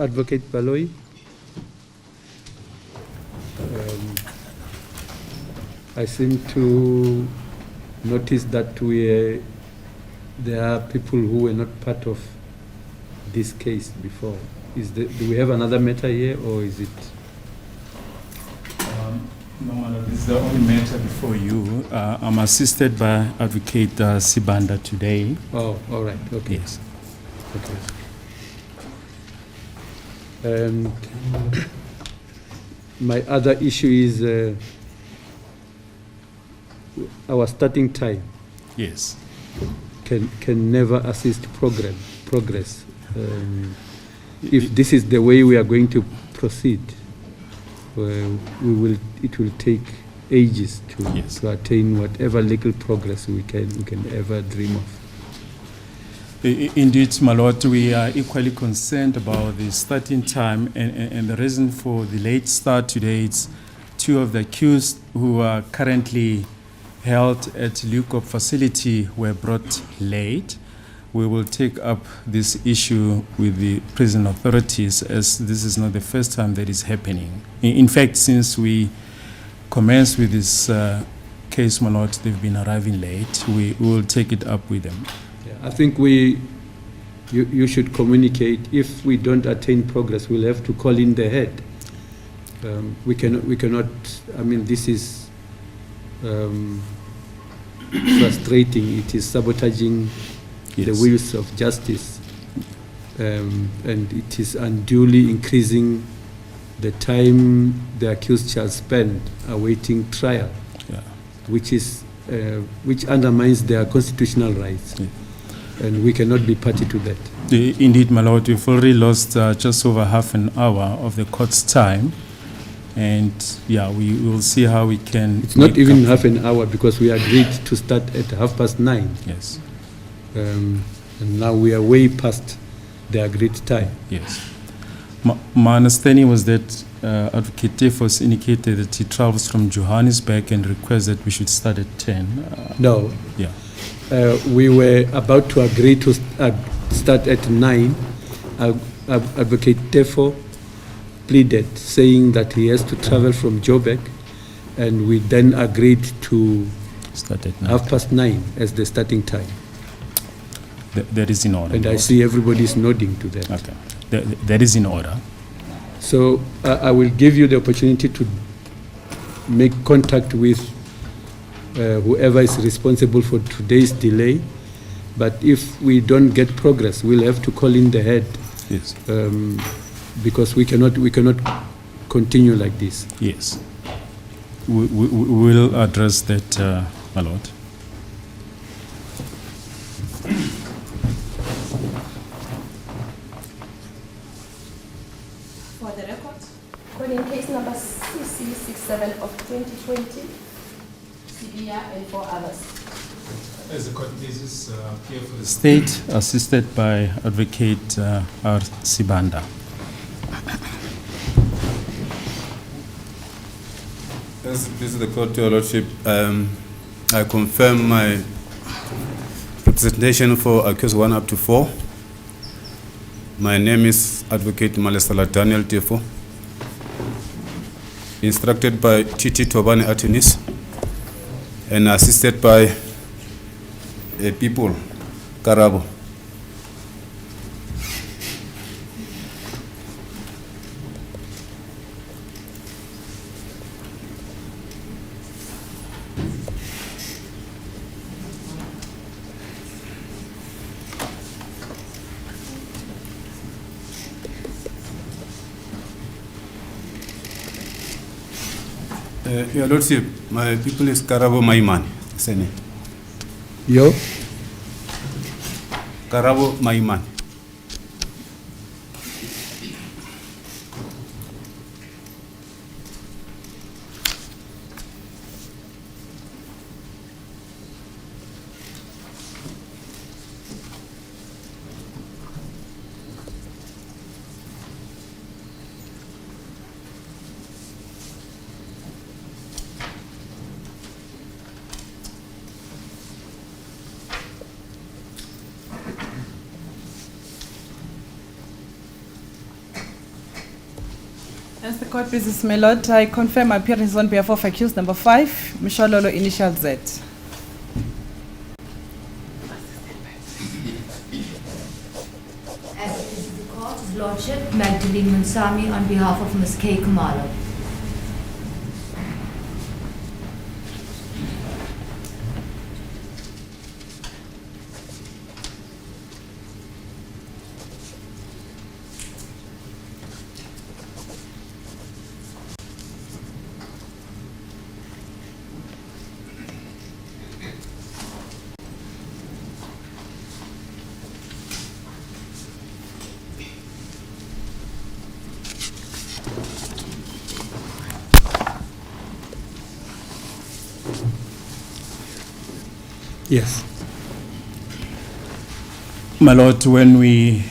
Advocate Baloyi. I seem to notice that there are people who were not part of this case before. Do we have another matter here, or is it? No, Malord, this is the only matter before you. I'm assisted by Advocate Sibanda today. Oh, all right. Okay. Yes. Okay. And my other issue is our starting time. Yes. Can never assist progress. If this is the way we are going to proceed, it will take ages to attain whatever legal progress we can ever dream of. Indeed, my Lord, we are equally concerned about the starting time, and the reason for the late start today is two of the accused who are currently held at Leukop facility were brought late. We will take up this issue with the prison authorities, as this is not the first time that is happening. In fact, since we commenced with this case, my Lord, they've been arriving late. We will take it up with them. I think you should communicate. If we don't attain progress, we'll have to call in the head. We cannot. I mean, this is frustrating. It is sabotaging the wheels of justice, and it is unduly increasing the time the accused shall spend awaiting trial, which undermines their constitutional rights. Yeah. And we cannot be party to that. Indeed, my Lord, we've already lost just over half an hour of the court's time. And we will see how we can. It's not even half an hour, because we agreed to start at 9:30. Yes. And now we are way past the agreed time. Yes. My understanding was that Advocate Tefos indicated that he travels from Johannesburg and requests that we should start at 10. No. Yeah. We were about to agree to start at 9. Advocate Tefo pleaded, saying that he has to travel from Joburg, and we then agreed to start at 9:30 as the starting time. That is in order. And I see everybody is nodding to that. Okay. That is in order. So I will give you the opportunity to make contact with whoever is responsible for today's delay. But if we don't get progress, we'll have to call in the head. Yes. Because we cannot continue like this. Yes. We will address that, my Lord. For the record, calling case number CC67 of 2020, Sibia and 4 others. As the court cases appear for the state, assisted by Advocate R. Sibanda. As this is the court, Your Lordship, I confirm my representation for accused 1 up to 4. My name is Advocate Malesala Daniel Tefo, instructed by Titi Tobani attorneys and assisted by people, Karabo. Your Lordship, my people is Karabo Maimani. Sene. Yo? Karabo Maimani. As the court pleases, my lord, I confirm my appearance on behalf of accused number 5, Mshololo, initial Z. As it is the court's lordship, Magdalene Munsami on behalf of Ms. K. Kumalo. Yes. My lord, when we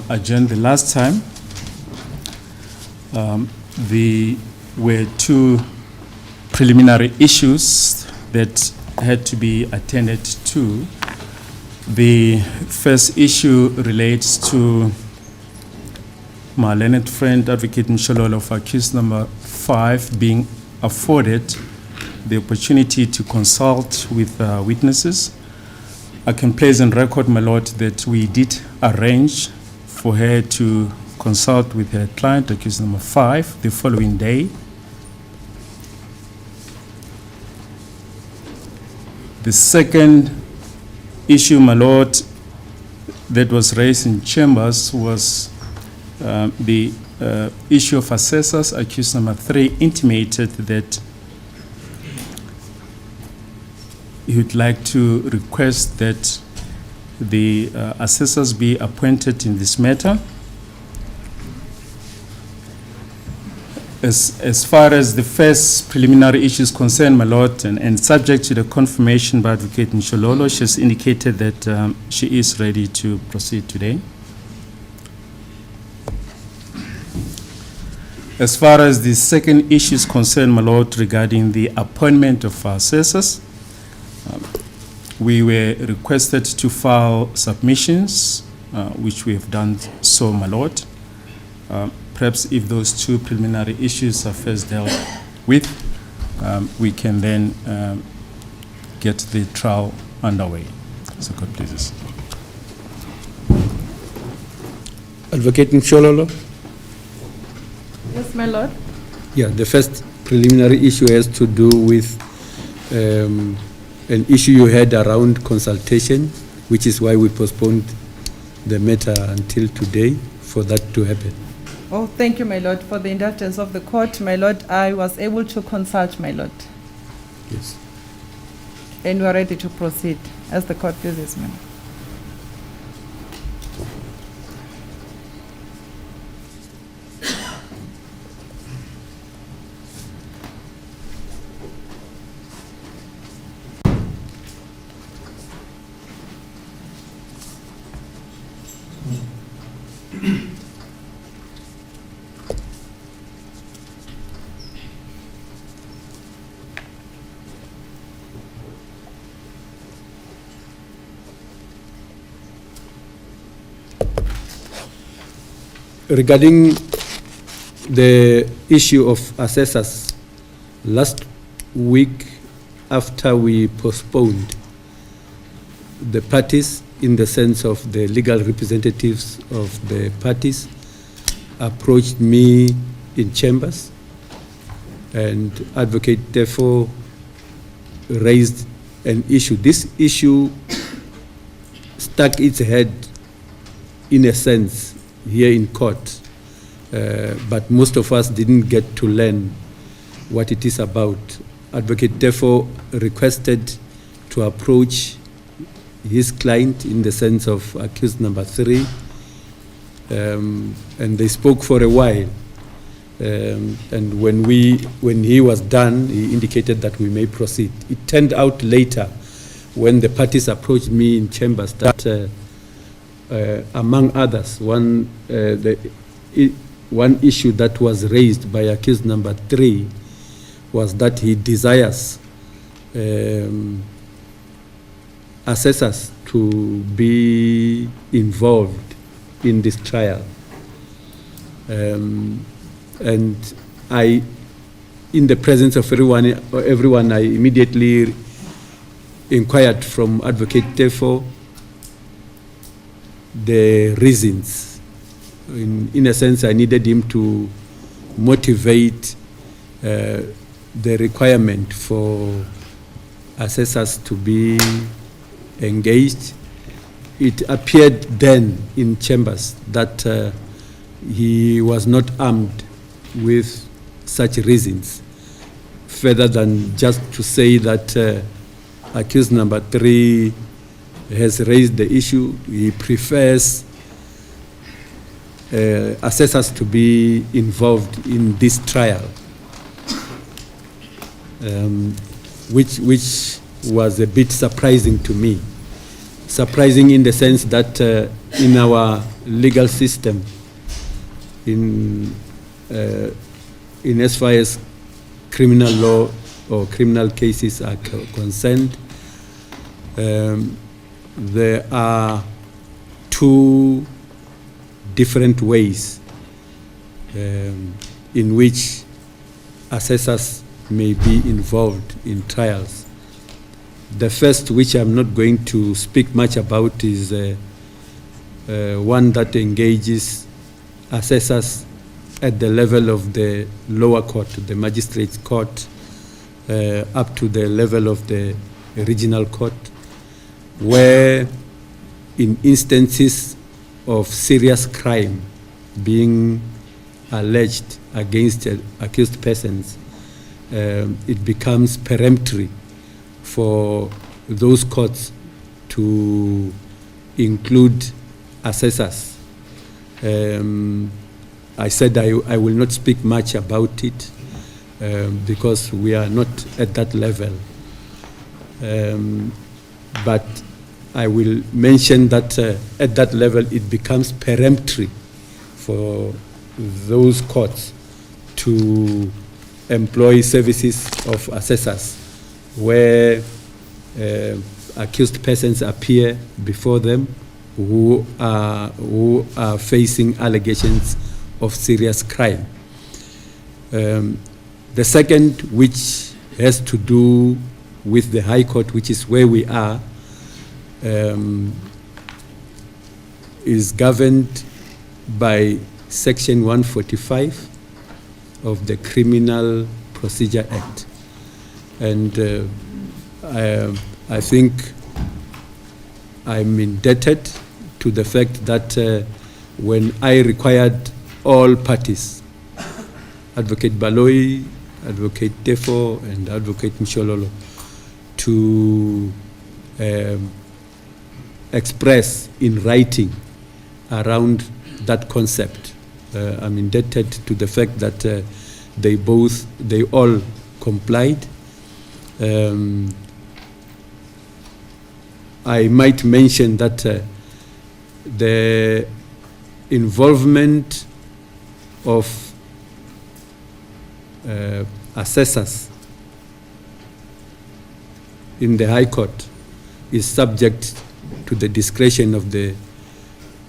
adjourned the last time, there were 2 preliminary issues that had to be attended to. The first issue relates to my learned friend, Advocate Mshololo, of accused number 5 being afforded the opportunity to consult with witnesses. I can place on record, my lord, that we did arrange for her to consult with her client, accused number 5, the following day. The second issue, my lord, that was raised in chambers was the issue of assessors. Accused number 3 intimated that he would like to request that the assessors be appointed in this matter. As far as the first preliminary issue is concerned, my lord, and subject to the confirmation by Advocate Mshololo, she has indicated that she is ready to proceed today. As far as the second issue is concerned, my lord, regarding the appointment of assessors, we were requested to file submissions, which we have done so, my lord. Perhaps if those 2 preliminary issues are first dealt with, we can then get the trial underway. So, God pleases. Advocate Mshololo? Yes, my lord. Yeah, the first preliminary issue has to do with an issue you had around consultation, which is why we postponed the matter until today for that to happen. Oh, thank you, my lord, for the indulgence of the court. My lord, I was able to consult, my lord, Yes. and we are ready to proceed as the court pleases, my lord. Regarding the issue of assessors, last week after we postponed, the parties, in the sense of the legal representatives of the parties, approached me in chambers, and advocate therefore raised an issue. This issue stuck its head, in a sense, here in court, but most of us didn't get to learn what it is about. Advocate therefore requested to approach his client, in the sense of accused number 3, and they spoke for a while. And when he was done, he indicated that we may proceed. It turned out later, when the parties approached me in chambers, that among others, one issue that was raised by accused number 3 was that he desires assessors to be involved in this trial. And I, in the presence of everyone, I immediately inquired from Advocate Tefo the reasons. In a sense, I needed him to motivate the requirement for assessors to be engaged. It appeared then in chambers that he was not armed with such reasons, further than just to say that accused number 3 has raised the issue. He prefers assessors to be involved in this trial, which was a bit surprising to me. Surprising in the sense that in our legal system, in as far as criminal law or criminal cases are concerned, there are two different ways in which assessors may be involved in trials. The first, which I'm not going to speak much about, is one that engages assessors at the level of the lower court, the magistrate's court, up to the level of the regional court, where in instances of serious crime being alleged against accused persons, it becomes peremptory for those courts to include assessors. I said I will not speak much about it because we are not at that level. But I will mention that at that level it becomes peremptory for those courts to employ services of assessors where accused persons appear before them who are facing allegations of serious crime. The second, which has to do with the High Court, which is where we are, is governed by Section 145 of the Criminal Procedure Act. And I think I'm indebted to the fact that when I required all parties, Advocate Baloi, Advocate Tefo, and Advocate Mshololo, to express in writing around that concept, I'm indebted to the fact that they all complied. I might mention that the involvement of assessors in the High Court is subject to the discretion of the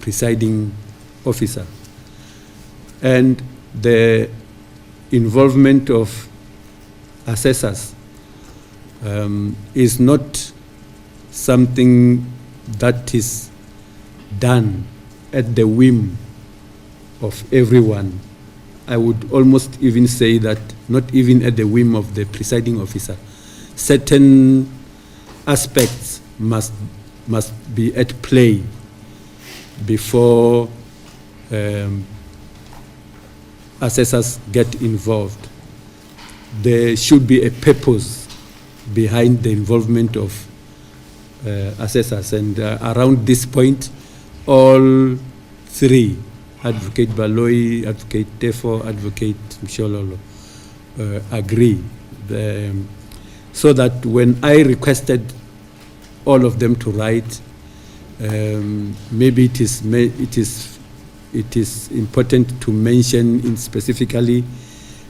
presiding officer. And the involvement of assessors is not something that is done at the whim of everyone. I would almost even say that not even at the whim of the presiding officer. Certain aspects must be at play before assessors get involved. There should be a purpose behind the involvement of assessors, and around this point, all three, Advocate Baloi, Advocate Tefo, Advocate Mshololo, agree. So that when I requested all of them to write, maybe it is important to mention in specifically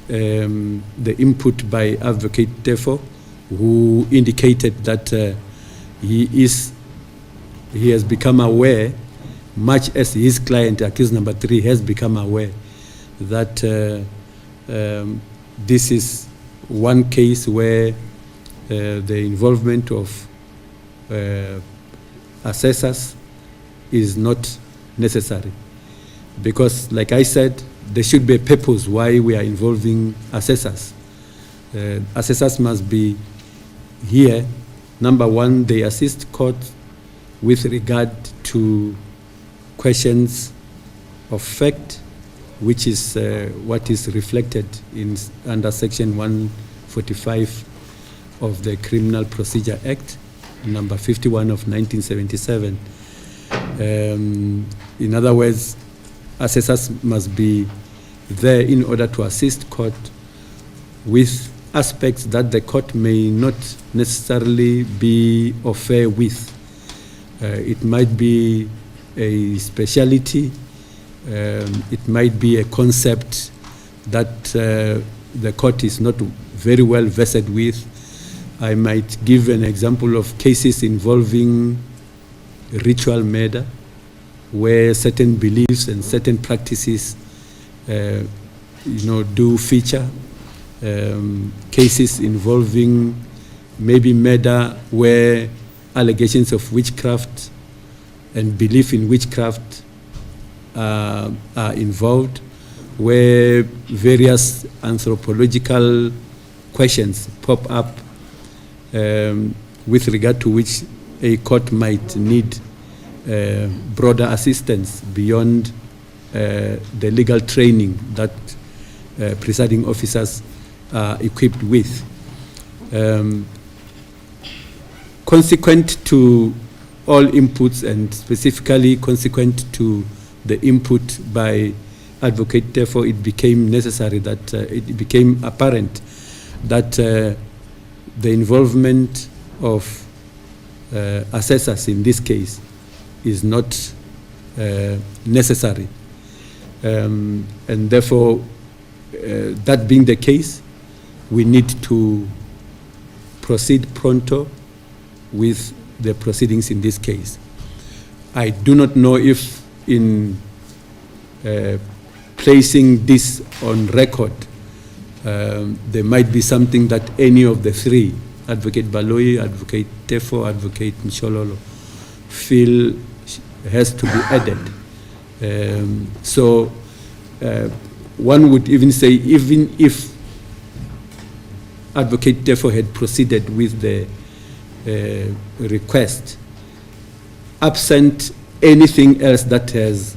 the input by Advocate Tefo, who indicated that he has become aware, much as his client, accused number 3, has become aware that this is one case where the involvement of assessors is not necessary. Because, like I said, there should be a purpose why we are involving assessors. Assessors must be here. Number one, they assist court with regard to questions of fact, which is what is reflected under Section 145 of the Criminal Procedure Act, number 51 of 1977. In other words, assessors must be there in order to assist court with aspects that the court may not necessarily be au fait with. It might be a speciality, it might be a concept that the court is not very well versed with. I might give an example of cases involving ritual murder, where certain beliefs and certain practices do feature. Cases involving maybe murder where allegations of witchcraft and belief in witchcraft are involved, where various anthropological questions pop up with regard to which a court might need broader assistance beyond the legal training that presiding officers are equipped with. Consequent to all inputs, and specifically consequent to the input by advocate, therefore it became necessary that it became apparent that the involvement of assessors in this case is not necessary. And therefore, that being the case, we need to proceed pronto with the proceedings in this case. I do not know if in placing this on record, there might be something that any of the three, Advocate Baloyi, Advocate Tefo, Advocate Nshololo, feel has to be added. So one would even say, even if Advocate Tefo had proceeded with the request, absent anything else that has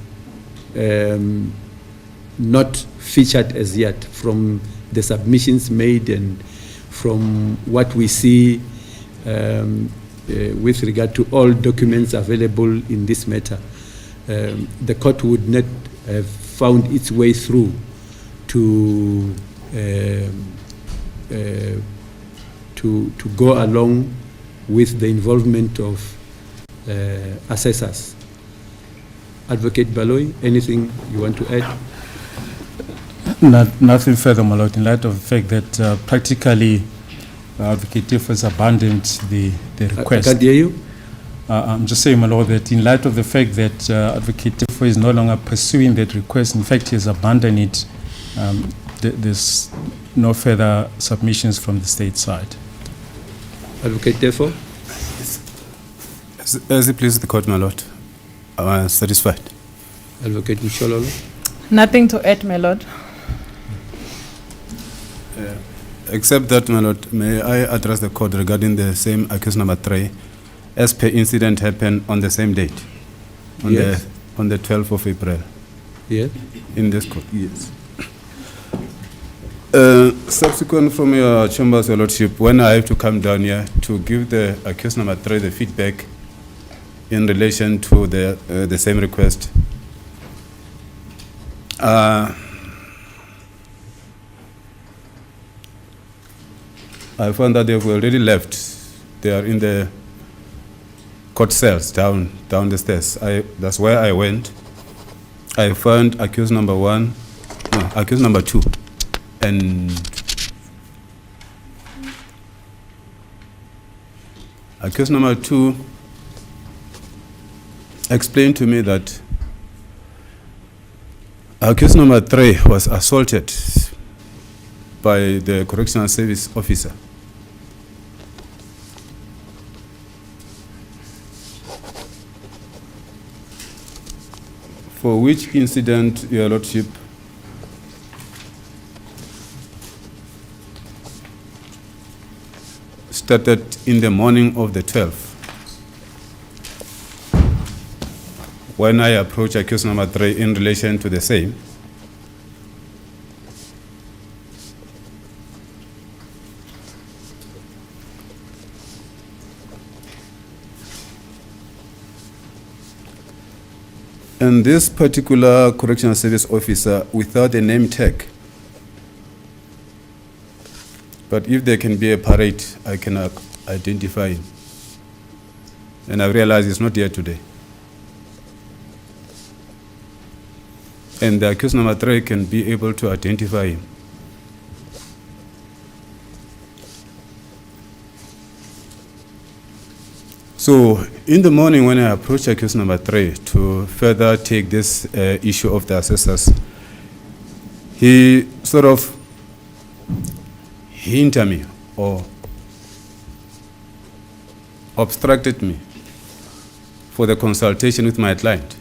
not featured as yet from the submissions made and from what we see with regard to all documents available in this matter, the court would not have found its way through to go along with the involvement of assessors. Advocate Baloyi, anything you want to add? Nothing further, my lord, in light of the fact that practically Advocate Tefo has abandoned the request. I can't hear you. I'm just saying, my lord, that in light of the fact that Advocate Tefo is no longer pursuing that request, in fact, he has abandoned it, there's no further submissions from the state side. Advocate Tefo? As it pleases the court, my lord, I am satisfied. Advocate Nshololo? Nothing to add, my lord. Except that, my lord, may I address the court regarding the same accused number 3, as per incident happened on the same date, on Yes. on the 12th of April, Yeah. in this court. Yes. Subsequent from your chambers, your lordship, when I have to come down here to give the accused number 3 the feedback in relation to the same request, I found that they've already left. They are in the court cells down the stairs. That's where I went. I found accused number 2, and accused number 2 explained to me that accused number 3 was assaulted by the correctional service officer. For which incident, Your Lordship, started in the morning of the 12th, when I approached accused number 3 in relation to the same. And this particular correctional service officer, without a name tag, but if there can be a parade, I can identify him. And I realize he's not here today. And the accused number 3 can be able to identify him. So in the morning when I approached accused number 3 to further take this issue of the assessors, he sort of hindered me or obstructed me for the consultation with my client,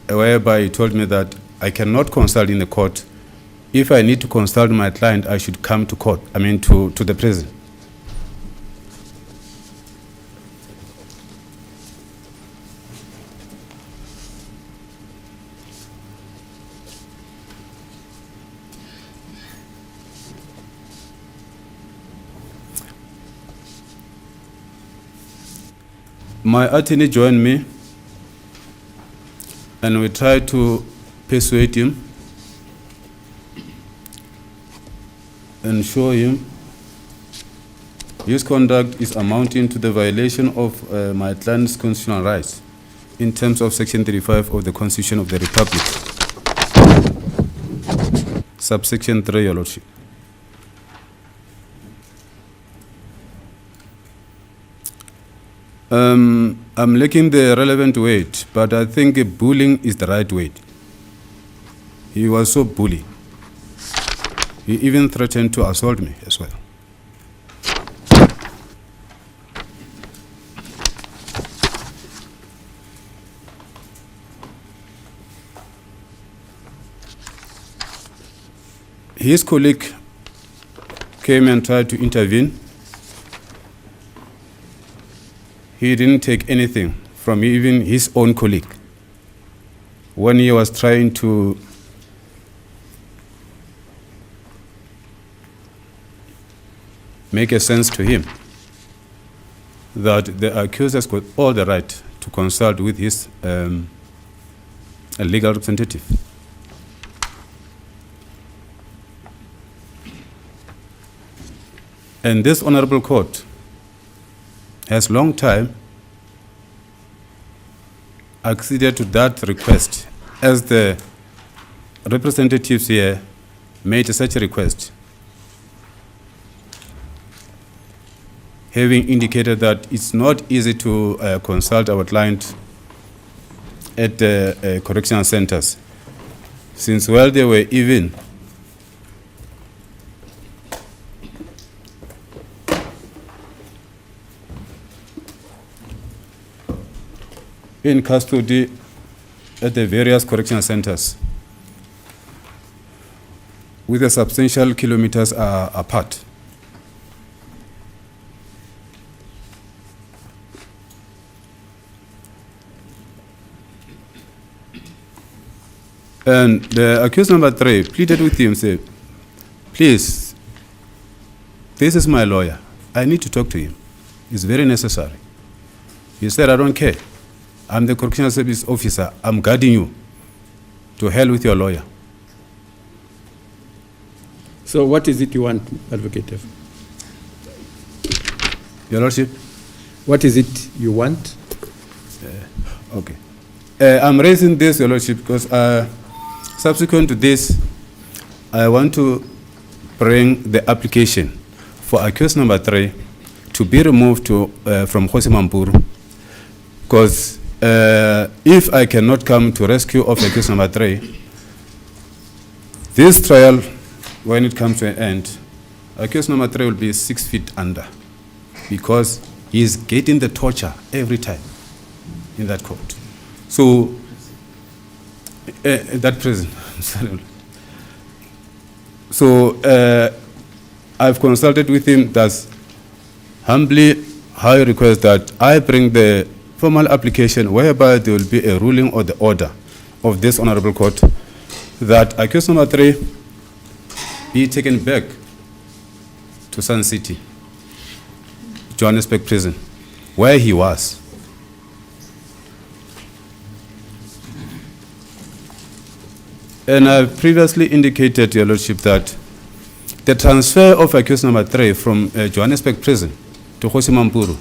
whereby he told me that I cannot consult in the court. If I need to consult my client, I should come to court, to the prison. My attorney joined me, and we tried to persuade him and show him his conduct is amounting to the violation of my client's constitutional rights in terms of Section 35 of the Constitution of the Republic, subsection 3, Your Lordship. I'm lacking the relevant weight, but I think bullying is the right weight. He was so bully. He even threatened to assault me as well. His colleague came and tried to intervene. He didn't take anything from even his own colleague when he was trying to make a sense to him that the accused has got all the right to consult with his legal representative. And this honorable court has long time acceded to that request, as the representatives here made such a request, having indicated that it's not easy to consult our client at the correctional centers, since while they were even in custody at the various correctional centers, with the substantial kilometers apart. And the accused number 3 pleaded with him, said, please, this is my lawyer. I need to talk to him. It's very necessary. He said, I don't care. I'm the correctional service officer. I'm guarding you. To hell with your lawyer. So what is it you want, Advocate F? Your Lordship? What is it you want? Okay. I'm raising this, Your Lordship, because subsequent to this, I want to bring the application for accused number 3 to be removed from Jose Mampuru, because if I cannot come to rescue of accused number 3, This trial, when it comes to an end, accused number 3 will be 6 feet under because he is getting the torture every time in that court. So, that prison. So, I've consulted with him. That's humbly how I request that I bring the formal application whereby there will be a ruling or the order of this honorable court that accused number 3 be taken back to Sun City, Johannesburg prison, where he was. And I previously indicated, Your Lordship, that the transfer of accused number 3 from Johannesburg prison to Kgosimampuru,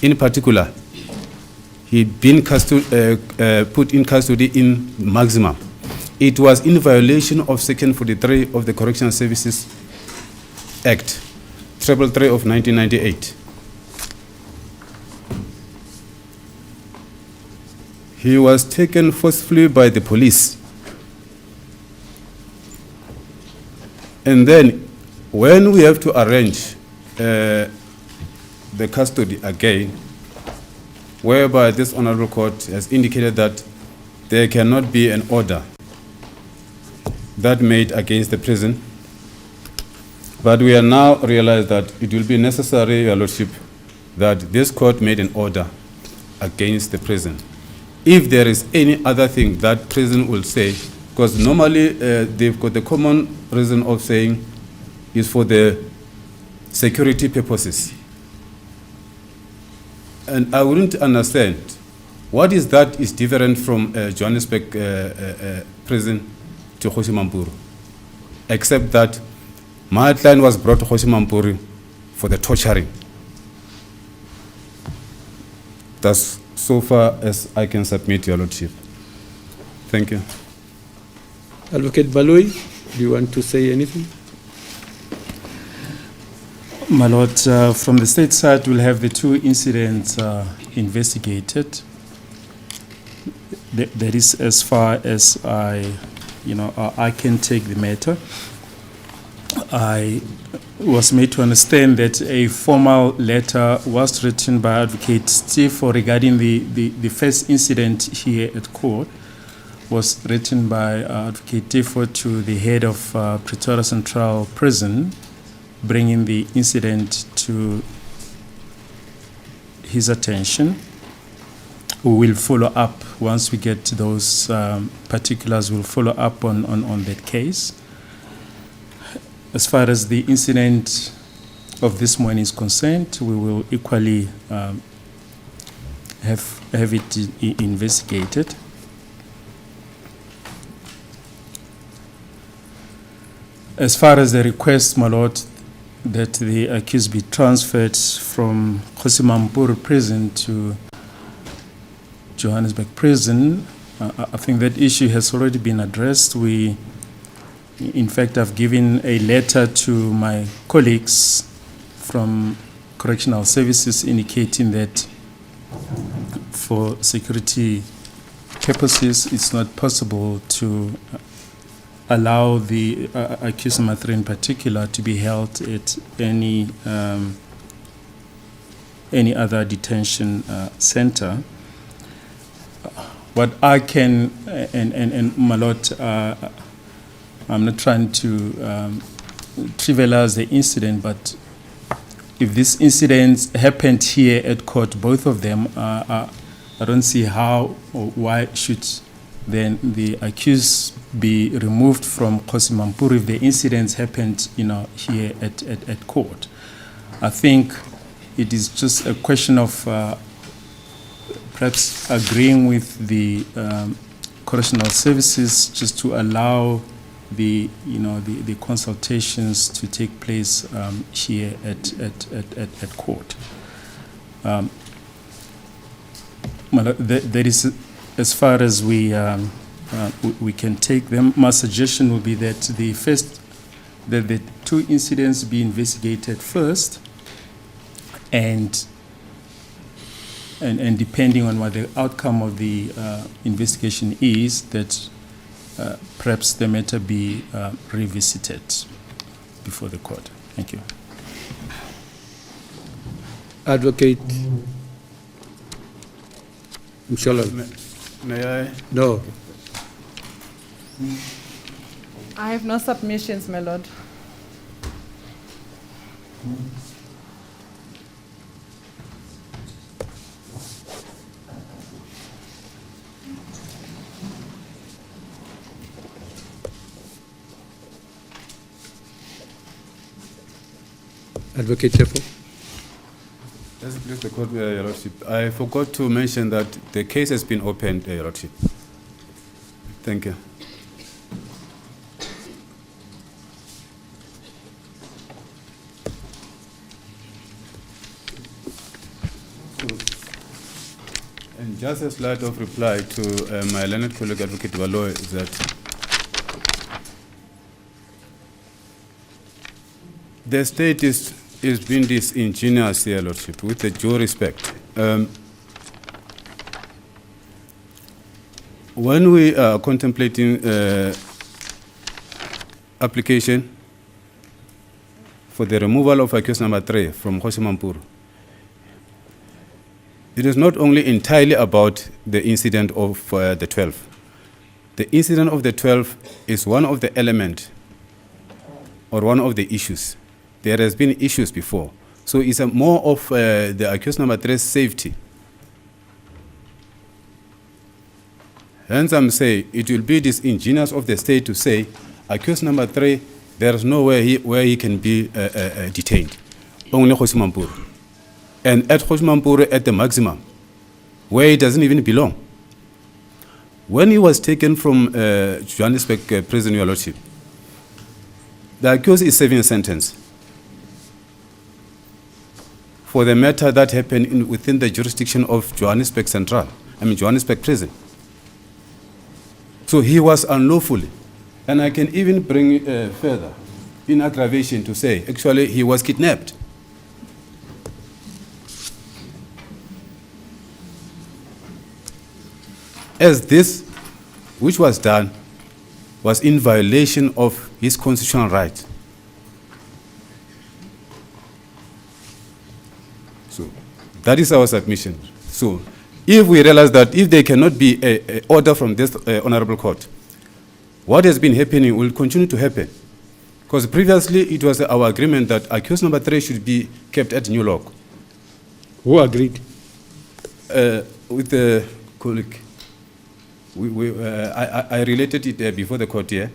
in particular, he'd been put in custody in maximum. It was in violation of Section 43 of the Correctional Services Act, 333 of 1998. He was taken forcefully by the police. And then, when we have to arrange the custody again, whereby this honorable court has indicated that there cannot be an order that made against the prison, but we are now realized that it will be necessary, Your Lordship, that this court made an order against the prison. If there is any other thing that prison will say, because normally they've got the common reason of saying is for the security purposes. And I wouldn't understand what is that is different from Johannesburg prison to Kgosimampuru, except that my client was brought to Kgosimampuru for the torturing. That's so far as I can submit, Your Lordship. Thank you. Advocate Baloi, do you want to say anything? My Lord, from the state side, we'll have the 2 incidents investigated. That is as far as I can take the matter. I was made to understand that a formal letter was written by Advocate Steve regarding the first incident here at court, was written by Advocate Tifo to the head of Pretoria Central Prison, bringing the incident to his attention. We will follow up once we get to those particulars. We'll follow up on that case. As far as the incident of this morning is concerned, we will equally have it investigated. As far as the request, my Lord, that the accused be transferred from Kgosimampuru prison to Johannesburg prison, I think that issue has already been addressed. In fact, I've given a letter to my colleagues from Correctional Services indicating that for security purposes, it's not possible to allow the accused number 3 in particular to be held at any other detention center. What I can, and my Lord, I'm not trying to trivialize the incident, but if this incident happened here at court, both of them, I don't see how or why should then the accused be removed from Kgosimampuru if the incidents happened, here at court. I think it is just a question of perhaps agreeing with the correctional services just to allow the consultations to take place here at court. That is as far as we can take them. My suggestion would be that the 2 incidents be investigated first, and depending on what the outcome of the investigation is, that perhaps the matter be revisited before the court. Thank you. Advocate Mshololo. May I? No. I have no submissions, my lord. Advocate Tefo. Yes, please, the court, Your Lordship. I forgot to mention that the case has been opened, Your Lordship. Thank you. And just a slight of reply to my learned colleague, Advocate Baloy, is that the state is being disingenuous, Your Lordship, with the due respect. When we are contemplating application for the removal of accused number 3 from Hoshimampuru, it is not only entirely about the incident of the 12th. The incident of the 12th is one of the elements or one of the issues. There has been issues before. So it's more of the accused number 3's safety. Hence I'm saying it will be disingenuous of the state to say accused number 3, there is no way where he can be detained. Only Hoshimampuru. And at Hoshimampuru at the maximum, where he doesn't even belong. When he was taken from Johannesburg prison, Your Lordship, the accused is serving a sentence for the matter that happened within the jurisdiction of Johannesburg Johannesburg prison. So he was unlawfully. And I can even bring further in aggravation to say, actually, he was kidnapped. As this, which was done, was in violation of his constitutional right. So that is our submission. So if we realize that if there cannot be an order from this honorable court, what has been happening will continue to happen. Because previously it was our agreement that accused number 3 should be kept at New Lock. Who agreed? With the colleague. I related it before the court here,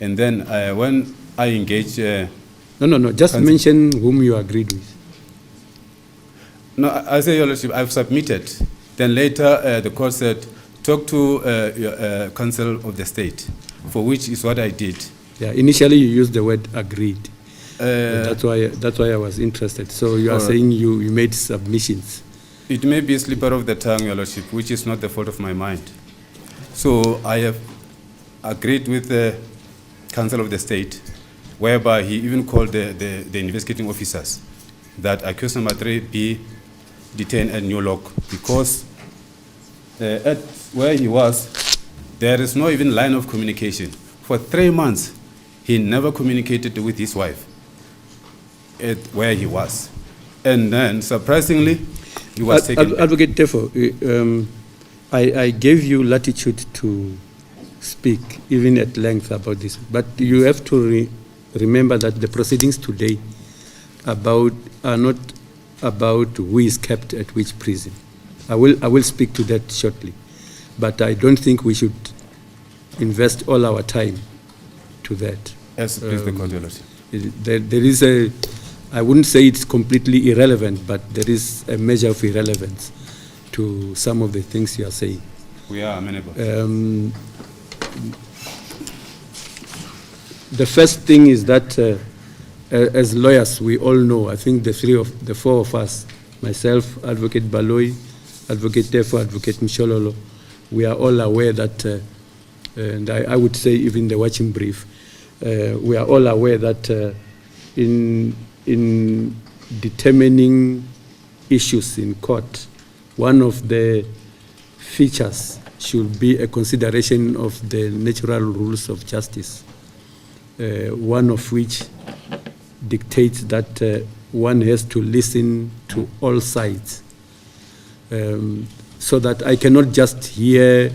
and then when I engaged... No, just mention whom you agreed with. No, I say, Your Lordship, I've submitted. Then later the court said, talk to Council of the State, for which is what I did. Yeah, initially you used the word agreed. That's why I was interested. So you are saying you made submissions. It may be a slipper of the tongue, Your Lordship, which is not the fault of my mind. So I have agreed with the Council of the State, whereby he even called the investigating officers that accused number 3 be detained at New Lock, because at where he was, there is no even line of communication. For 3 months, he never communicated with his wife at where he was. And then, surprisingly, he was taken... Advocate Tefo, I gave you latitude to speak, even at length, about this. But you have to remember that the proceedings today are not about who is kept at which prison. I will speak to that shortly. But I don't think we should invest all our time to that. Yes, please, the court, Your Lordship. There is I wouldn't say it's completely irrelevant, but there is a measure of irrelevance to some of the things you are saying. We are amenable. The first thing is that as lawyers, we all know, I think the four of us, myself, Advocate Baloy, Advocate Tefo, Advocate Mshololo, we are all aware that, and I would say even the watching brief, we are all aware that in determining issues in court, one of the features should be a consideration of the natural rules of justice, one of which dictates that one has to listen to all sides, so that I cannot just hear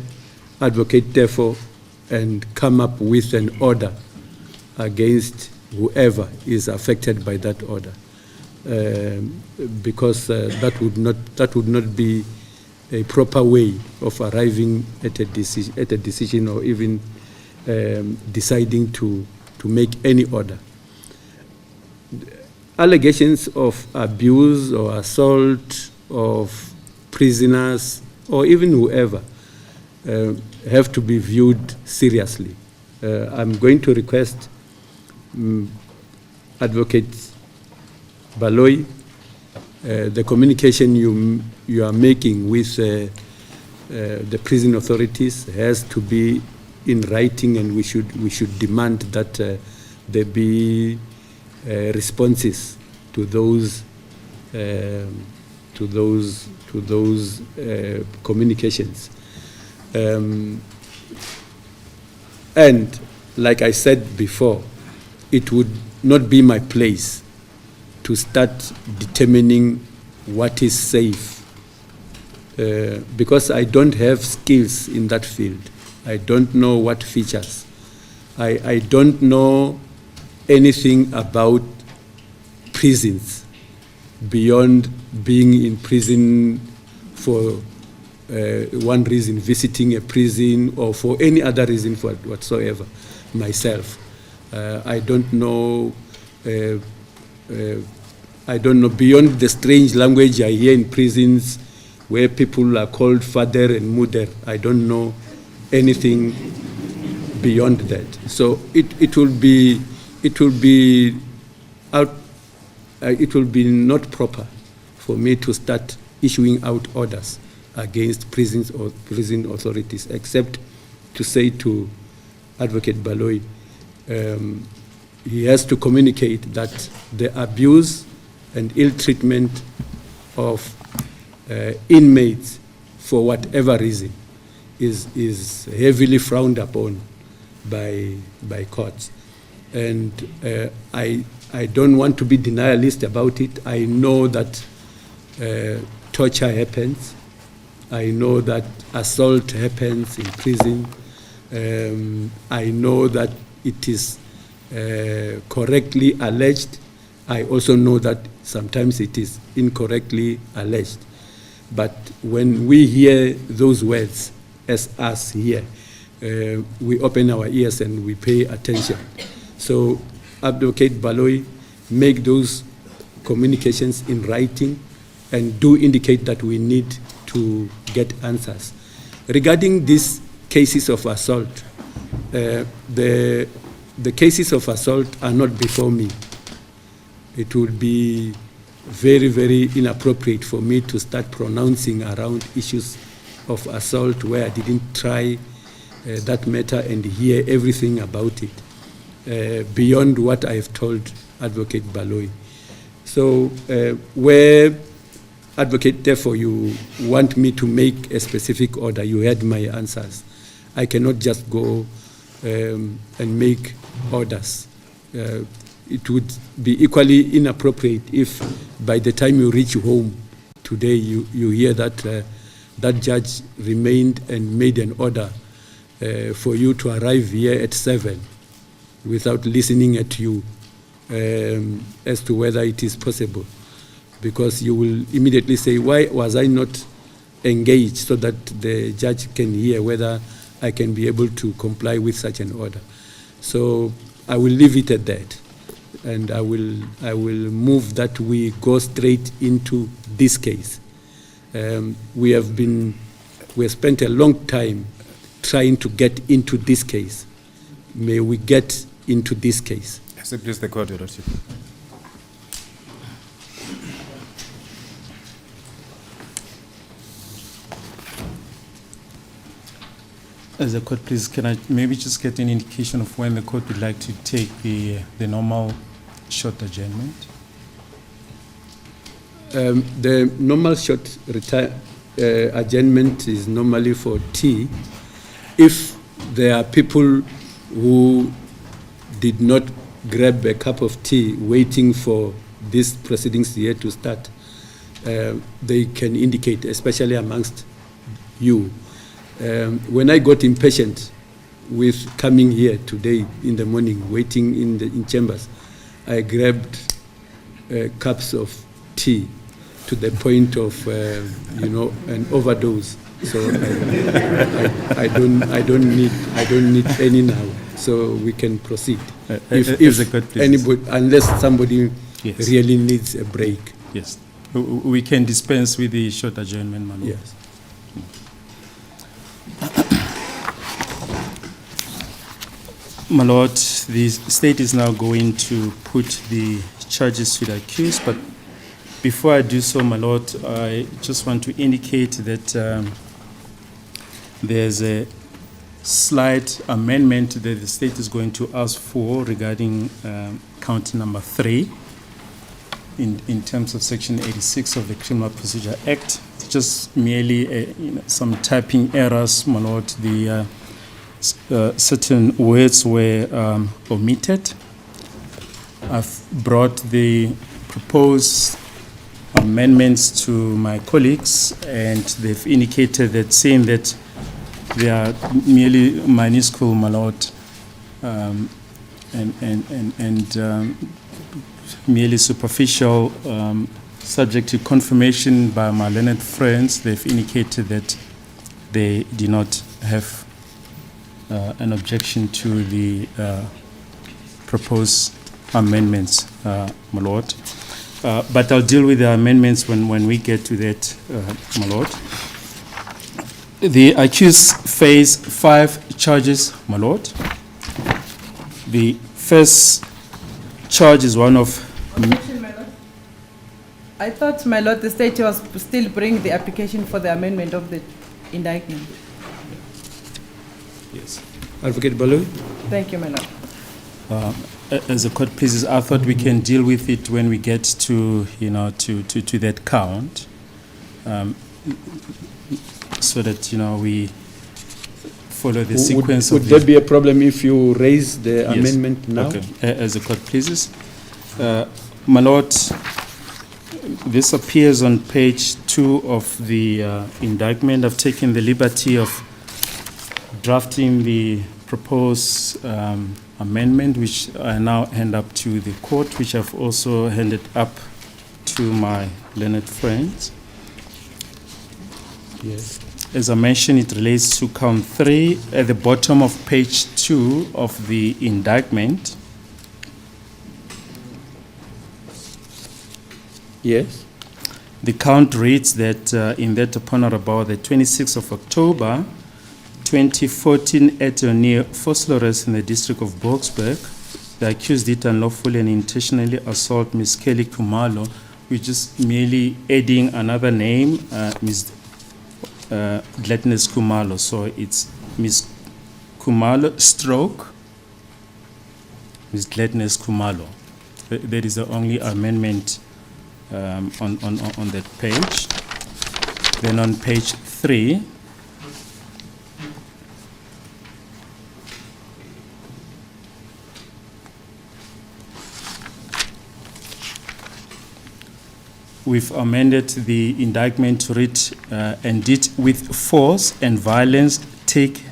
advocate therefore and come up with an order against whoever is affected by that order, because that would not be a proper way of arriving at a decision or even deciding to make any order. Allegations of abuse or assault of prisoners or even whoever have to be viewed seriously. I'm going to request Advocate Baloyi, the communication you are making with the prison authorities has to be in writing, and we should demand that there be responses to those communications. And like I said before, it would not be my place to start determining what is safe, because I don't have skills in that field. I don't know what features. I don't know anything about prisons beyond being in prison for one reason, visiting a prison, or for any other reason whatsoever myself. I don't know beyond the strange language I hear in prisons where people are called father and mother. I don't know anything beyond that. So it will be not proper for me to start issuing out orders against prisons or prison authorities, except to say to Advocate Baloyi, he has to communicate that the abuse and ill treatment of inmates for whatever reason is heavily frowned upon by courts. And I don't want to be denialist about it. I know that torture happens. I know that assault happens in prison. I know that it is correctly alleged. I also know that sometimes it is incorrectly alleged. But when we hear those words, as us here, we open our ears and we pay attention. So, Advocate Baloyi, make those communications in writing and do indicate that we need to get answers. Regarding these cases of assault, the cases of assault are not before me. It would be very, very inappropriate for me to start pronouncing around issues of assault where I didn't try that matter and hear everything about it, beyond what I have told Advocate Baloyi. So where, Advocate, therefore you want me to make a specific order, you had my answers. I cannot just go and make orders. It would be equally inappropriate if by the time you reach home today you hear that that judge remained and made an order for you to arrive here at 7 without listening at you as to whether it is possible. Because you will immediately say, why was I not engaged, so that the judge can hear whether I can be able to comply with such an order. So I will leave it at that. And I will move that we go straight into this case. We have spent a long time trying to get into this case. May we get into this case. Accept this, the court, Your Lordship. As a court, please, can I maybe just get an indication of when the court would like to take the normal short adjournment? The normal short adjournment is normally for tea. If there are people who did not grab a cup of tea waiting for these proceedings here to start, they can indicate, especially amongst you. When I got impatient with coming here today in the morning, waiting in chambers, I grabbed cups of tea to the point of, an overdose. So I don't need any now. So we can proceed. If anybody, unless somebody really needs a break. Yes, we can dispense with the short adjournment, my lord. Yes. My lord, the state is now going to put the charges to the accused, but before I do so, my lord, I just want to indicate that there's a slight amendment that the state is going to ask for regarding count number 3 in terms of section 86 of the Criminal Procedure Act. It's just merely some typing errors, my lord. The certain words were omitted. I've brought the proposed amendments to my colleagues, and they've indicated that, saying that they are merely minuscule, my lord, and merely superficial, subject to confirmation by my learned friends. They've indicated that they do not have an objection to the proposed amendments, my lord. But I'll deal with the amendments when we get to that, my lord. The accused face 5 charges, my lord. The first charge is one of... Objection, my lord. I thought, my lord, the state was still bringing the application for the amendment of the indictment. Yes. Advocate Balu? Thank you, my lord. As the court pleases, I thought we can deal with it when we get to, to that count, so that, we follow the sequence would of there be a problem if you raise the Yes. amendment now? Okay. As the court pleases. My lord, this appears on page 2 of the indictment. I've taken the liberty of drafting the proposed amendment, which I now hand up to the court, which I've also handed up to my learned friends. Yes. As I mentioned, it relates to count 3 at the bottom of page 2 of the indictment. Yes. The count reads that in that upon or about the 26th of October 2014 at or near Vosloorus in the district of Boksburg, the accused did unlawfully and intentionally assault Ms. Kelly Kumalo. We're just merely adding another name, Ms. Gladness Kumalo. So it's Ms. Kumalo stroke Ms. Gladness Kumalo. That is the only amendment on that page. Then on page 3, we've amended the indictment to read and did with force and violence take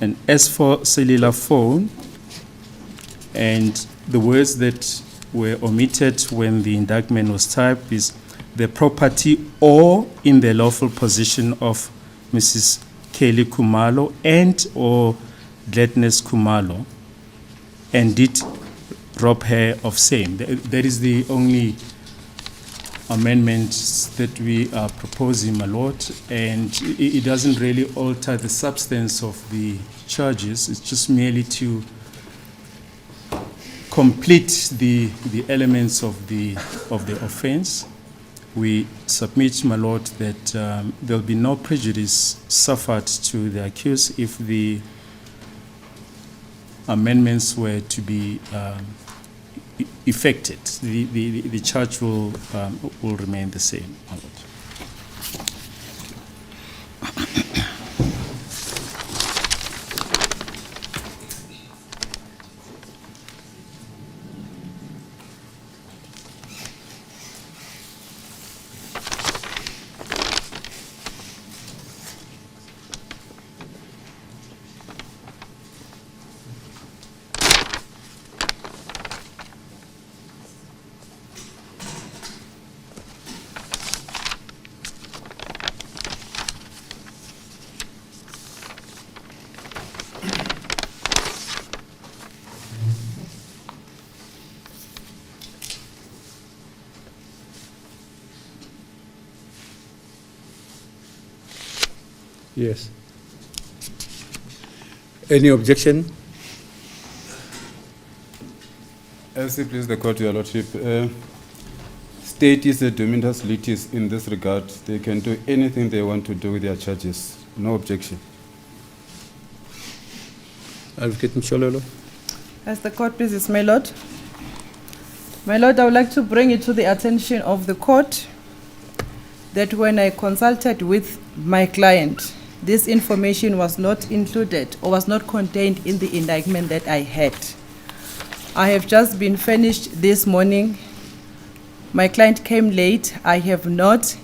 an S4 cellular phone, and the words that were omitted when the indictment was typed is the property or in the lawful possession of Mrs. Kelly Kumalo and or Gladness Kumalo, and did rob her of same. That is the only amendment that we are proposing, my lord, and it doesn't really alter the substance of the charges. It's just merely to complete the elements of the offense. We submit, my lord, that there will be no prejudice suffered to the accused if the amendments were to be effected. The charge will remain the same, my lord. Yes. Any objection? As it please the court, Your Lordship, state is a dominus litis in this regard. They can do anything they want to do with their charges. No objection. Advocate Mshololo? As the court pleases, my lord. My lord, I would like to bring it to the attention of the court that when I consulted with my client, this information was not included or was not contained in the indictment that I had. I have just been finished this morning. My client came late. I have not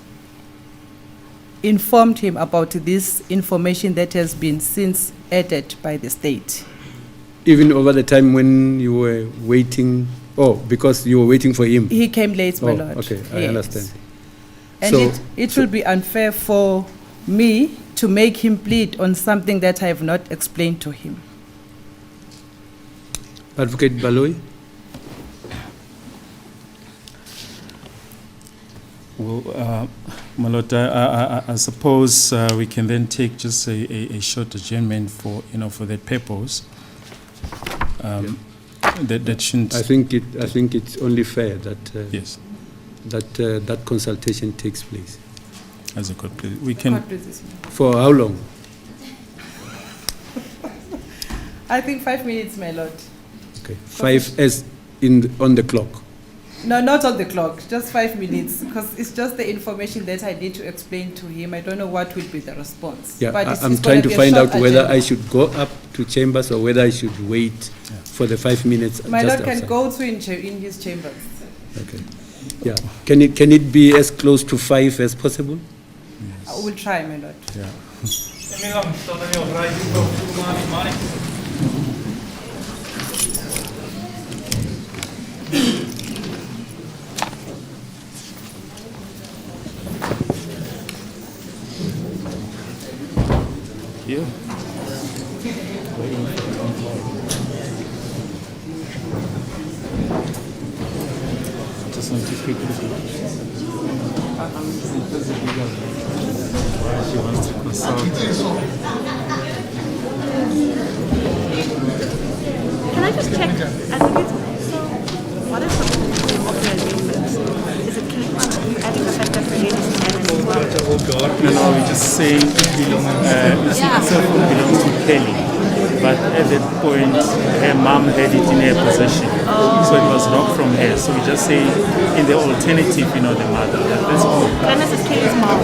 informed him about this information that has been since added by the state. Even over the time when you were waiting, because you were waiting for him? He came late, my Oh, lord. okay, I Yes. understand. And So- it will be unfair for me to make him plead on something that I have not explained to him. Advocate Baloy? Well, my lord, I suppose we can then take just a short adjournment for that purpose. That shouldn't. I think it's only fair that Yes, that consultation takes place. as a court, please. We can. Court pleases me. For how long? I think 5 minutes, my lord. Okay, 5 as on the clock. No, not on the clock, just 5 minutes, because it's just the information that I need to explain to him. I don't know what will be the response. Yeah, But I'm it's trying gonna to be a find short out whether agenda. I should go up to chambers or whether I should wait for the 5 minutes. My just lord can outside. go to in his chambers. Okay. Yeah. Can it be as close to 5 as possible? I will try, my lord. Yeah. Yeah. Just want to quickly. She wants to consult. Can I just check? I think it's so. What is the name of the agreement? Is it keep on adding the fact that the lady is tenant as well? No, we're just saying this cell phone belongs to Kelly. But at that point, her mom had it in her possession. So it was robbed from her. So we just say in the alternative, the mother. That's all. Dennis is Kelly's mom.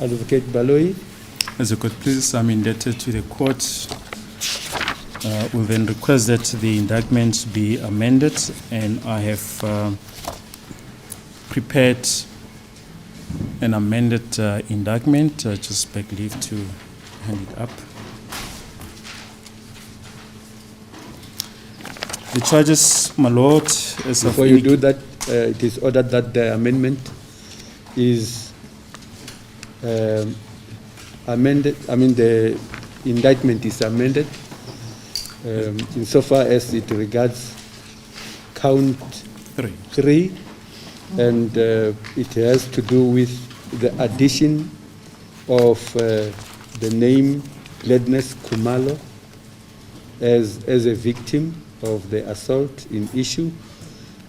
Advocate Baloyi. As the court pleases, I'm indebted to the court. Will then request that the indictment be amended, and I have prepared an amended indictment. Just beg leave to hand it up. The charges, my lord, as of Before you do that, it is ordered that the amendment is amended. I mean, the indictment is amended insofar as it regards count 3, and it has to do with the addition of the name Gladness Khumalo as a victim of the assault in issue,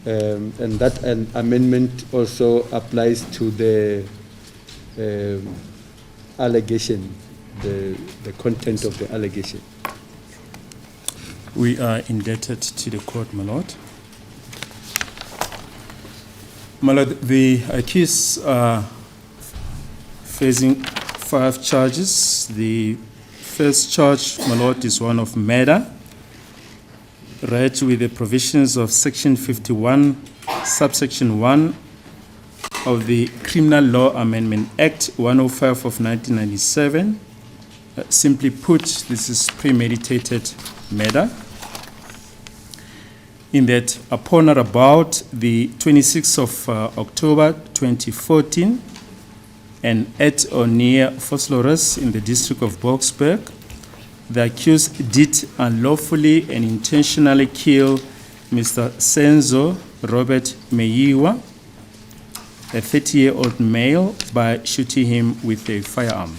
and that an amendment also applies to the allegation, the content of the allegation. We are indebted to the court, my lord. My lord, the accused are facing 5 charges. The first charge, my lord, is one of murder, read with the provisions of Section 51, subsection 1 of the Criminal Law Amendment Act 105 of 1997. Simply put, this is premeditated murder. In that, upon or about the 26th of October 2014, and at or near Vosloorus in the district of Boksburg, the accused did unlawfully and intentionally kill Mr. Senzo Robert Meyiwa, a 30-year-old male, by shooting him with a firearm.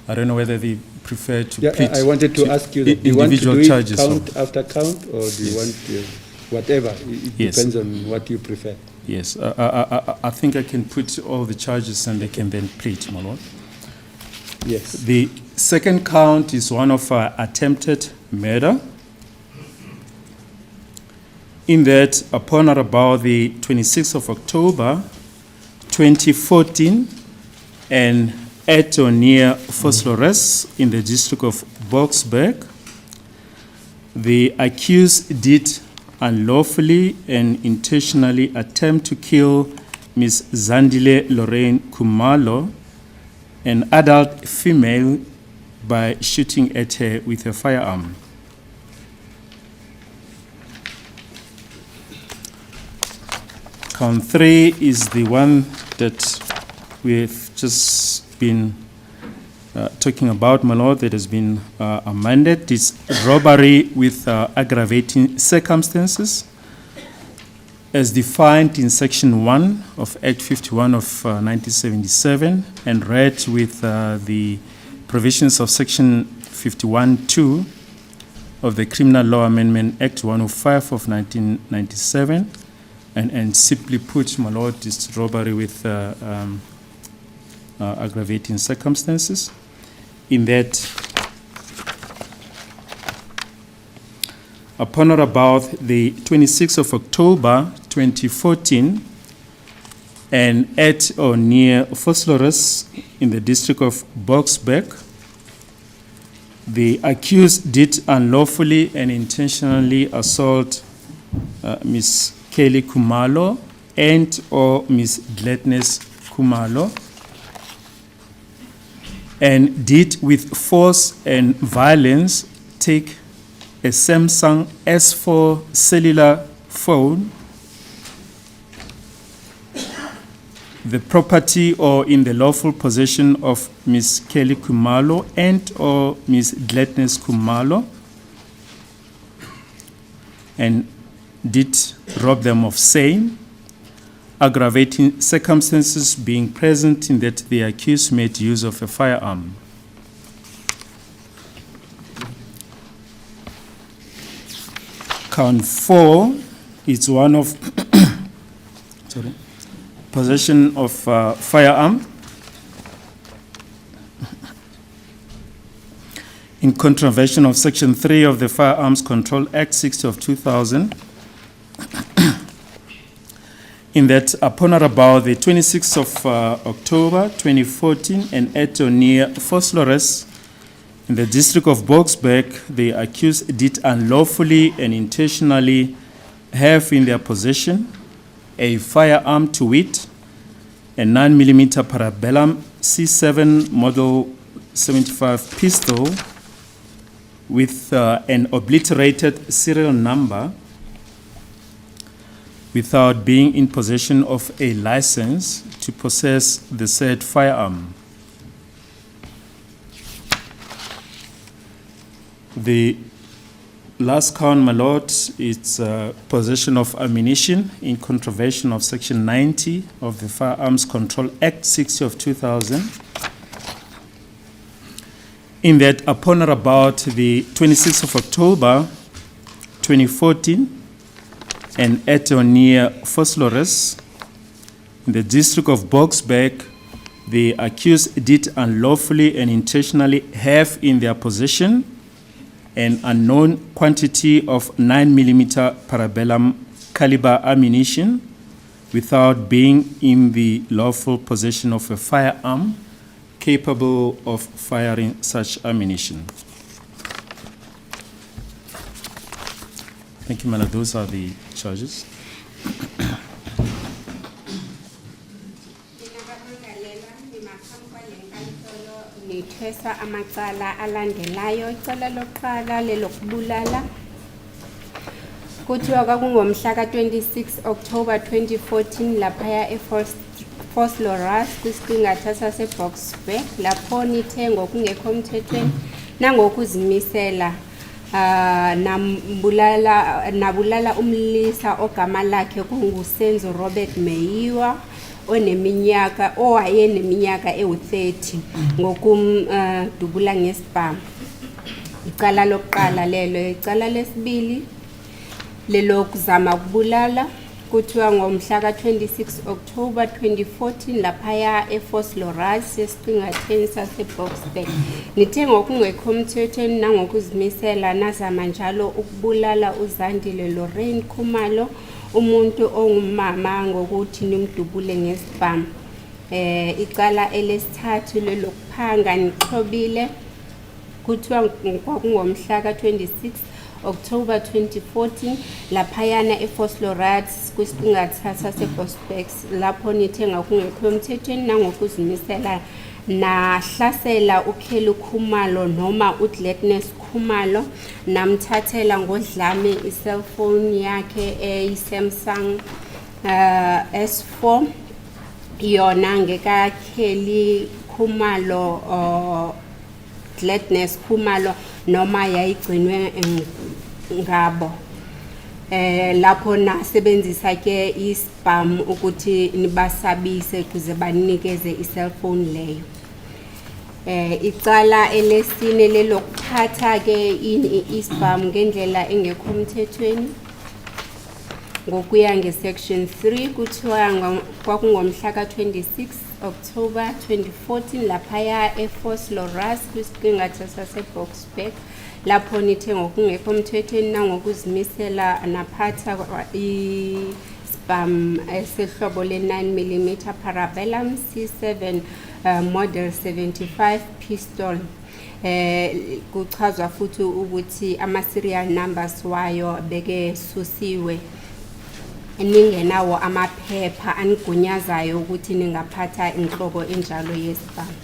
I don't know whether they prefer to plead. I wanted to ask you, do you want to do it count after count, or do you want whatever? It depends on what you prefer. Yes, I think I can put all the charges and they can then plead, my lord. Yes. The second count is one of attempted murder. In that, upon or about the 26th of October 2014, and at or near Vosloorus in the district of Boksburg, the accused did unlawfully and intentionally attempt to kill Ms. Zandile Lorraine Khumalo, an adult female, by shooting at her with a firearm. Count 3 is the one that we've just been talking about, my lord, that has been amended. It's robbery with aggravating circumstances as defined in Section 1 of Act 51 of 1977 and read with the provisions of Section 51(2) of the Criminal Law Amendment Act 105 of 1997. And simply put, my lord, it's robbery with aggravating circumstances. In that, upon or about the 26th of October 2014, and at or near Vosloorus in the district of Boksburg, the accused did unlawfully and intentionally assault Ms. Kelly Khumalo and or Ms. Gladness Khumalo, and did with force and violence take a Samsung S4 cellular phone, the property or in the lawful possession of Ms. Kelly Khumalo and or Ms. Gladness Khumalo, and did rob them of same, aggravating circumstances being present in that the accused made use of a firearm. Count 4 is one of possession of firearm. in contravention of Section 3 of the Firearms Control Act 60 of 2000, in that upon or about the 26th of October 2014 and at or near Vosloorus in the district of Boksburg, the accused did unlawfully and intentionally have in their possession a firearm, to wit, a 9mm parabellum C7 model 75 pistol with an obliterated serial number without being in possession of a license to possess the said firearm. The last count, my lord, is possession of ammunition in contravention of Section 90 of the Firearms Control Act 60 of 2000. In that upon or about the 26th of October 2014, and at or near Vosloorus, in the district of Boksburg, the accused did unlawfully and intentionally have in their possession an unknown quantity of 9mm parabellum caliber ammunition without being in the lawful possession of a firearm capable of firing such ammunition. Thank you, Madam. Those are the charges. Nithwesa amacala alandelayo. Icala lokuqala lelokubulala kuthiwa kwakungomhla ka-26 October 2014 laphaya eVosloorus kwisiqingatha saseBoksburg lapho nithe ngokungekho mthethweni nangokuzimisela nabulala umlisa ogama lakhe kunguSenzo Meyiwa owayeneminyaka ewu-30 ngokumdubula ngesibhamu. Icala lokuqala lelo. Icala lesibili lelokuzama ukubulala kuthiwa ngomhla ka-26 October 2014 laphaya eVosloorus esiqingatheni saseBoksburg nithe ngokungekho mthethweni nangokuzimisela nazama njalo ukubulala uZandile Lorraine Khumalo umuntu ongumama ngokuthi nimdubule ngesibhamu. Icala elesithathu lelokuphanga nixhobile kuthiwa kwakungomhla ka-26 October 2014 laphayana eVosloorus kwisiqingatha saseBoksburg lapho nithe ngokungekho mthethweni nangokuzimisela nahlasela uKelly Khumalo noma uGladness Khumalo namthathela ngodlame i-cellphone yakhe eyi-Samsung S4 yona ngekaKelly Khumalo Gladness Khumalo noma yayigcinwe ngabo. Lapho nasebenzisa ke isibhamu ukuthi nibasabise kuze banikeze i-cellphone leyo. Icala elesine lelokuphatha ke isibhamu ngendlela engekho mthethweni ngokuya ngesection 3 kuthiwa kwakungomhla ka-26 October 2014 laphaya eVosloorus kwisiqingatha saseBoksburg lapho nithe ngokungekho mthethweni nangokuzimisela naphatha isibhamu esehlobo le-9mm parabellum C7 model 75 pistol. Kuchazwa futhi ukuthi ama-serial numbers wayo beke susiwe ningenawo amaphepha anigunyazayo ukuthi ningaphatha inhlobo enjalo yesibhamu.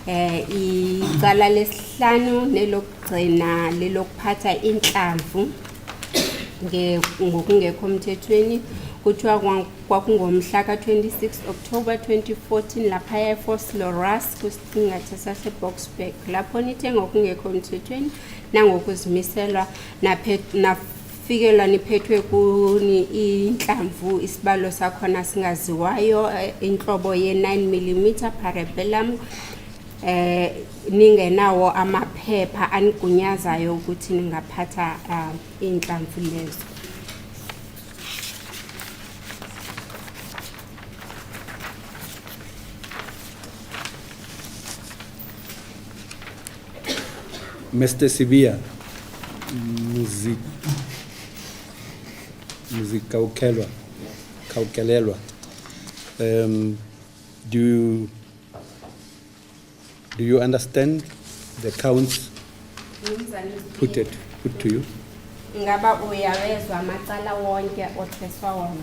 Icala lesihlanu nelokugcina lelokuphatha inhlamvu ngokungekho mthethweni kuthiwa kwakungomhla ka-26 October 2014 laphaya eVosloorus kwisiqingatha saseBoksburg lapho nithe ngokungekho mthethweni nangokuzimiselwa nafikelwa niphethwe kuni inhlamvu isibalo sakhona singaziwayo inhlobo ye-9mm parabellum ningenawo amaphepha anigunyazayo ukuthi ningaphatha inhlamvu lezo. Mr. Sibia, Kaukelelwa, do you understand the counts put to you? Ngaba uyawezwa amacala wonke otheswa wona.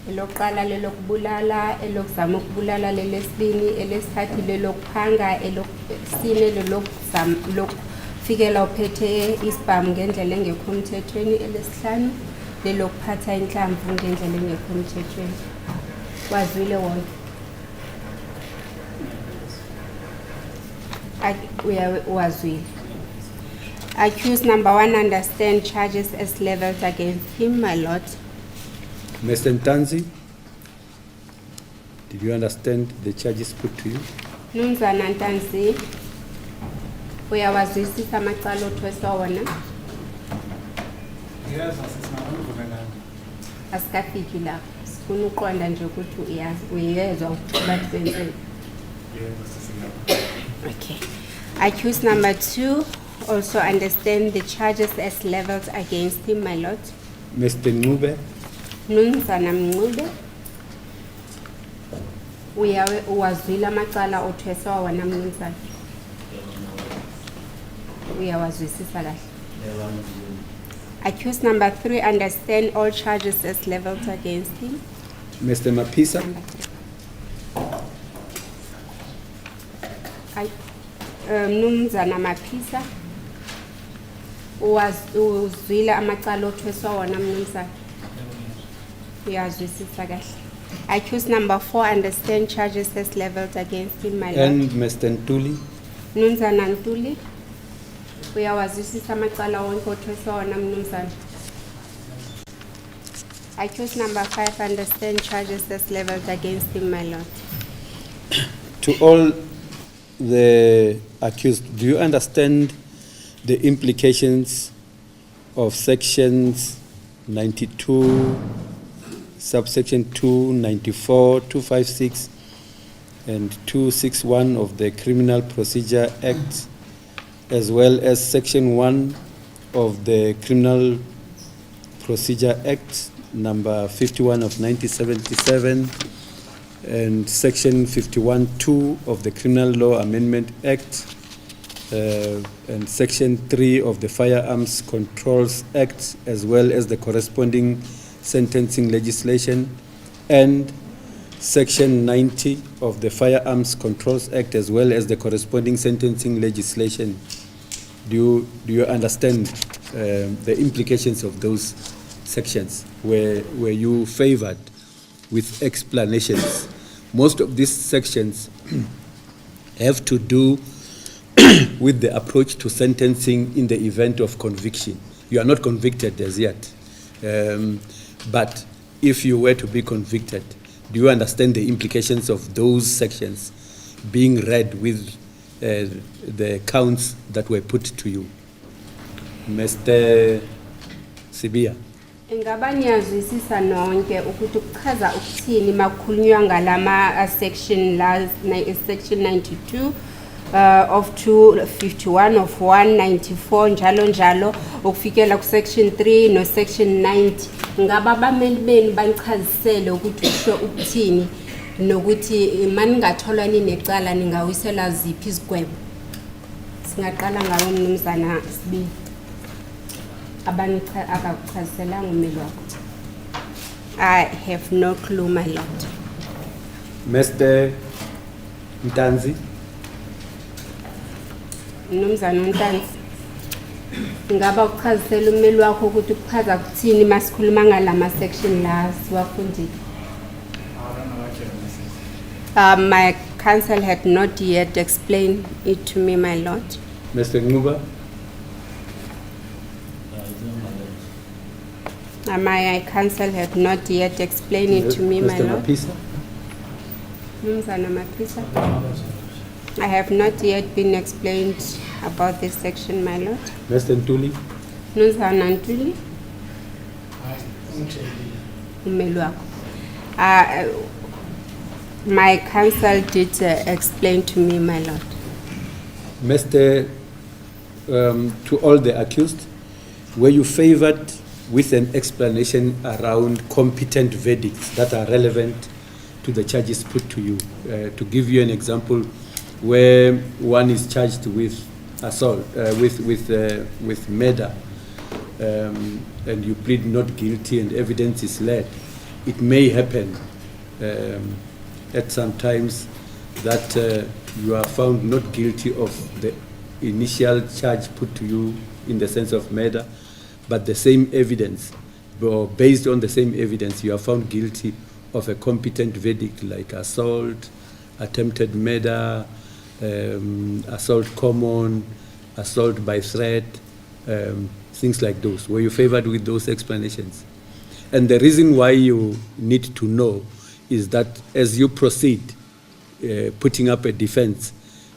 Elokuqala lelokubulala, elokuzama ukubulala, lelesibini, elesithathu lelokuphanga, elesine lelokufikela uphethe isibhamu ngendlela engekho emthethweni, elesihlanu lelokuphatha inhlamvu ngendlela engekho emthethweni. Wazwile wonke. Wazwile. Accused number 1 understand charges as leveled against him, my lord. Mr. Ntanzi, did you understand the charges put to you? Mnumzana Ntanzi, uyawazwisisa amacala othweswa wona? Yes, asisingavumelani. Asikafiki lapho. Sifuna uqonda nje ukuthi uyezwa bathi benzeni. Okay. Accused number 2 also understand the charges as leveled against him, my lord. Mr. Ncube, Mnumzana Mncube, uwazwile amacala othweswa wona mnumzana? Uyawazwisisa kahle. Accused number 3 understand all charges as leveled against him. Mr. Mapisa, Mnumzana Mapisa, uzwile amacala othweswa wona mnumzana? Uyazwisisa kahle. Accused number 4 understand charges as leveled against him, my lord. and Mr. Ntuli, Mnumzana Ntuli, uyawazwisisa amacala wonke othweswa wona mnumzana? Accused number 5 understand charges as leveled against him, my lord. to all the accused, do you understand the implications of sections 92, subsection 2, 94, 256, and 261 of the Criminal Procedure Act, as well as section 1 of the Criminal Procedure Act, number 51 of 1977, and section 51(2) of the Criminal Law Amendment Act, and section 3 of the Firearms Controls Act, as well as the corresponding sentencing legislation, and section 90 of the Firearms Controls Act, as well as the corresponding sentencing legislation? Do you understand the implications of those sections? Were you favored with explanations? Most of these sections have to do with the approach to sentencing in the event of conviction. You are not convicted as yet, but if you were to be convicted, do you understand the implications of those sections being read with the counts that were put to you? Mr. Sibia. Ingaba niyazwisisa nonke ukuthi ukuchaza ukuthini makukhulunywa ngalama section section 92 of 251 of 194 njalo njalo ukufikela ku section 3 no section 90. Ngaba abameli beni banichazisele ukuthi kusho ukuthini nokuthi maningatholwa ninecala ningawisela ziphi izigwebo? Singaqala ngawe mnumzana Sibi. I have no clue, my lord. Mr. Ntanzi. Mnumzana Ntanzi, ngaba ukuchazisela ummeli wakho ukuthi ukuchaza kuthini masikhuluma ngalama section la siwafundile? My counsel had not yet explained it to me, my lord. Mr. Ncube. My counsel had not yet explained it to me, my lord. Mr. Mapisa, I have not yet been explained about this section, my lord. Mr. Ntuli. Mnumzana Ntuli. My counsel did explain to me, my lord. Mr. To all the accused, were you favored with an explanation around competent verdicts that are relevant to the charges put to you? To give you an example, where one is charged with assault, with murder, and you plead not guilty and evidence is led, it may happen at some times that you are found not guilty of the initial charge put to you in the sense of murder, but the same evidence, or based on the same evidence, you are found guilty of a competent verdict like assault, attempted murder, assault common, assault by threat, things like those. Were you favored with those explanations? And the reason why you need to know is that as you proceed putting up a defense,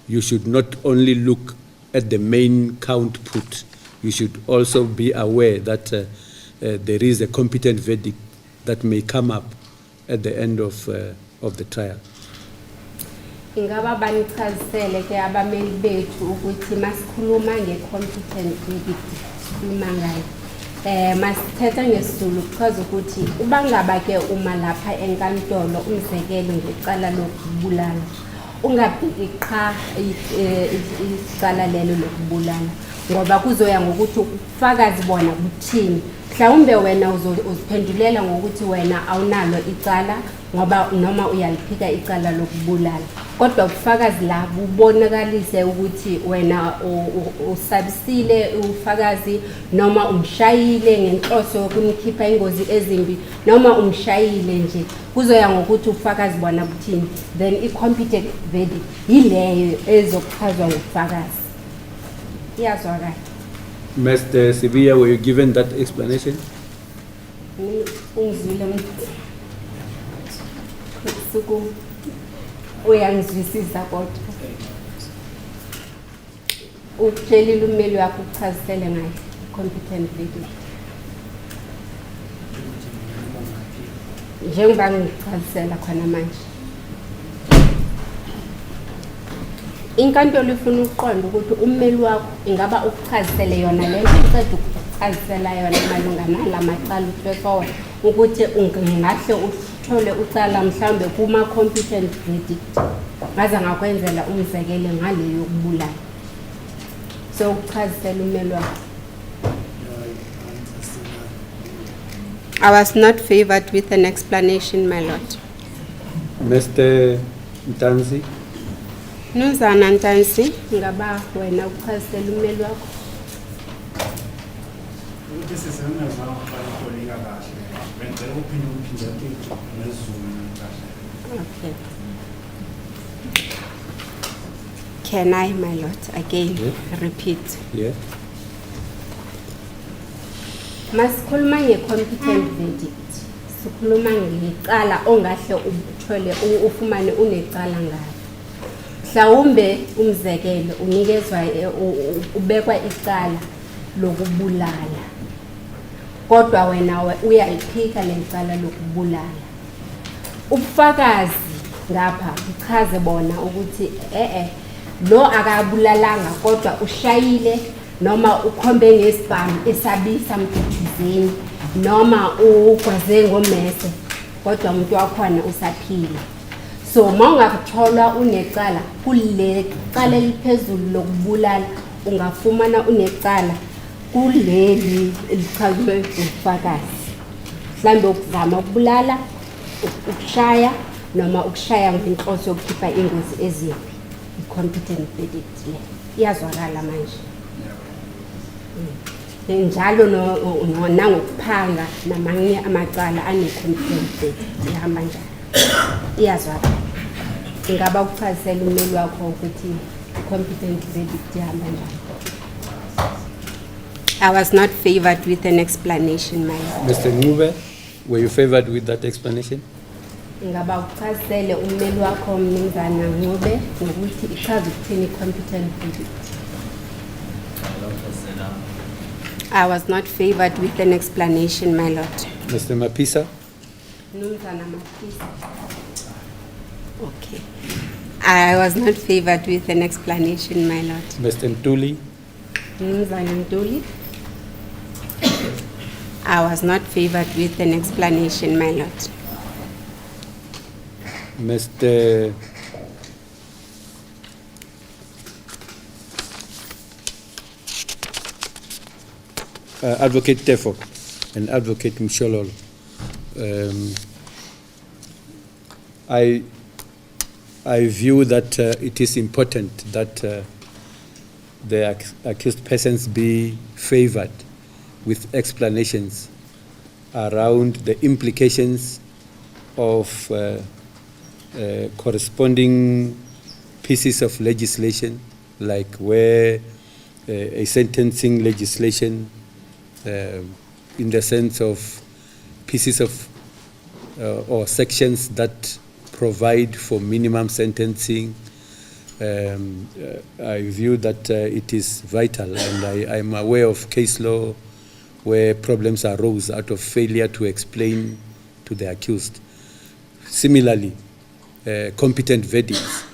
you should not only look at the main count put, you should also be aware that there is a competent verdict that may come up at the end of the trial. Ingaba banichazisele ke abameli bethu ukuthi masikhuluma nge-competent verdict sikhuluma ngayo. Masithetha ngesizulu because ukuthi ubangaba ke uma lapha enkantolo umzekelo ngecala lokubulala. Ungabheki qha icala lelo lokubulala ngoba kuzoya ngokuthi ubufakazi bona buthini. Mhlawumbe wena uziphendulela ngokuthi wena awunalo icala ngoba noma uyaliphika icala lokubulala, kodwa ubufakazi la bubonakalise ukuthi wena usabisile ufakazi noma umshayile ngenhloso yokumkhipha ingozi ezimbi noma umshayile nje, kuzoya ngokuthi ubufakazi bona buthini. Then i-competent verdict yileyo ezokuchazwa ngobufakazi. Iyazwakala. Mr. Sibia, were you given that explanation? Uyangizwisisa kodwa utshelile ummeli wakho ukuchazisele ngayo competent verdict njengoba ngichazisela khona manje. Inkantolo ifuna ukuqonda ukuthi ummeli wakho ingaba ukuchazisele yona le nto uqeda ukuchazisela yona malungana lamacala uthwefo ukuthi ungahle uthole ucala mhlambe kuma competent verdict ngaze ngakwenzela umzekelo ngale yokubulala. So ukuchazisela ummeli wakho. I was not favored with an explanation, my lord. Mr. Ntanzi? Nuzana Ntanzi, ngaba wena ukuchazisela ummeli wakho. This is another calling about when the opinion Okay. Can I, my lord, again repeat? Yeah. Masikhuluma nge-competent verdict. Sikhuluma ngecala ongahle uthole ufumane unecala ngalo. Mhlawumbe umzekelo unikezwa ubekwa icala lokubulala. Kodwa wena uyaliphika lecala lokubulala. Ubufakazi ngapha uchaze bona ukuthi lo akabulalanga kodwa ushayile noma ukhombe ngesibhamu esabisa mthethuzeni noma ugwaze ngomese kodwa umuntu wakhona usaphila. So mawungakuthola unecala kule cala eliphezulu lokubulala ungafumana unecala kuleli elichazwe ubufakazi. Mhlambe ukuzama ukubulala, ukushaya noma ukushaya ngenhloso yokukhipha ingozi ezimbi. I-competent verdict le iyazwakala manje. Njalo nangokuphanga namanye amacala ane-competent verdict ihamba njalo. Iyazwakala. Ingaba ukuchazisela ummeli wakho ukuthi i-competent verdict ihamba njalo. I was not favored with an explanation, my lord. Mr. Ngube, were you favored with that explanation? Ingaba ukuchazisele ummeli wakho mnumzana Ngube ngokuthi ichaza ukuthini competent verdict. I was not favored with an explanation, my lord. Mr. Mapisa? Mnumzana Mapisa. Okay. I was not favored with an explanation, my lord. Mr. Ntuli, Mzana Ntuli. I was not favored with an explanation, my lord. Mr. Advocate Tefo and Advocate Mshololo. I view that it is important that the accused persons be favored with explanations around the implications of corresponding pieces of legislation, like where a sentencing legislation, in the sense of pieces of or sections that provide for minimum sentencing. I view that it is vital, and I'm aware of case law where problems arose out of failure to explain to the accused. Similarly, competent verdicts.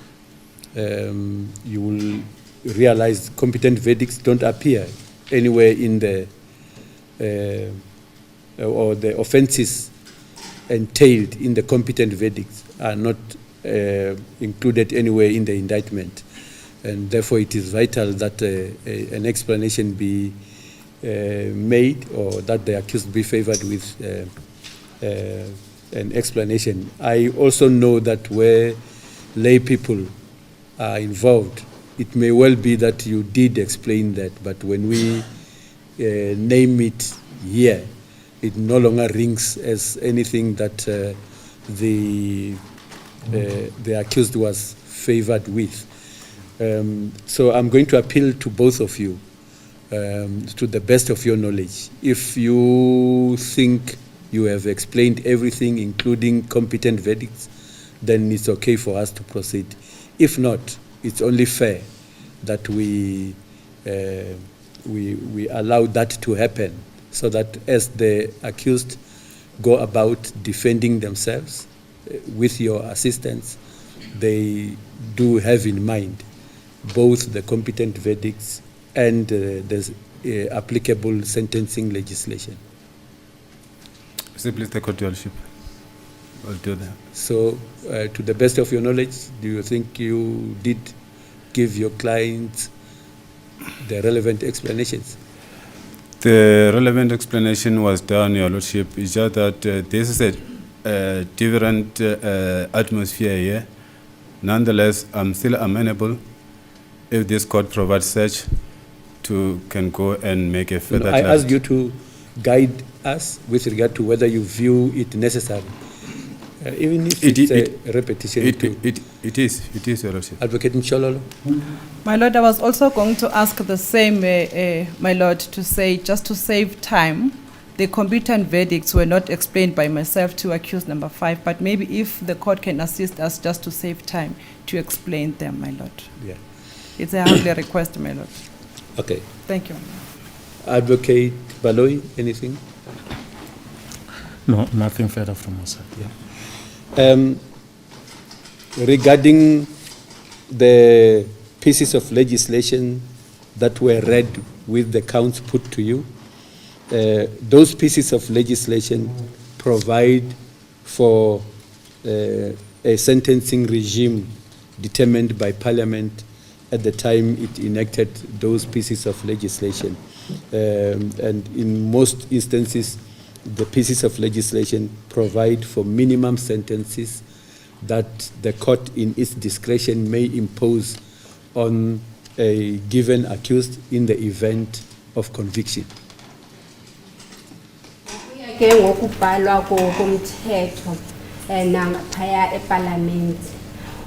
You will realize competent verdicts don't appear anywhere in the or the offenses entailed in the competent verdicts are not included anywhere in the indictment, and therefore it is vital that an explanation be made, or that the accused be favored with an explanation. I also know that where lay people are involved, it may well be that you did explain that, but when we name it here, it no longer rings as anything that the accused was favored with. So I'm going to appeal to both of you, to the best of your knowledge. If you think you have explained everything, including competent verdicts, then it's okay for us to proceed. If not, it's only fair that we allow that to happen, so that as the accused go about defending themselves with your assistance, they do have in mind both the competent verdicts and the applicable sentencing legislation. Please take out your ship. I'll do that. So, to the best of your knowledge, do you think you did give your clients the relevant explanations? The relevant explanation was done, Your Lordship. It's just that this is a different atmosphere here. Nonetheless, I'm still amenable if this court provides such can go and make a further. I ask you to guide us with regard to whether you view it necessary, even if it's a repetition. It is, Your Lordship. Advocate Mshololo. My lord, I was also going to ask the same, my lord, to say, just to save time, the competent verdicts were not explained by myself to accused number 5, but maybe if the court can assist us just to save time to explain them, my lord. Yeah. It's a humble request, my lord. Okay. Thank you. Advocate Baloyi, anything? No, nothing further from my side. Yeah. Regarding the pieces of legislation that were read with the counts put to you, those pieces of legislation provide for a sentencing regime determined by Parliament at the time it enacted those pieces of legislation. And in most instances, the pieces of legislation provide for minimum sentences that the court in its discretion may impose on a given accused in the event of conviction. Ke ngokubhalwa komthetho nangaphaya eParliament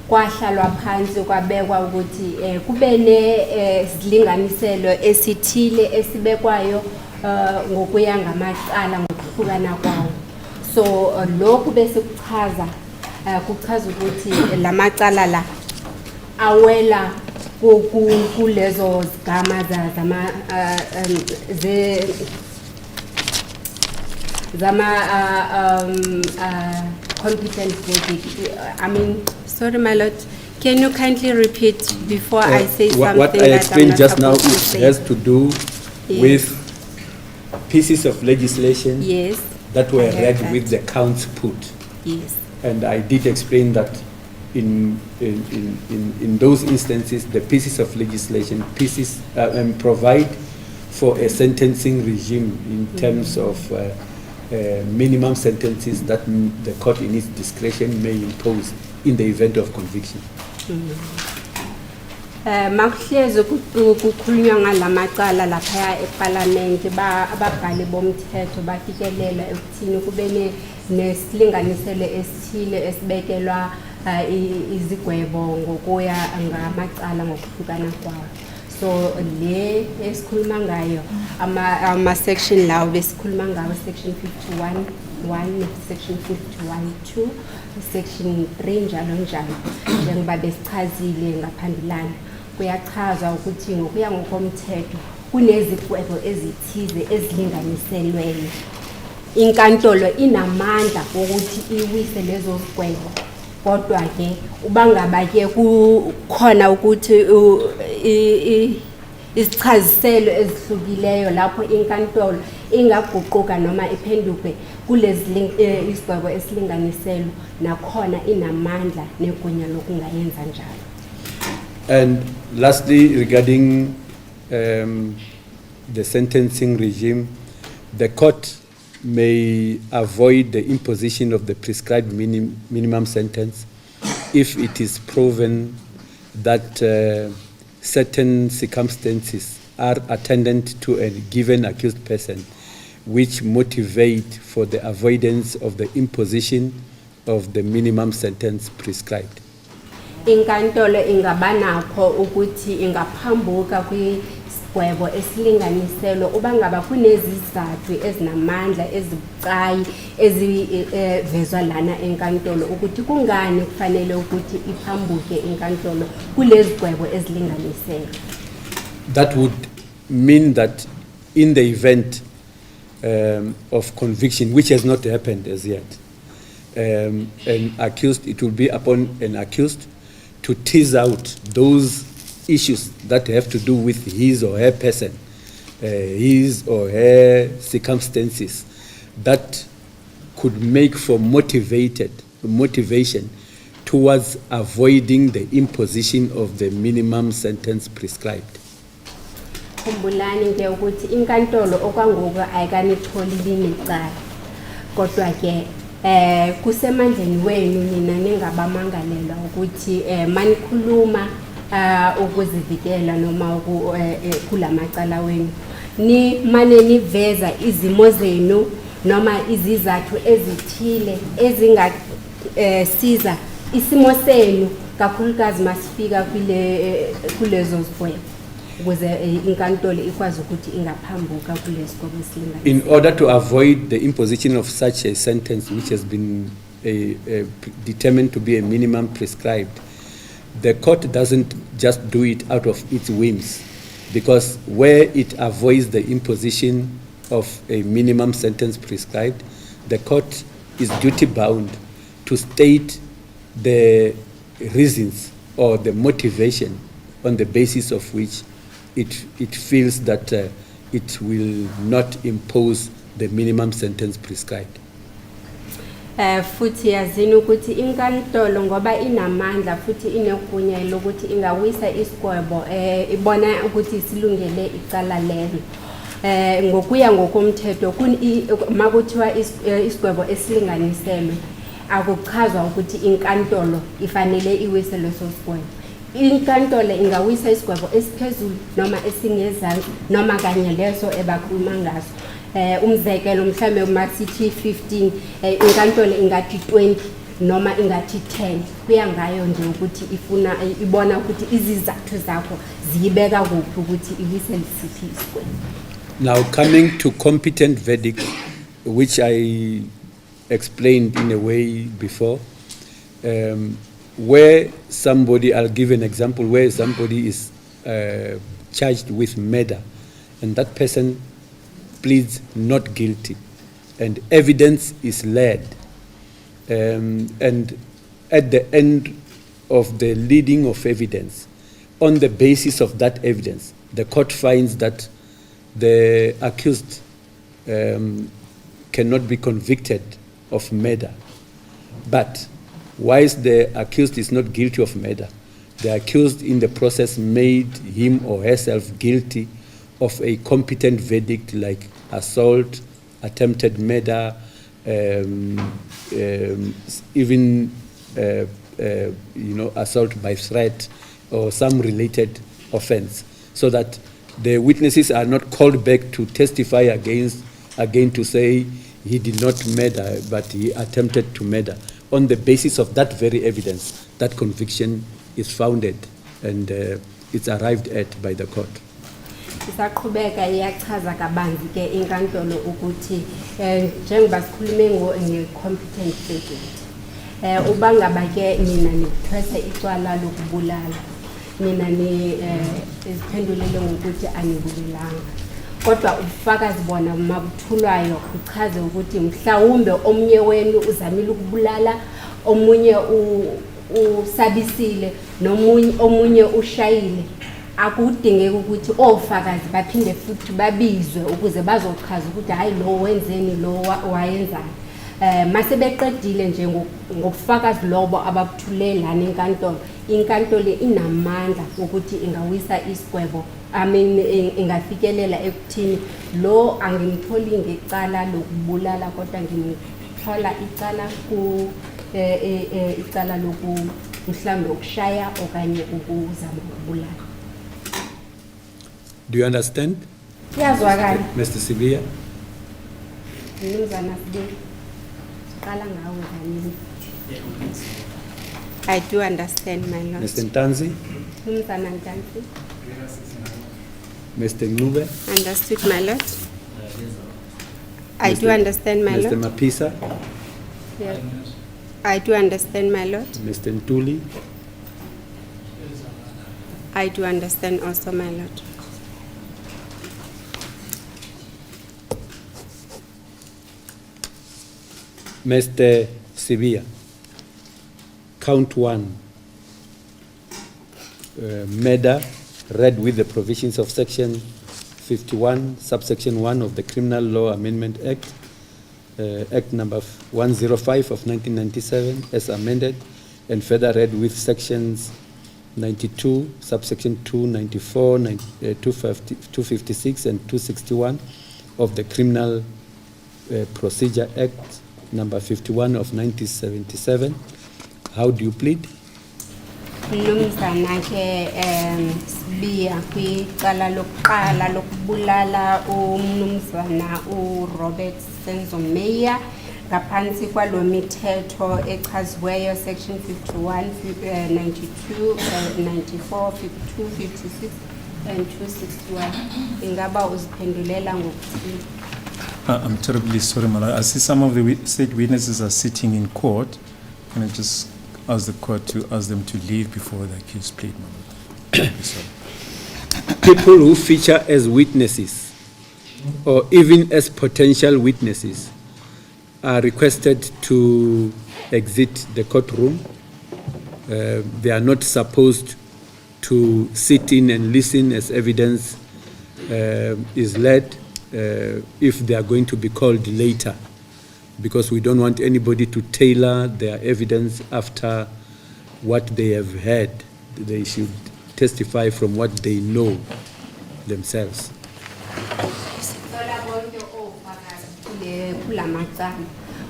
kwahlalwa phansi kwabekwa ukuthi kube nezilinganiselo esithile esibekwayo ngokuya ngamacala ngokuhlukana kwawo. So lokhu bese kuchaza ukuthi lamacala la awela kulezo zigama zama competent verdict. I mean, sorry, my lord, Can you kindly repeat before I say something What I that I'm explained not just now supposed to say? has to do Yes. with pieces of legislation Yes, that were I heard read that. with the counts put. yes. And I did explain that in those instances, the pieces of legislation provide for a sentencing regime in terms of minimum sentences that the court in its discretion may impose in the event of conviction. Makuhlezi kukhulunywa ngalamacala lapha eParliament ababhali bomthetho bafikelela ekuthini kube nesilinganiselo esithile esibekelwa izigwebo ngokuya ngamacala ngokuhlukana kwawo. So le esikhuluma ngayo ama section lawo besikhuluma ngawo section 51(1), section 51(2), section 3 njalo njalo njengoba besichazile ngaphambilana. Kuyachaza ukuthi ngokuya ngokomthetho kunezigwebo ezithize ezilinganiselweyo. Inkantolo inamandla ukuthi iwise lezo zigwebo, kodwa ke ubangaba ke kukhona ukuthi isichaziselo ezihlukileyo lapho inkantolo ingaguquka noma iphenduke kulezi isigwebo esilinganiselo, nakhona inamandla negunya lokungayenza njalo. And lastly, regarding the sentencing regime, the court may avoid the imposition of the prescribed minimum sentence if it is proven that certain circumstances are attendant to a given accused person which motivate for the avoidance of the imposition of the minimum sentence prescribed. Inkantolo ingabanakho ukuthi ingaphambuka kwisigwebo esilinganiselo ubangaba kunezizathu ezinamandla ezibucayi ezivezwa lana enkantolo ukuthi kungani kufanele ukuthi iphambuke inkantolo kulezigwebo ezilinganiselo. That would mean that in the event of conviction, which has not happened as yet, an accused, it will be upon an accused to tease out those issues that have to do with his or her person, his or her circumstances that could make for motivation towards avoiding the imposition of the minimum sentence prescribed. Khumbulani ke ukuthi inkantolo okwangoku ayikanitholi licala, kodwa ke kusemandleni wenu nina ningabamangalela ukuthi manikhuluma ukuzivikela noma kulamacala wenu ni mane niveza izimo zenu noma izizathu ezithile ezingasiza isimo senu kakhulukazi masifika kulezo zigwebo ukuze inkantolo ikwazi ukuthi ingaphambuka kulesigwebo esilinganiselwe. In order to avoid the imposition of such a sentence which has been determined to be a minimum prescribed, the court doesn't just do it out of its whims, because where it avoids the imposition of a minimum sentence prescribed, the court is duty bound to state the reasons or the motivation on the basis of which it feels that it will not impose the minimum sentence prescribed. Futhi yazini ukuthi inkantolo ngoba inamandla futhi inegunya lokuthi ingawisa isigwebo ibona ukuthi silungele icala lelo. Ngokuya ngokomthetho makuthiwa isigwebo esilinganiselwe akuchazwa ukuthi inkantolo ifanele iwise leso sigwebo. Inkantolo ingawisa isigwebo esiphezulu noma esingezansi noma kanye leso ebakhuluma ngaso. Umzekelo mhlambe masithi 15 inkantolo ingathi 20 noma ingathi 10 kuya ngayo nje ukuthi ifuna ibona ukuthi izizathu zakho ziyibeka kuphi ukuthi iwise lisiphi isigwebo. Now coming to competent verdict, which I explained in a way before, where somebody, I'll give an example, where somebody is charged with murder and that person pleads not guilty and evidence is led, and at the end of the leading of evidence. On the basis of that evidence, the court finds that the accused cannot be convicted of murder. But whilst the accused is not guilty of murder, the accused in the process made him or herself guilty of a competent verdict like assault, attempted murder, even assault by threat or some related offense, so that the witnesses are not called back to testify again to say he did not murder, but he attempted to murder. On the basis of that very evidence, that conviction is founded and it's arrived at by the court. Isaqhubeka iyachaza kabanzi ke inkantolo ukuthi njengoba sikhulume nge-competent verdict ubangaba ke nina nithwese icala lokubulala nina iziphendulele ngokuthi anibulelanga kodwa ubufakazi bona mabuthulwayo kuchaze ukuthi mhlawumbe omunye wenu uzamile ukubulala omunye usabisile nomunye ushayile akudingeka ukuthi ofakazi baphinde futhi babizwe ukuze bazochaza ukuthi hayi lo wenzeni lo wayenzayo mase beqedile nje ngokufakazi lobo ababuthulelana inkantolo inamandla ukuthi ingawisa isigwebo ingafikelela ekuthini lo angimtholi ngecala lokubulala kodwa ngimthola icala icala mhlambe ukushaya okanye ukuzama ukubulala. Do you understand? Yazwakala. Mr. Sibia? Mnumzana Sibia. Qala ngawe kanini. I do understand, my lord. Mr. Ntanzi? Mnumzana Ntanzi. Mr. Ngube? Understood, my lord. I do understand, my lord. Mr. Mapisa? Yes. I do understand, my lord. Mr. Ntuli? I do understand also, my lord. Mr. Sibia, count 1, murder, read with the provisions of section 51, subsection 1 of the Criminal Law Amendment Act, Act number 105 of 1997 as amended, and further read with sections 92, subsection 2, 94, 256 and 261 of the Criminal Procedure Act number 51 of 1977. How do you plead? Mnumzana ke Sibia kwicala lokuqala lokubulala umnumzana uRobert Senzo Meyiwa ngaphansi kwalo mithetho echaziweyo section 51, 92, 94, 52, 56 and 261. Ingaba uziphendulela ngokuthi? I'm terribly sorry, Mala. I see some of the state witnesses are sitting in court. Can I just ask the court to ask them to leave before the accused plead, Mala? People who feature as witnesses or even as potential witnesses are requested to exit the courtroom. They are not supposed to sit in and listen as evidence is led if they are going to be called later, because we don't want anybody to tailor their evidence after what they have heard. They should testify from what they know themselves.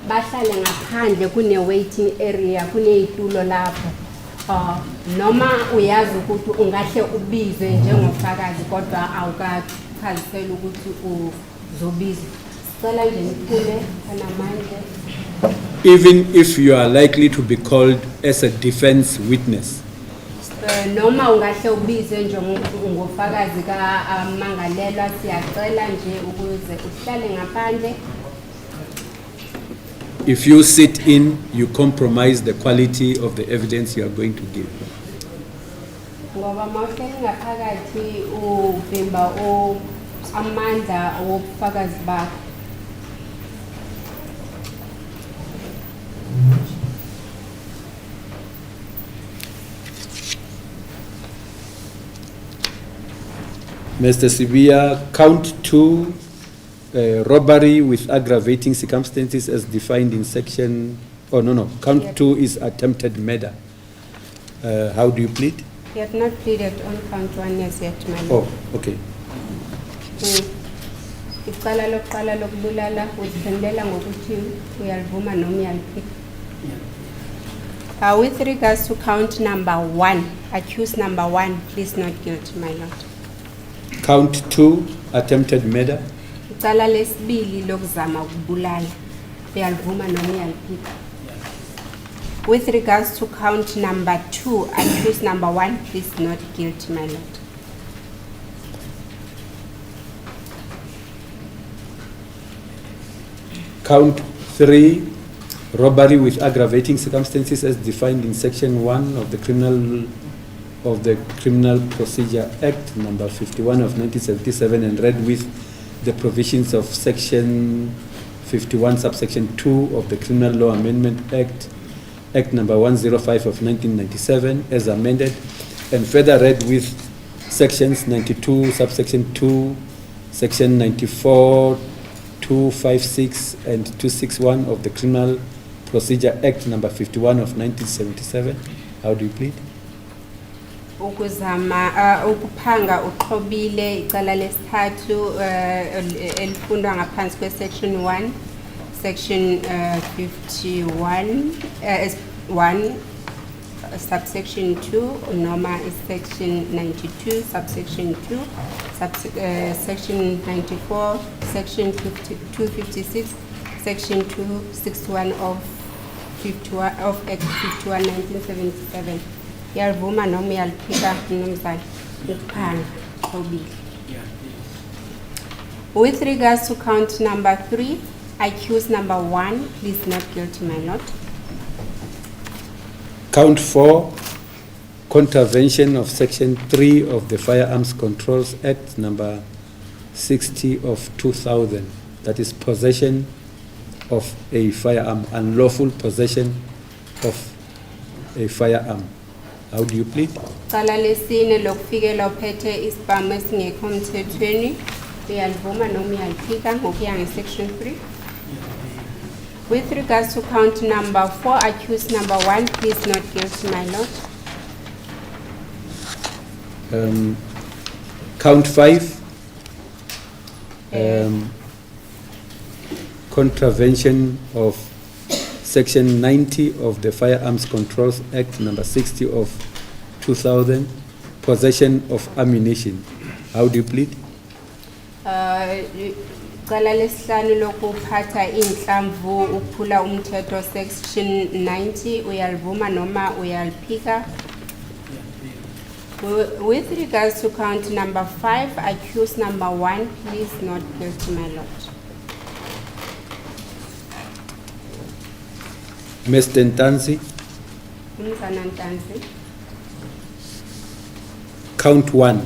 Bahlale ngaphandle kune waiting area kuneyitulo lapho noma uyazi ukuthi ungahle ubizwe njengofakazi kodwa awukachazisela ukuthi uzobizwa sicela nje niphume namanje. Even if you are likely to be called as a defense witness, noma ungahle ubizwe njengofakazi kamangalelwa siyacela nje ukuze uhlale ngaphandle. if you sit in, you compromise the quality of the evidence you are going to give. Ngoba mawuhleli ngaphakathi uvimba amandla wobufakazi bakho. Mr. Sibia, count 2, robbery with aggravating circumstances as defined in section, oh no, count Yep. 2 is attempted murder. How do you plead? We have not pleaded on count 1 as yet, my Oh, lord. okay. Iqala lokuqala lokubulala uziphendela ngokuthi uyalivuma noma uyaliphika. With regards to count number 1, accused number 1, please not guilty, my lord. Count 2, attempted murder. Iqala lesibili lokuzama ukubulala uyalivuma noma uyaliphika. With regards to count number 2, accused number 1, please not guilty, my lord. Count 3, robbery with aggravating circumstances as defined in section 1 of the Criminal Procedure Act number 51 of 1977 and read with the provisions of section 51 subsection 2 of the Criminal Law Amendment Act number 105 of 1997 as amended, and further read with sections 92 subsection 2, section 94, 256 and 261 of the Criminal Procedure Act number 51 of 1977. How do you plead? Ukuzama ukuphanga uqhobile icala lesithathu elifundwa ngaphansi kwe section 1 section 51 1 subsection 2 noma section 92 subsection 2 section 94 section 256 section 261 of 51 of Act 51 1977. Yalivuma noma uyaliphika mnumzane ukuphanga uqhobile. With regards to count number 3, accused number 1, please not guilty, my lord. Count 4, contravention of section 3 of the Firearms Controls Act number 60 of 2000, that is possession of a firearm, unlawful possession of a firearm. How do you plead? Cala lesine lokufikela uphethe isibhamu esingekho emthethweni uyalivuma noma uyaliphika ngokuya ngesection 3. With regards to count number 4, accused number 1, please not guilty, my lord. Count 5, contravention of section 90 of the Firearms Controls Act number 60 of 2000, possession of ammunition. How do you plead? Cala lesihlanu lokuphatha inhlamvu ukuphula umthetho section 90 uyalivuma noma uyaliphika. With regards to count number 5, accused number 1, please not guilty, my lord. Mr. Ntanzi, Umzana Ntanzi. count 1.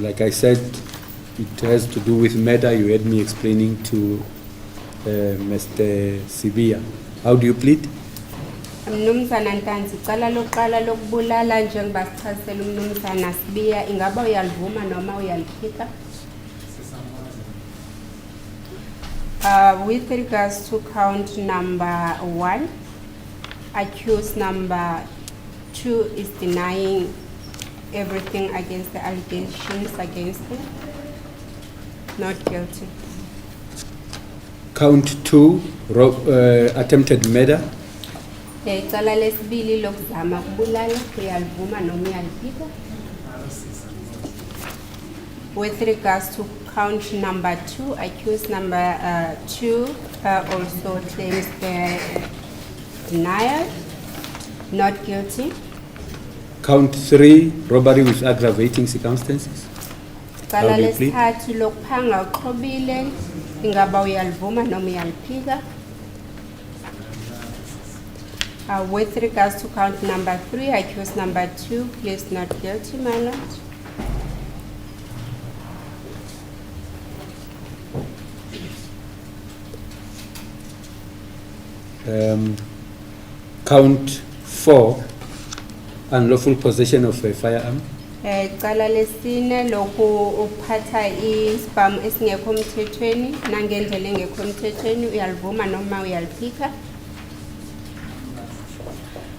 Like I said, it has to do with murder. You heard me explaining to Mr. Sibia. How do you plead? Mnumzana Ntanzi, cala lokuqala lokubulala njengoba sichazisela umnumzana Sibia, ingaba uyalivuma noma uyaliphika? With regards to count number 1, accused number 2 is denying everything against the allegations against him. Not guilty. Count 2, attempted murder. Cala lesibili lokuzama ukubulala uyalivuma noma uyaliphika? With regards to count number 2, accused number 2 also claims the denial. Not guilty. Count 3, robbery with aggravating circumstances. Cala How do you plead? lesithathu lokuphanga uqhobile ingaba uyalivuma noma uyaliphika? With regards to count number 3, accused number 2, please not guilty, my lord. Count 4, unlawful possession of a firearm. Cala lesine loku uphatha ispam esingekho mthethweni nangendlela engekho mthethweni uyalivuma noma uyaliphika.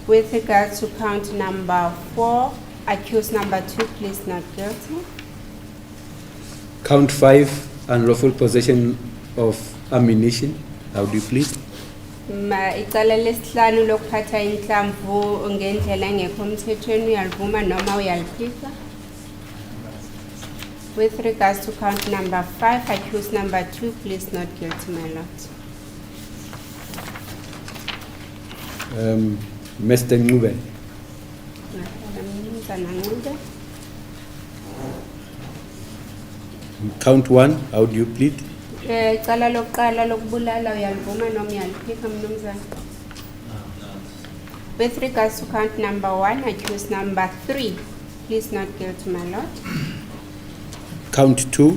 With regards to count number 4, accused number 2, please not guilty. Count 5, unlawful possession of ammunition. How do you plead? Icala lesihlanu lokuphatha inhlamvu ngendlela engekho mthethweni uyalivuma noma uyaliphika. With regards to count number 5, accused number 2, please not guilty, my lord. Mr. Ngube. Count 1, how do you plead? Icala lokuqala lokubulala uyalivuma noma uyaliphika mnumzana. With regards to count number 1, accused number 3, please not guilty, my lord. Count 2,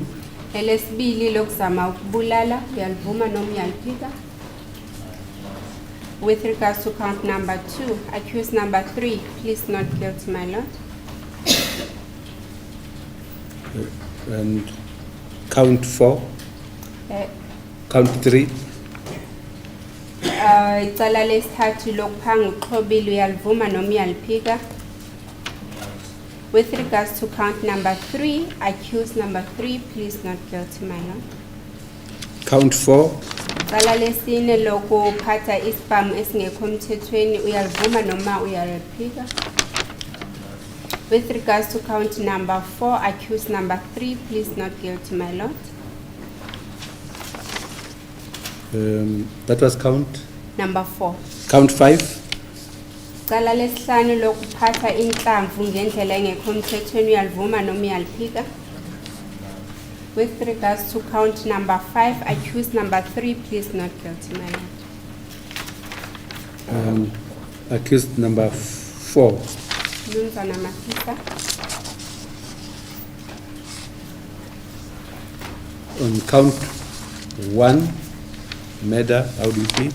Elesibili lokuzama ukubulala uyalivuma noma uyaliphika. With regards to count number 2, accused number 3, please not guilty, my lord. and count 4, count 3, Icala lesithathu lokuphanga uxhobile uyalivuma noma uyaliphika. With regards to count number 3, accused number 3, please not guilty, my lord. count 4, Icala lesine lokuphatha ispam esingekho mthethweni uyalivuma noma uyaliphika. With regards to count number 4, accused number 3, please not guilty, my lord. that was count. Number 4. Count 5, Icala lesihlanu lokuphatha inhlamvu ngendlela engekho mthethweni uyalivuma noma uyaliphika. With regards to count number 5, accused number 3, please not guilty, my lord. accused number 4, Mnumzana Mafisa. on count 1, murder, how do you plead?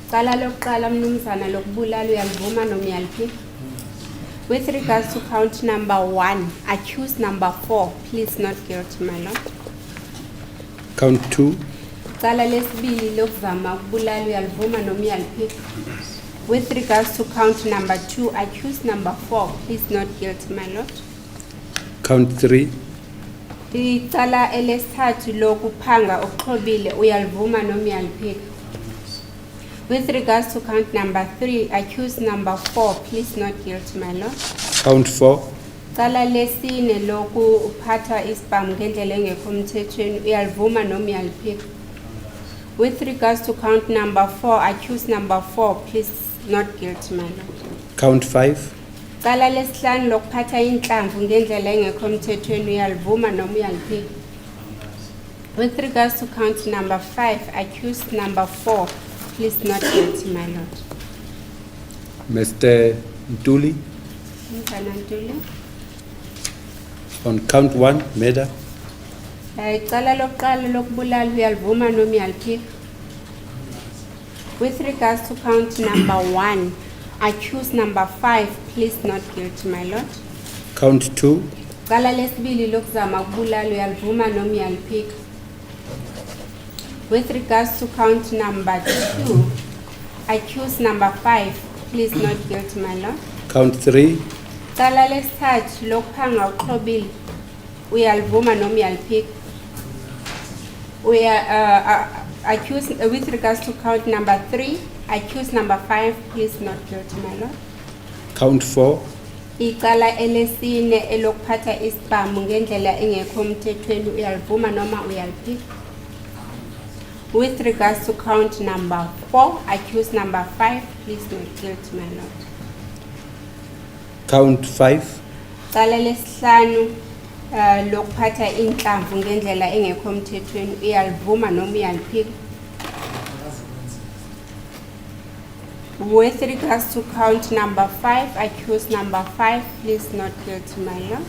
Icala lokuqala mnumzana lokubulala uyalivuma noma uyaliphika. With regards to count number 1, accused number 4, please not guilty, my lord. Count 2, Icala lesibili lokuzama ukubulala uyalivuma noma uyaliphika. With regards to count number 2, accused number 4, please not guilty, my lord. count 3, Icala elesithathu lokuphanga uxhobile uyalivuma noma uyaliphika. With regards to count number 3, accused number 4, please not guilty, my lord. count 4, Icala lesine lokuphatha ispam ngendlela engekho mthethweni uyalivuma noma uyaliphika. With regards to count number 4, accused number 4, please not guilty, my lord. count 5, Icala lesihlanu lokuphatha inhlamvu ngendlela engekho mthethweni uyalivuma noma uyaliphika. With regards to count number 5, accused number 4, please not guilty, my lord. Mr. Ntuli, Mnumzana Ntuli. on count 1, murder, Icala lokuqala lokubulala uyalivuma noma uyaliphika. With regards to count number 1, accused number 5, please not guilty, my lord. count 2, Icala lesibili lokuzama ukubulala uyalivuma noma uyaliphika. With regards to count number 2, accused number 5, please not guilty, my lord. count 3, Icala lesithathu lokuphanga uxhobile uyalivuma noma uyaliphika. Accused with regards to count number 3, accused number 5, please not guilty, my lord. count 4, Icala elesine elokuphatha ispam ngendlela engekho mthethweni uyalivuma noma uyaliphika. With regards to count number 4, accused number 5, please not guilty, my lord. count 5, Icala lesihlanu lokuphatha inhlamvu ngendlela engekho mthethweni uyalivuma noma uyaliphika. With regards to count number 5, accused number 5, please not guilty, my lord.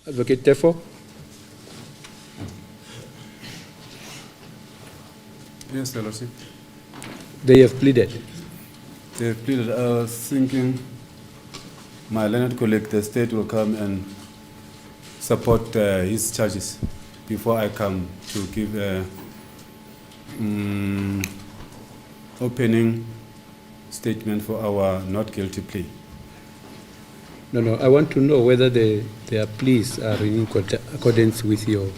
Advocate Tefo? Yes, Your Lordship. They have pleaded. They pleaded. I was thinking my learned colleague, the state, will come and support his charges before I come to give opening statement for our not guilty plea. No, I want to know whether their pleas are in accordance with your Their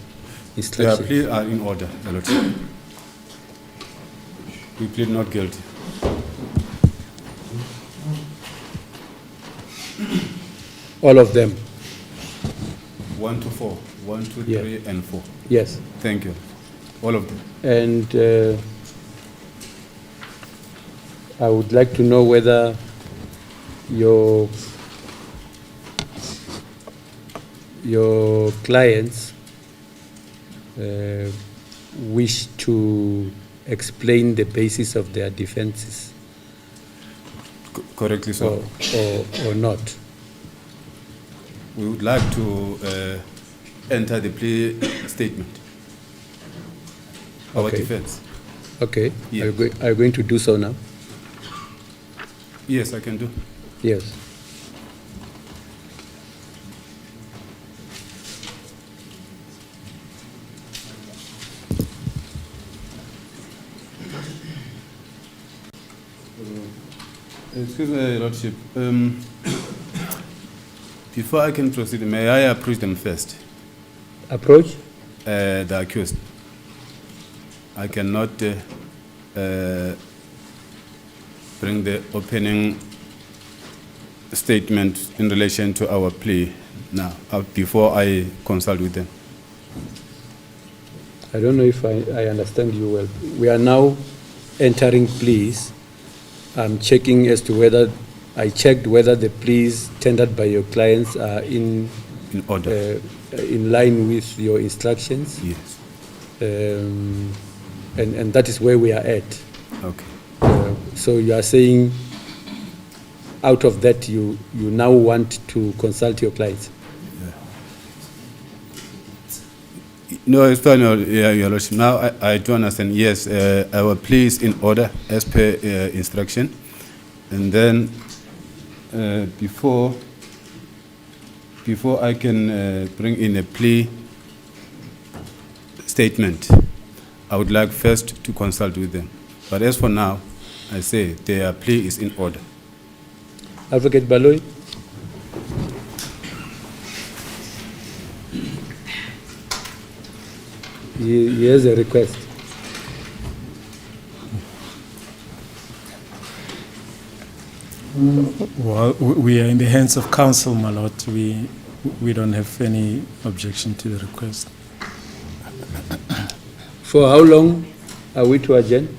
instructions. pleas are in order, Your Lordship. We plead not guilty. All of them? 1 to 4. 1, 2, Yeah. 3, and 4. Yes. Thank you. All of them. And I would like to know whether your clients wish to explain the basis of their defenses Correctly so. or not. We would like to enter the plea statement. Our Okay. defense. Okay. Yeah. Are you going to do so now? Yes, I can do. Yes. Excuse me, Your Lordship. Before I can proceed, may I approach them first? Approach? The accused. I cannot bring the opening statement in relation to our plea now, before I consult with them. I don't know if I understand you well. We are now entering pleas. I'm checking as to whether I checked whether the pleas tendered by your clients are in order, in line with your instructions. Yes. And that is where we are at. Okay. So you are saying out of that you now want to consult your clients? No, it's fine, Your Lordship. Now I do understand. Yes, our plea is in order as per instruction. And then before I can bring in a plea statement, I would like first to consult with them. But as for now, I say their plea is in order. Advocate Baloy? He has a request. Well, we are in the hands of counsel, my lord. We don't have any objection to the request. For how long are we to adjourn?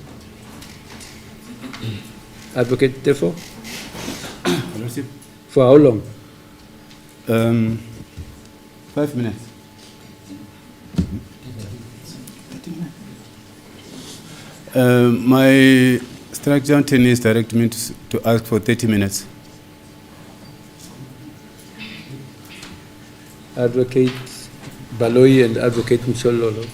Advocate Tefo? For how long? 5 minutes. My structure tennis direct me to ask for 30 minutes. Advocate Baloy and Advocate Mchololo.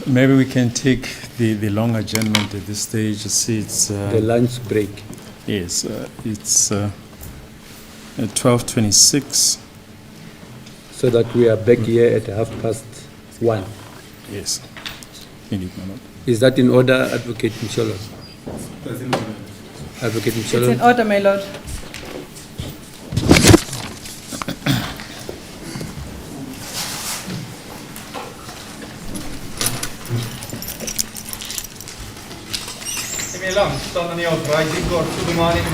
Maybe we can take the long adjournment at this stage. See, it's the lunch break. Yes, it's at 12:26. So that we are back here at 1:30. Yes, indeed, my lord. Is that in order, Advocate Mcholo? Advocate Mcholo? It's in order, my lord. Sige lang, stand on the rising court. Good morning.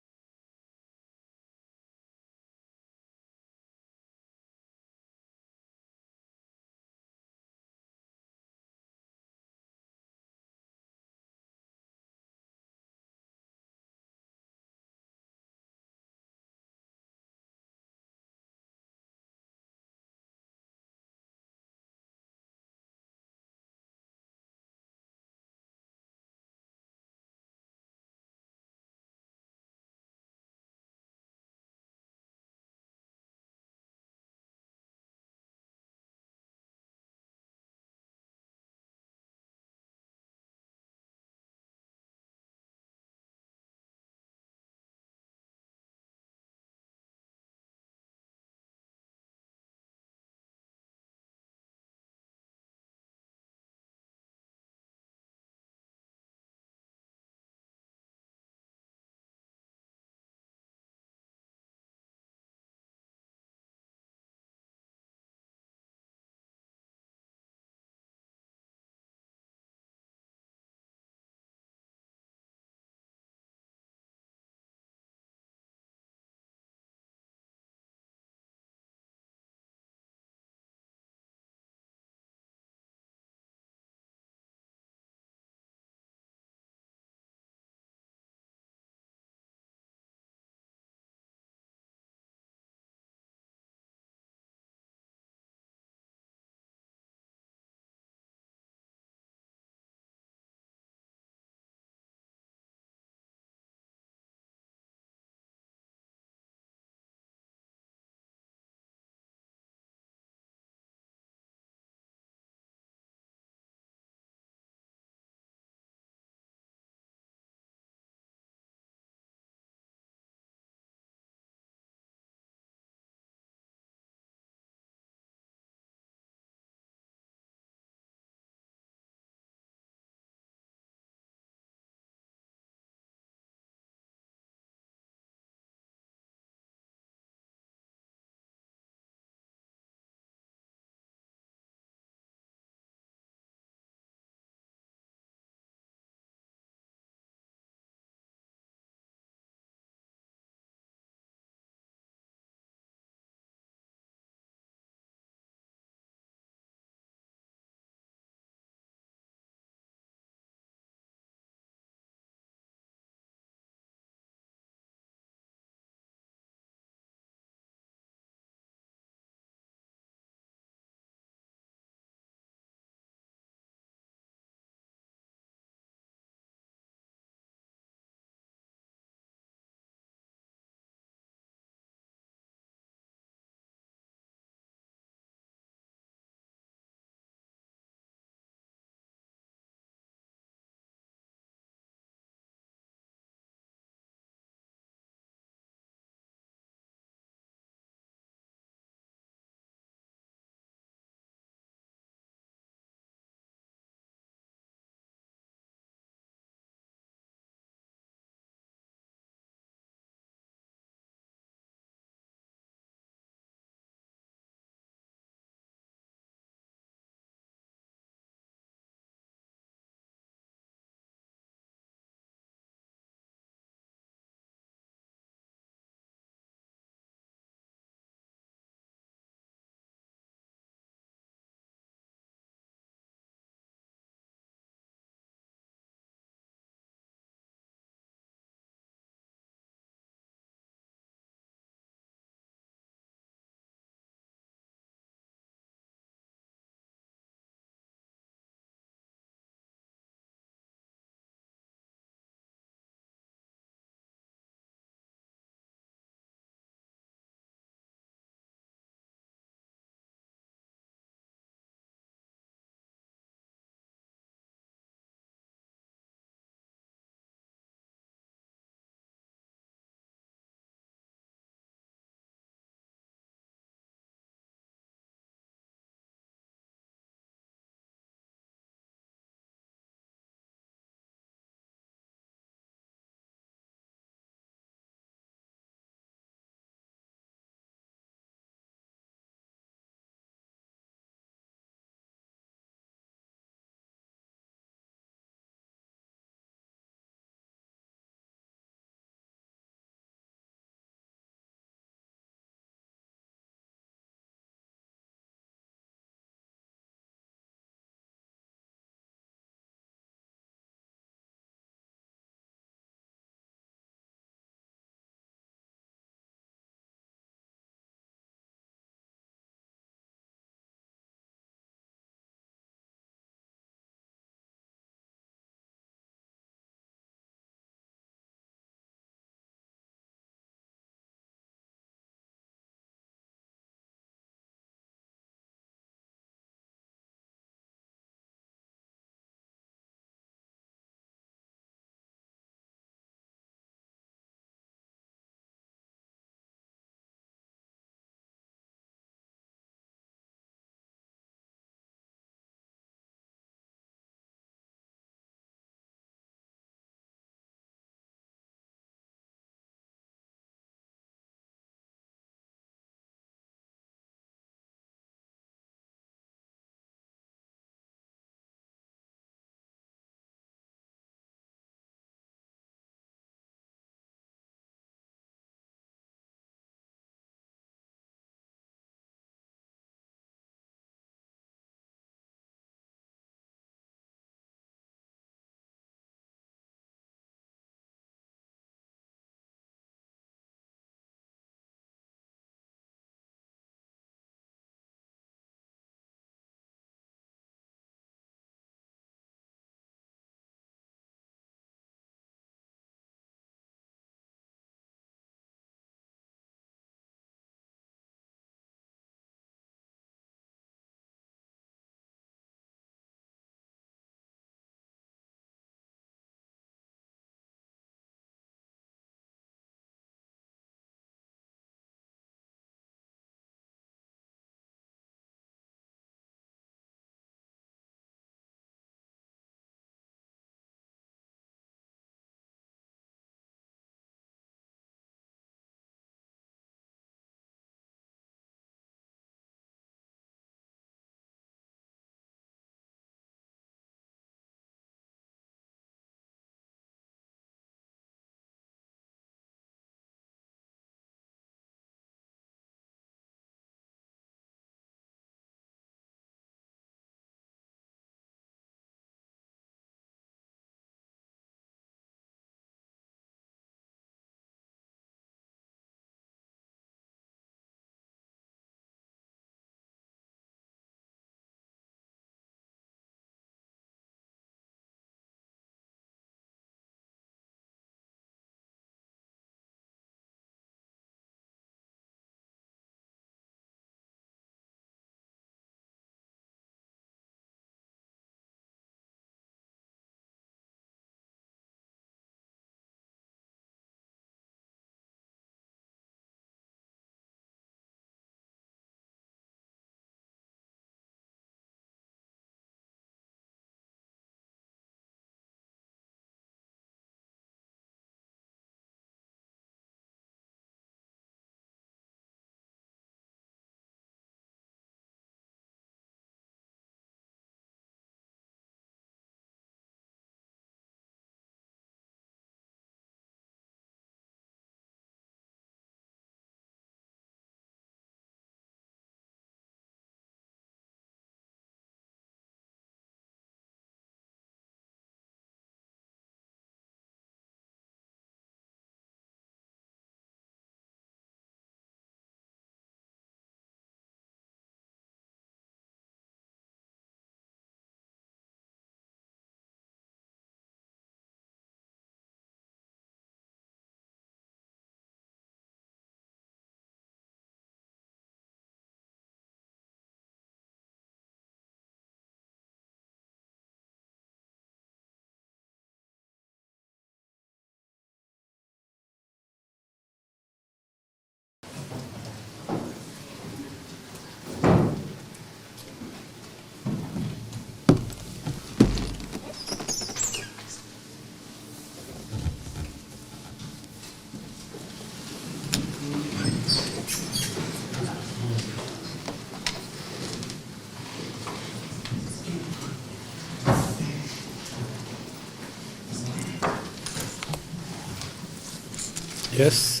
Yes.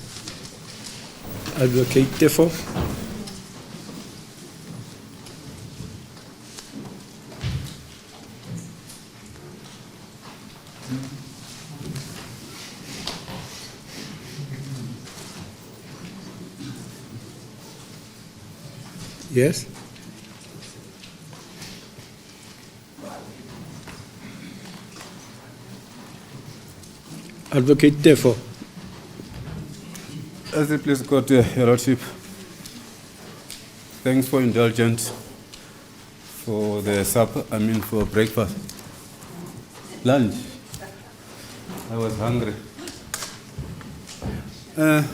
Advocate Defo. Yes. Advocate Defo. As the please court, Your Lordship, thanks for indulgence for the supper, for breakfast. Lunch. I was hungry. Your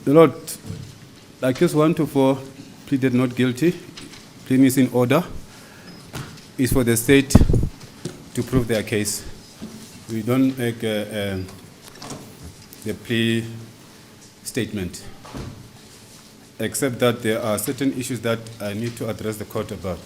Lord, accused 1 to 4 pleaded not guilty. Plea is in order. It's for the state to prove their case. We don't make the plea statement, except that there are certain issues that I need to address the court about.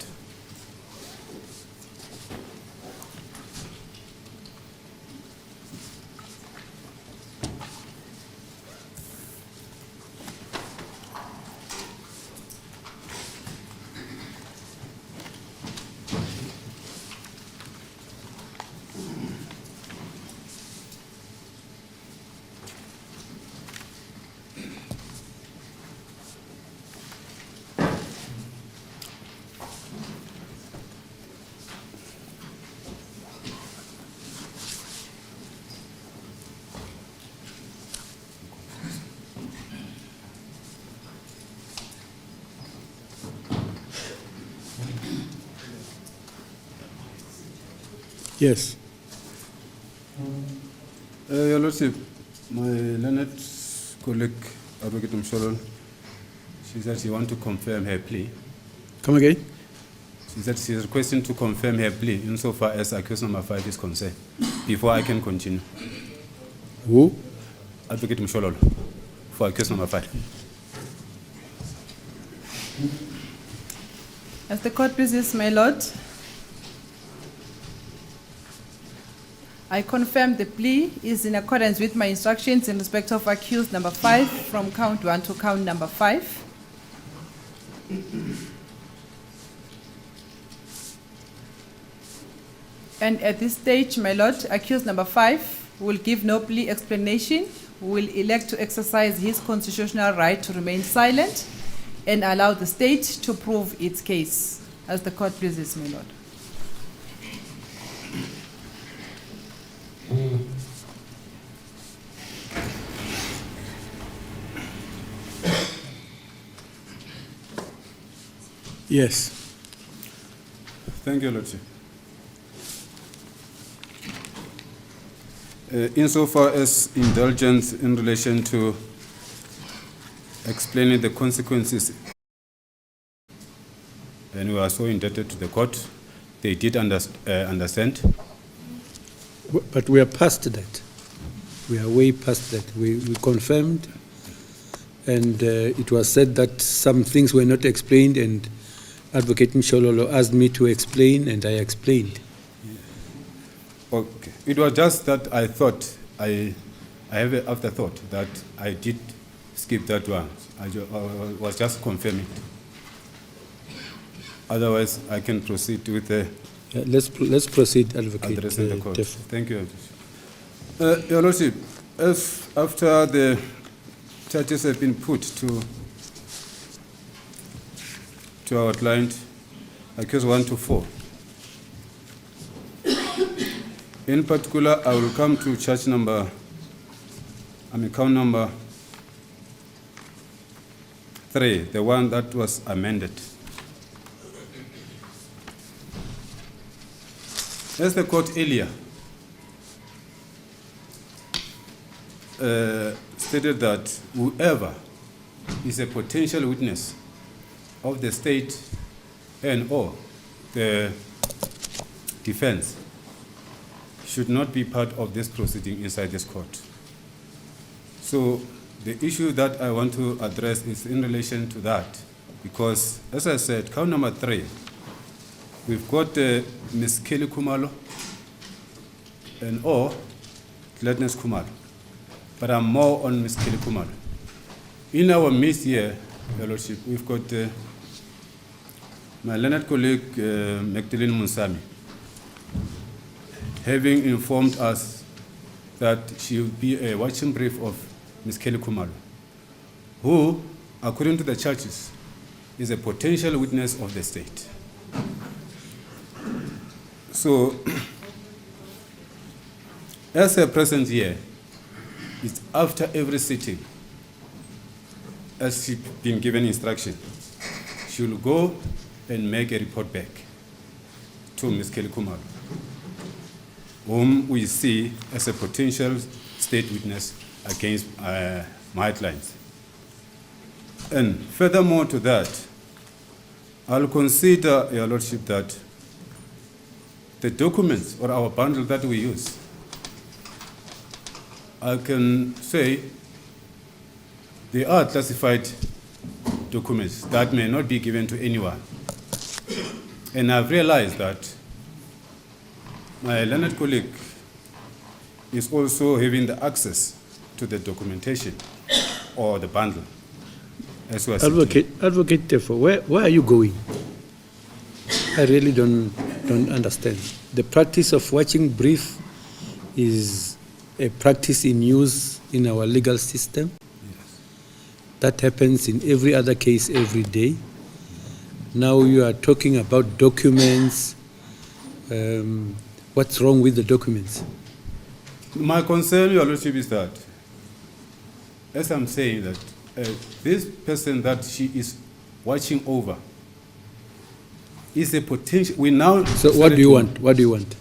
Yes. Your Lordship, my learned colleague, Advocate Msholon, she said she wants to confirm her plea. Come again? She said she is requesting to confirm her plea insofar as accused number 5 is concerned, before I can continue. Who? Advocate Msholon, for accused number 5. As the court pleases, my lord, I confirm the plea is in accordance with my instructions in respect of accused number 5 from count 1 to count number 5. And at this stage, my lord, accused number 5 will give no plea explanation, will elect to exercise his constitutional right to remain silent and allow the state to prove its case. As the court pleases, my lord. Yes. Thank you, Lordship. Insofar as indulgence in relation to explaining the consequences, and we are so indebted to the court, they did understand. But we are past that. We are way past that. We confirmed, and it was said that some things were not explained, and Advocate Nshololo asked me to explain, and I explained. Okay. It was just that I thought, I have an afterthought that I did skip that one. I was just confirming. Otherwise, I can proceed with the Let's proceed, Advocate. addressing the court. Defo. Thank you. Your Lordship, as after the charges have been put to our client, accused 1 to 4. In particular, I will come to count number 3, the one that was amended. As the court earlier stated that whoever is a potential witness of the state and or the defense should not be part of this proceeding inside this court. So the issue that I want to address is in relation to that, because as I said, count number 3, we've got Ms. Kelly Kumalo and or Gladness Kumalo, but I'm more on Ms. Kelly Kumalo. In our midst here, Your Lordship, we've got my learned colleague, Magdalene Munsami, having informed us that she will be a watching brief of Ms. Kelly Kumalo, who, according to the charges, is a potential witness of the state. So, as her presence here, it's after every sitting, as she's been given instruction, she will go and make a report back to Ms. Kelly Kumalo, whom we see as a potential state witness against my clients. And furthermore to that, I'll consider, Your Lordship, that the documents or our bundle that we use, I can say they are classified documents that may not be given to anyone. And I've realized that my learned colleague is also having the access to the documentation or the bundle. As well. Advocate Tefo, where are you going? I really don't understand. The practice of watching brief is a practice in use in our legal system. Yes. That happens in every other case every day. Now you are talking about documents. What's wrong with the documents? My concern, Your Lordship, is that, as I'm saying, that this person that she is watching over is a potential. We now. So what do you want? What do you want?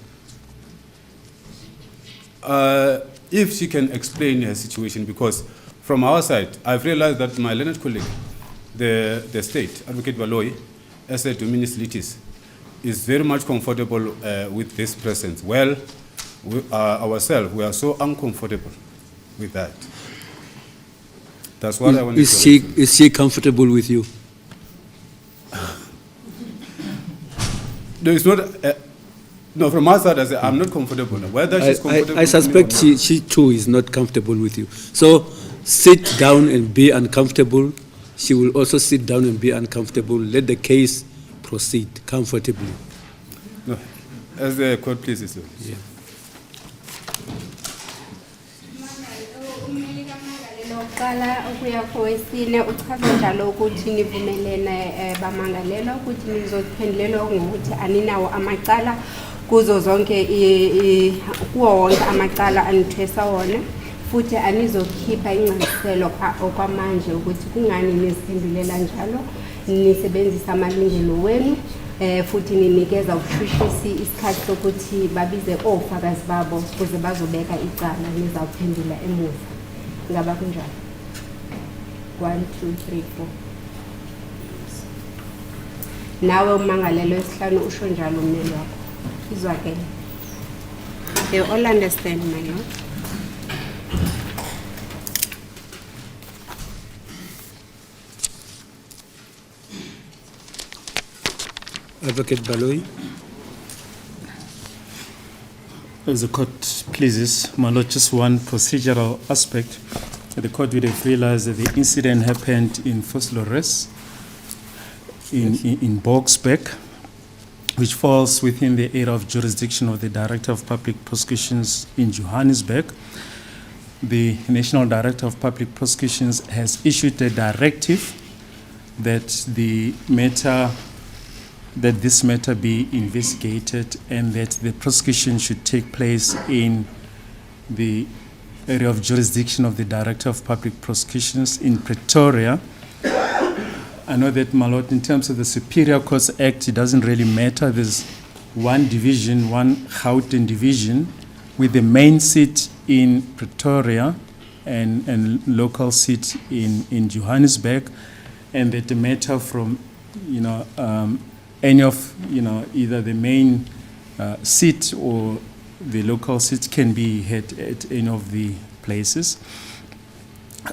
If she can explain her situation, because from our side, I've realized that my learned colleague, the state, Advocate Baloyi, as a Dominus Litis, is very much comfortable with this presence. Well, ourselves, we are so uncomfortable with that. That's what I want to say. Is she comfortable with you? No, it's not. No, from my side, I say I'm not comfortable. Whether she's comfortable. I suspect she too is not comfortable with you. So sit down and be uncomfortable. She will also sit down and be uncomfortable. Let the case proceed comfortably. No, as the court pleases. Yeah. Qala ukuya kowesine uchaza njalo ukuthi nivumelene bamangalelwa ukuthi nizophendulelwa ngokuthi aninawo amacala kuzo zonke kuwo wonke amacala anithwesa wona futhi anizokhipha ingcaciselo okwamanje ukuthi kungani niziphendulela njalo nisebenzisa amalungelo wenu futhi ninikeza ubushwishwisi isikhathi sokuthi babize ofakazi babo ukuze bazobeka icala nizawuphendula emuva. Ngaba kunjalo. 1, 2, 3, 4. Nawe umangalelo wesihlanu usho njalo umneli wakho. Izwakele. They all understand, my lord. Advocate Baloyi. As the court pleases, my lord, just one procedural aspect. The court would have realized that the incident happened in Vosloorus, in Boksbeek, which falls within the area of jurisdiction of the Director of Public Prosecutions in Johannesburg. The National Director of Public Prosecutions has issued a directive that this matter be investigated and that the prosecution should take place in the area of jurisdiction of the Director of Public Prosecutions in Pretoria. I know that, my lord, in terms of the Superior Courts Act, it doesn't really matter. There's one division, one Gauteng division, with the main seat in Pretoria and local seat in Johannesburg, and that the matter from, any of, either the main seat or the local seat can be had at any of the places.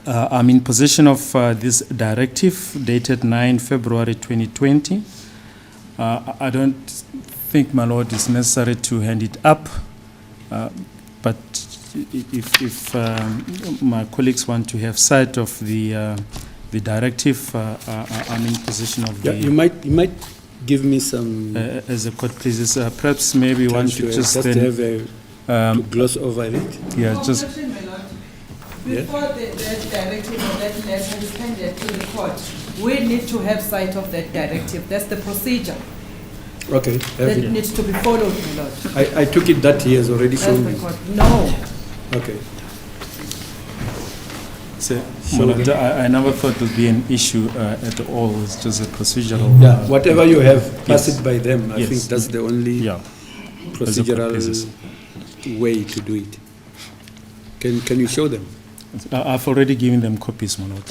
I'm in possession of this directive dated 9 February 2020. I don't think, my lord, it's necessary to hand it up, but if my colleagues want to have sight of the directive, I'm in possession of Yeah, the... you might give me some as a court, please. Perhaps maybe one time should to just have then... to gloss over it. Yeah, One just... question, my lord. Before that directive or that letter is handed to the court, we need to have sight of that directive. That's the procedure Okay. that needs to be followed, my lord. I took it that he has already That's shown the me. court. No. Okay. So, I never thought it would be an issue at all. It's just a procedural... Yeah, whatever you have, pass Yes. it by them. I Yes. think that's the only Yeah. procedural As way to do it. Can you show them? I've already given them copies, my lord.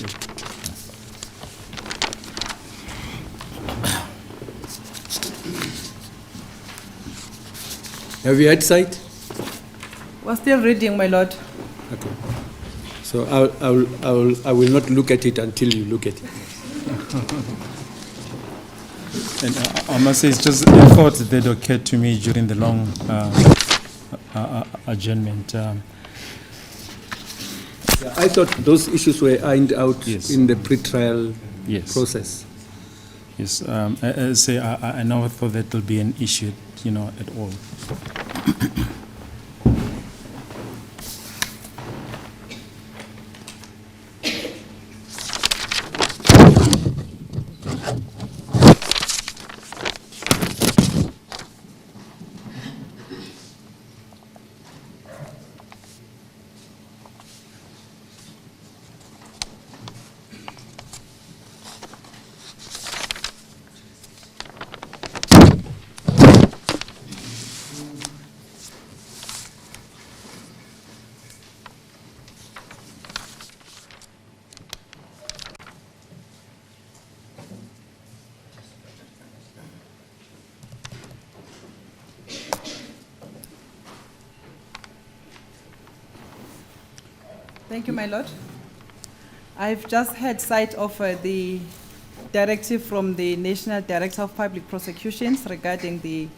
Have you had sight? We're still reading, my lord. Okay. So I will not look at it until you look at it. And I must say, it's just a thought that occurred to me during the long adjournment. I thought those issues were ironed out Yes. in the pre-trial Yes. process. Yes, I say I never thought that will be an issue, at all. Thank you, my lord. I've just had sight of the directive from the National Director of Public Prosecutions regarding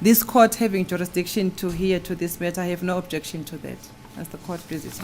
this court having jurisdiction to hear to this matter. I have no objection to that, as the court pleases.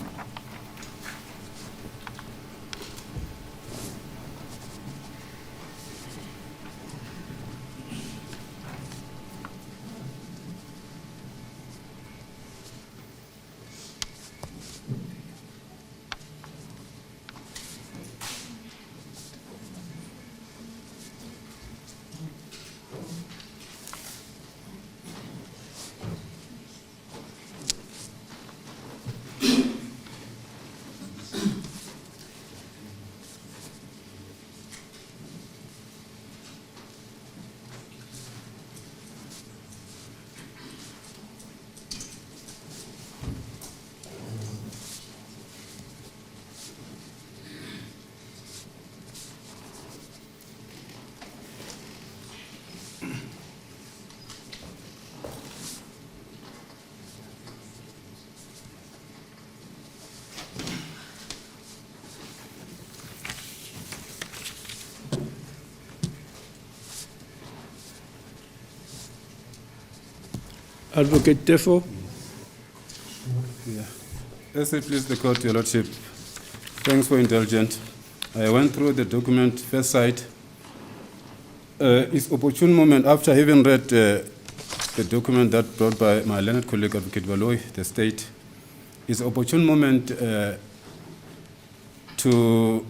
Advocate Tefo? As it please the court, your lordship, thanks for indulgence. I went through the document first sight. It's opportune moment after having read the document that brought by my learned colleague Advocate Valoy, the state. It's opportune moment to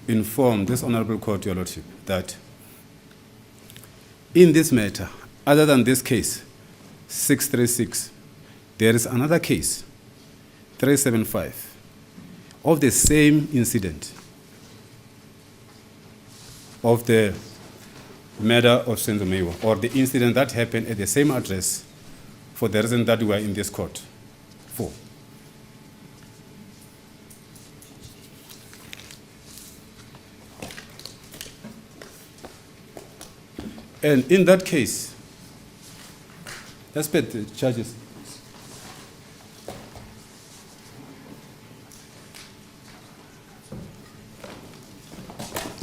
inform this honorable court, your lordship, that in this matter, other than this case, 636, there is another case, 375, of the same incident of the murder of Senzo Meyiwa, or the incident that happened at the same address for the reason that we are in this court for. And in that case, let's put the charges.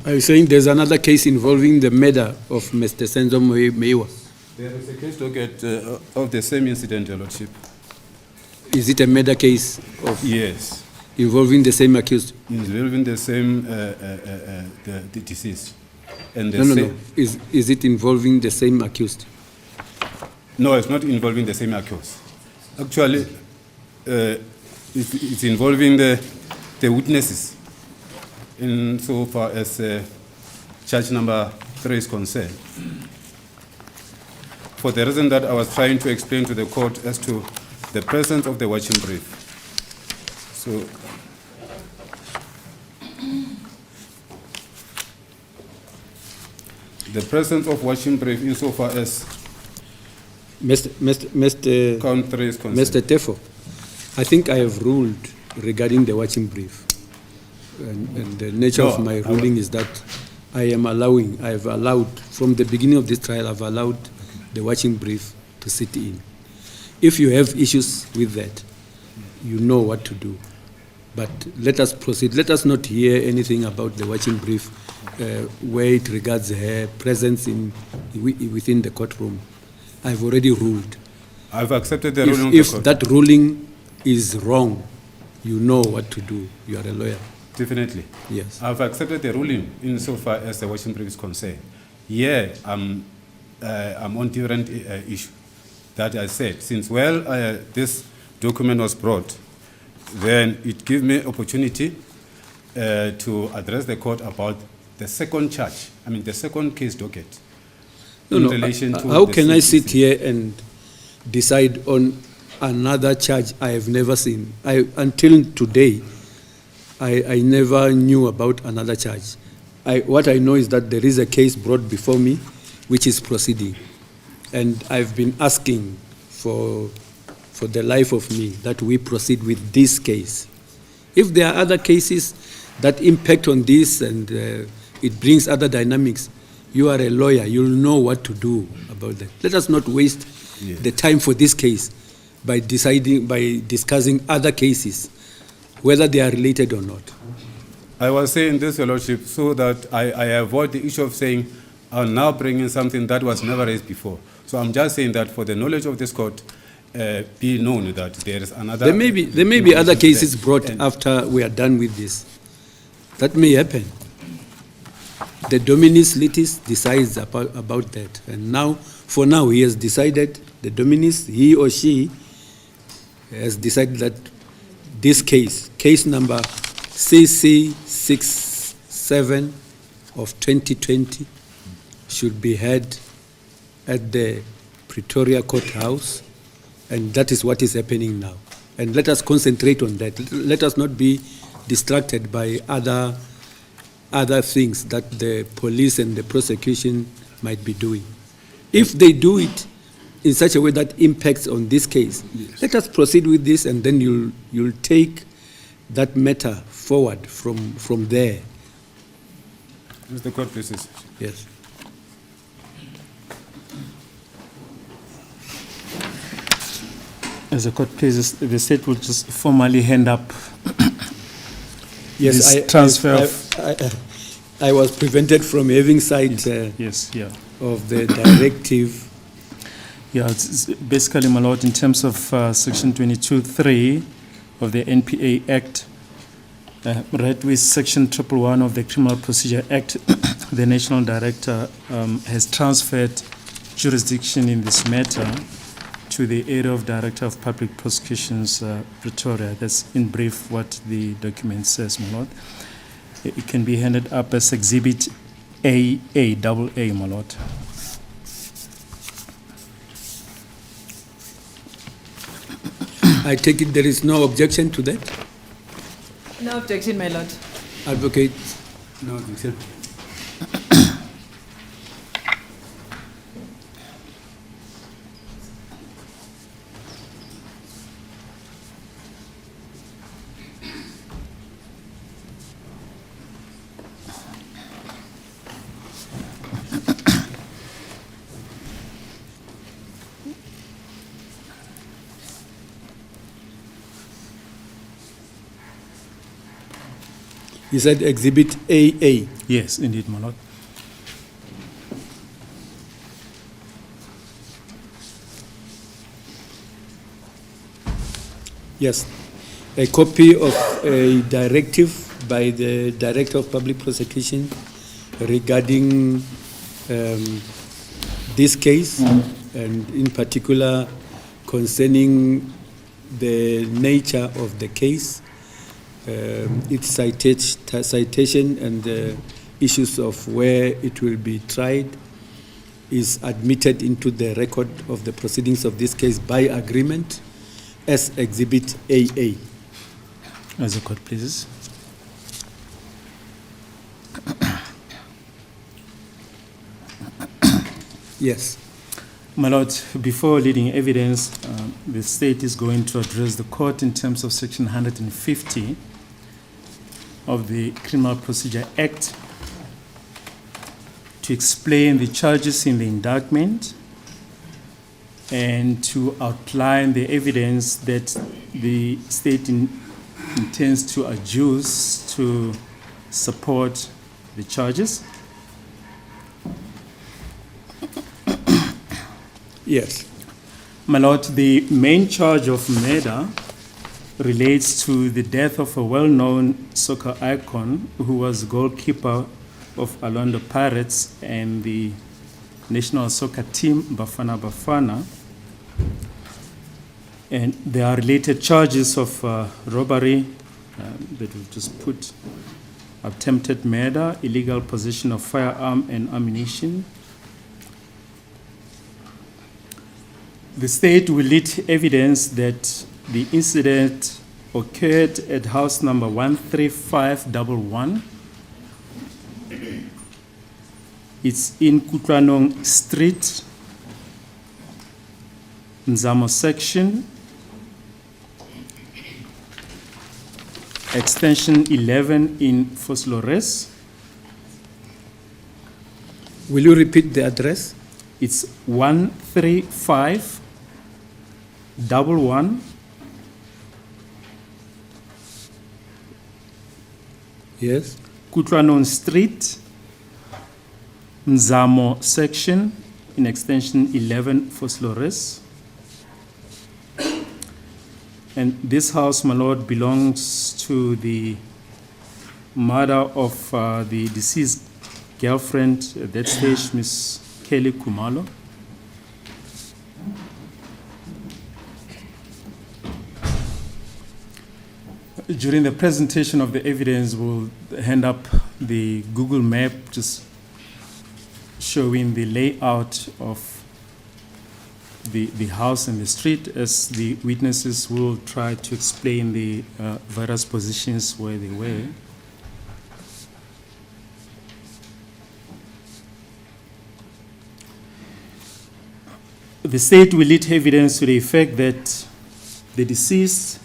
Are you saying there's another case involving the murder of Mr. Senzo Meyiwa? There is a case docket of the same incident, your lordship. Is it a murder case Yes, involving the same accused? involving the same the deceased. And the No. same- Is it involving the same accused? No, it's not involving the same accused. Actually, it's involving the witnesses in so far as charge number 3 is concerned. For the reason that I was trying to explain to the court as to the presence of the watching brief. So, the presence of watching brief insofar as Mr. count 3 is concerned. Mr. Tefo, I think I have ruled regarding the watching brief. And the nature of my ruling is that I have allowed, from the beginning of this trial, I've allowed the watching brief to sit in. If you have issues with that, you know what to do. But let us proceed. Let us not hear anything about the watching brief where it regards her presence within the courtroom. I've already ruled. I've accepted the ruling of the If court. that ruling is wrong, you know what to do. You are a lawyer. Definitely. Yes. I've accepted the ruling insofar as the watching brief is concerned. Yeah, I'm on different issue that I said. Since this document was brought, then it gives me opportunity to address the court about the second charge. I mean, the second case docket. No. Relation to How the can I sit CPC. here and decide on another charge I have never seen? Until today, I never knew about another charge. What I know is that there is a case brought before me, which is proceeding. And I've been asking for the life of me that we proceed with this case. If there are other cases that impact on this and it brings other dynamics, you are a lawyer, you'll know what to do about that. Let us not waste the time for this case by discussing other cases, whether they are related or not. I was saying this, Your Lordship, so that I avoid the issue of saying I'm now bringing something that was never raised before. So I'm just saying that for the knowledge of this court, be known that there is another... There may be other cases brought after we are done with this. That may happen. The Dominis Litis decides about that. And now, for now, he has decided, the Dominis, he or she, has decided that this case number CC67 of 2020, should be heard at the Pretoria Courthouse, and that is what is happening now. And let us concentrate on that. Let us not be distracted by other things that the police and the prosecution might be doing. If they do it in such a way that impacts on this case, let us proceed with this, and then you'll take that matter forward from there. Mr. Court, please. Yes. As the court pleases, the state will just formally hand up Yes, this transfer I was prevented from having sight of the directive. Yeah, it's basically, my lord, in terms of section 22(3) of the NPA Act, read with section 111 of the Criminal Procedure Act, the National Director has transferred jurisdiction in this matter to the area of Director of Public Prosecutions, Pretoria. That's in brief what the document says, my lord. It can be handed up as Exhibit AA, my lord. I take it there is no objection to that? No objection, my lord. Advocate? No objection. You said Exhibit AA. Yes, indeed, my lord. Yes, a copy of a directive by the Director of Public Prosecution regarding this case, and in particular concerning the nature of the case, its citation and the issues of where it will be tried is admitted into the record of the proceedings of this case by agreement as Exhibit AA. As the court pleases. Yes. My Lord, before leading evidence, the state is going to address the court in terms of Section 150 of the Criminal Procedure Act to explain the charges in the indictment and to outline the evidence that the state intends to adduce to support the charges. Yes. My Lord, the main charge of murder relates to the death of a well-known soccer icon who was goalkeeper of Orlando Pirates and the national soccer team, Bafana Bafana. And there are related charges of robbery that we've just put, attempted murder, illegal possession of firearm and ammunition. The state will lead evidence that the incident occurred at house number 13511. It's in Kutlanong Street, Nzamo section, extension 11 in Foslores. Will you repeat the address? It's 13511. Yes. Kutlanong Street, Nzamo section, in extension 11 Foslores. And this house, my Lord, belongs to the mother of the deceased girlfriend at that stage, Miss Kelly Kumalo. During the presentation of the evidence, we'll hand up the Google map just showing the layout of the house and the street, as the witnesses will try to explain the various positions where they were. The state will lead evidence to the effect that the deceased,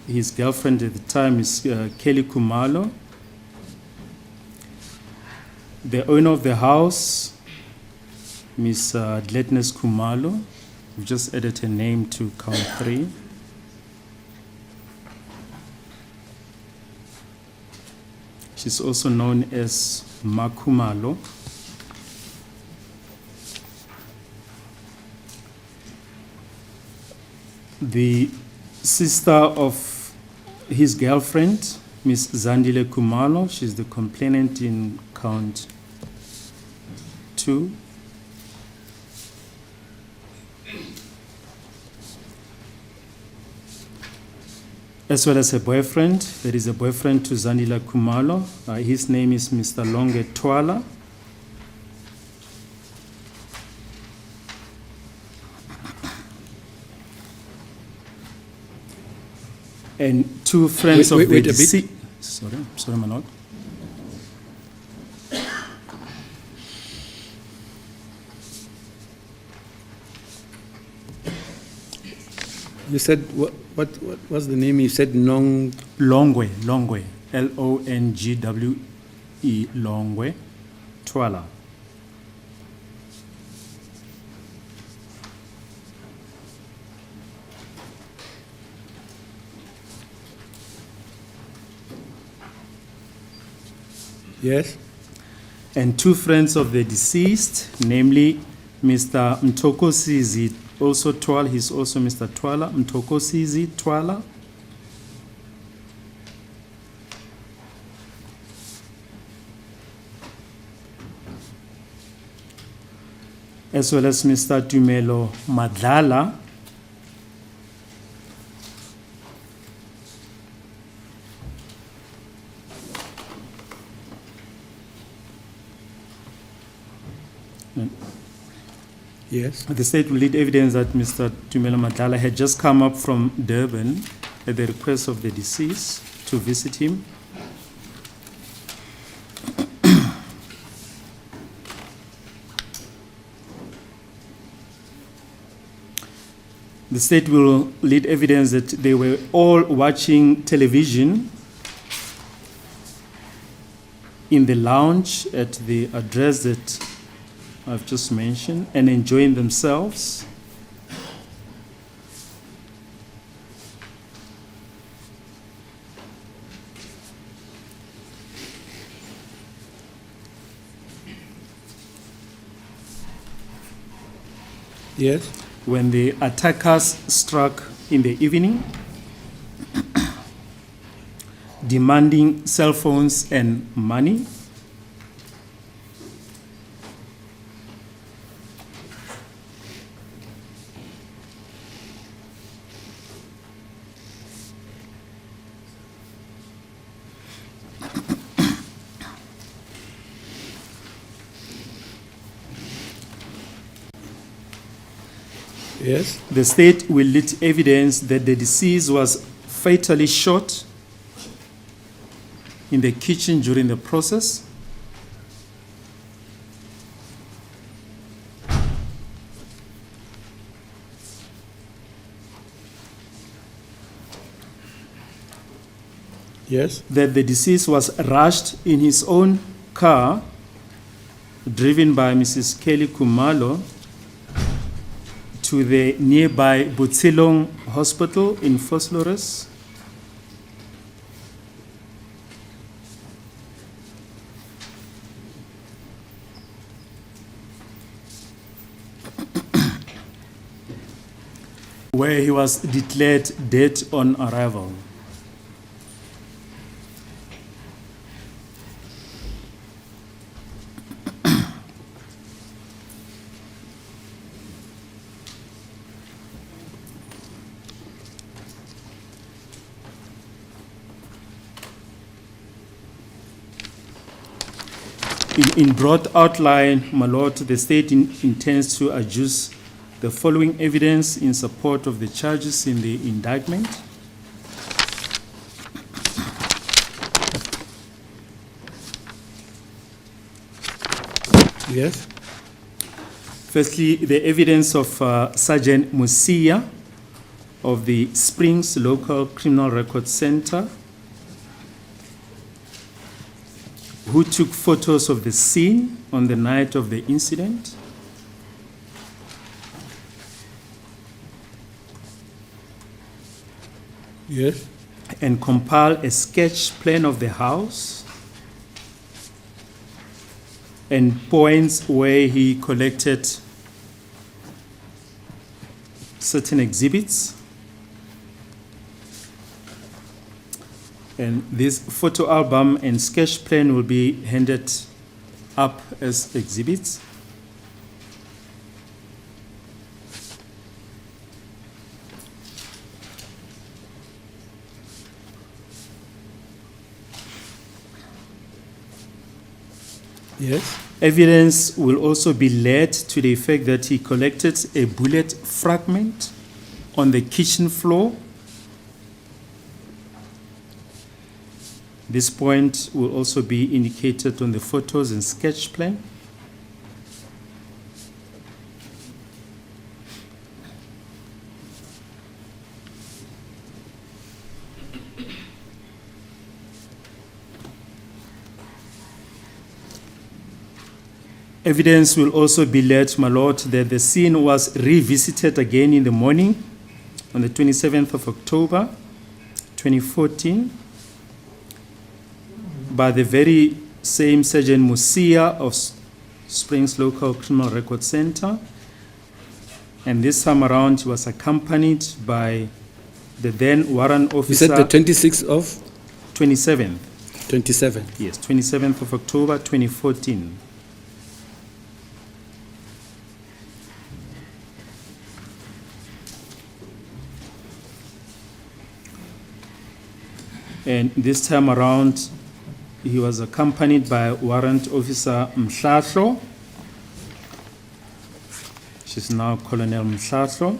his girlfriend at the time is Kelly Kumalo. The owner of the house, Miss Gladness Kumalo, we've just added her name to count 3. She's also known as Makumalo. The sister of his girlfriend, Miss Zandile Kumalo, she's the complainant in count 2. As well as a boyfriend. There is a boyfriend to Zandile Kumalo. His name is Mr. Longe Twala. And 2 friends of the deceased. Sorry, my Lord. You said what was the name? You said Longwe, Longwe, Longwe, Longwe, Twala. Yes. And 2 friends of the deceased, namely Mr. Mtokosizi Also Twala, he's also Mr. Twala. Mtokosizi Twala. As well as Mr. Tumelo Madlala. Yes. The state will lead evidence that Mr. Tumelo Madlala had just come up from Durban at the request of the deceased to visit him. The state will lead evidence that they were all watching television in the lounge at the address that I've just mentioned and enjoying themselves. Yes. When the attackers struck in the evening, demanding cell phones and money. Yes. The state will lead evidence that the deceased was fatally shot in the kitchen during the process. Yes. That the deceased was rushed in his own car, driven by Mrs. Kelly Kumalo, to the nearby Butsilong Hospital in Vosloorus. Where he was declared dead on arrival. In broad outline, my lord, the state intends to adduce the following evidence in support of the charges in the indictment. Yes. Firstly, the evidence of Sergeant Musia of the Springs Local Criminal Record Center, who took photos of the scene on the night of the incident. Yes. And compile a sketch plan of the house and points where he collected certain exhibits. And this photo album and sketch plan will be handed up as exhibits. Yes. Evidence will also be led to the effect that he collected a bullet fragment on the kitchen floor. This point will also be indicated on the photos and sketch plan. Evidence will also be led, my lord, that the scene was revisited again in the morning on the 27th of October, 2014, by the very same Sergeant Musia of Springs Local Criminal Record Center, And this time around, he was accompanied by the then warrant You officer. said the 26th of 27th. 27. Yes, 27th of October 2014. And this time around, he was accompanied by Warrant Officer Mhlahlo. She's now Colonel Mhlahlo.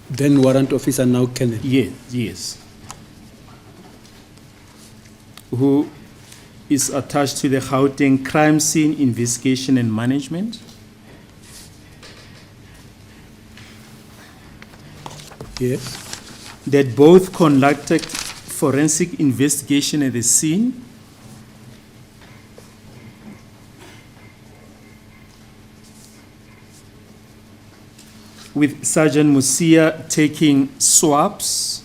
Then warrant officer, now Kenneth. Yes. Who is attached to the Gauteng Crime Scene Investigation and Management. Yes. That both conducted forensic investigation at the scene with Sergeant Musia taking swabs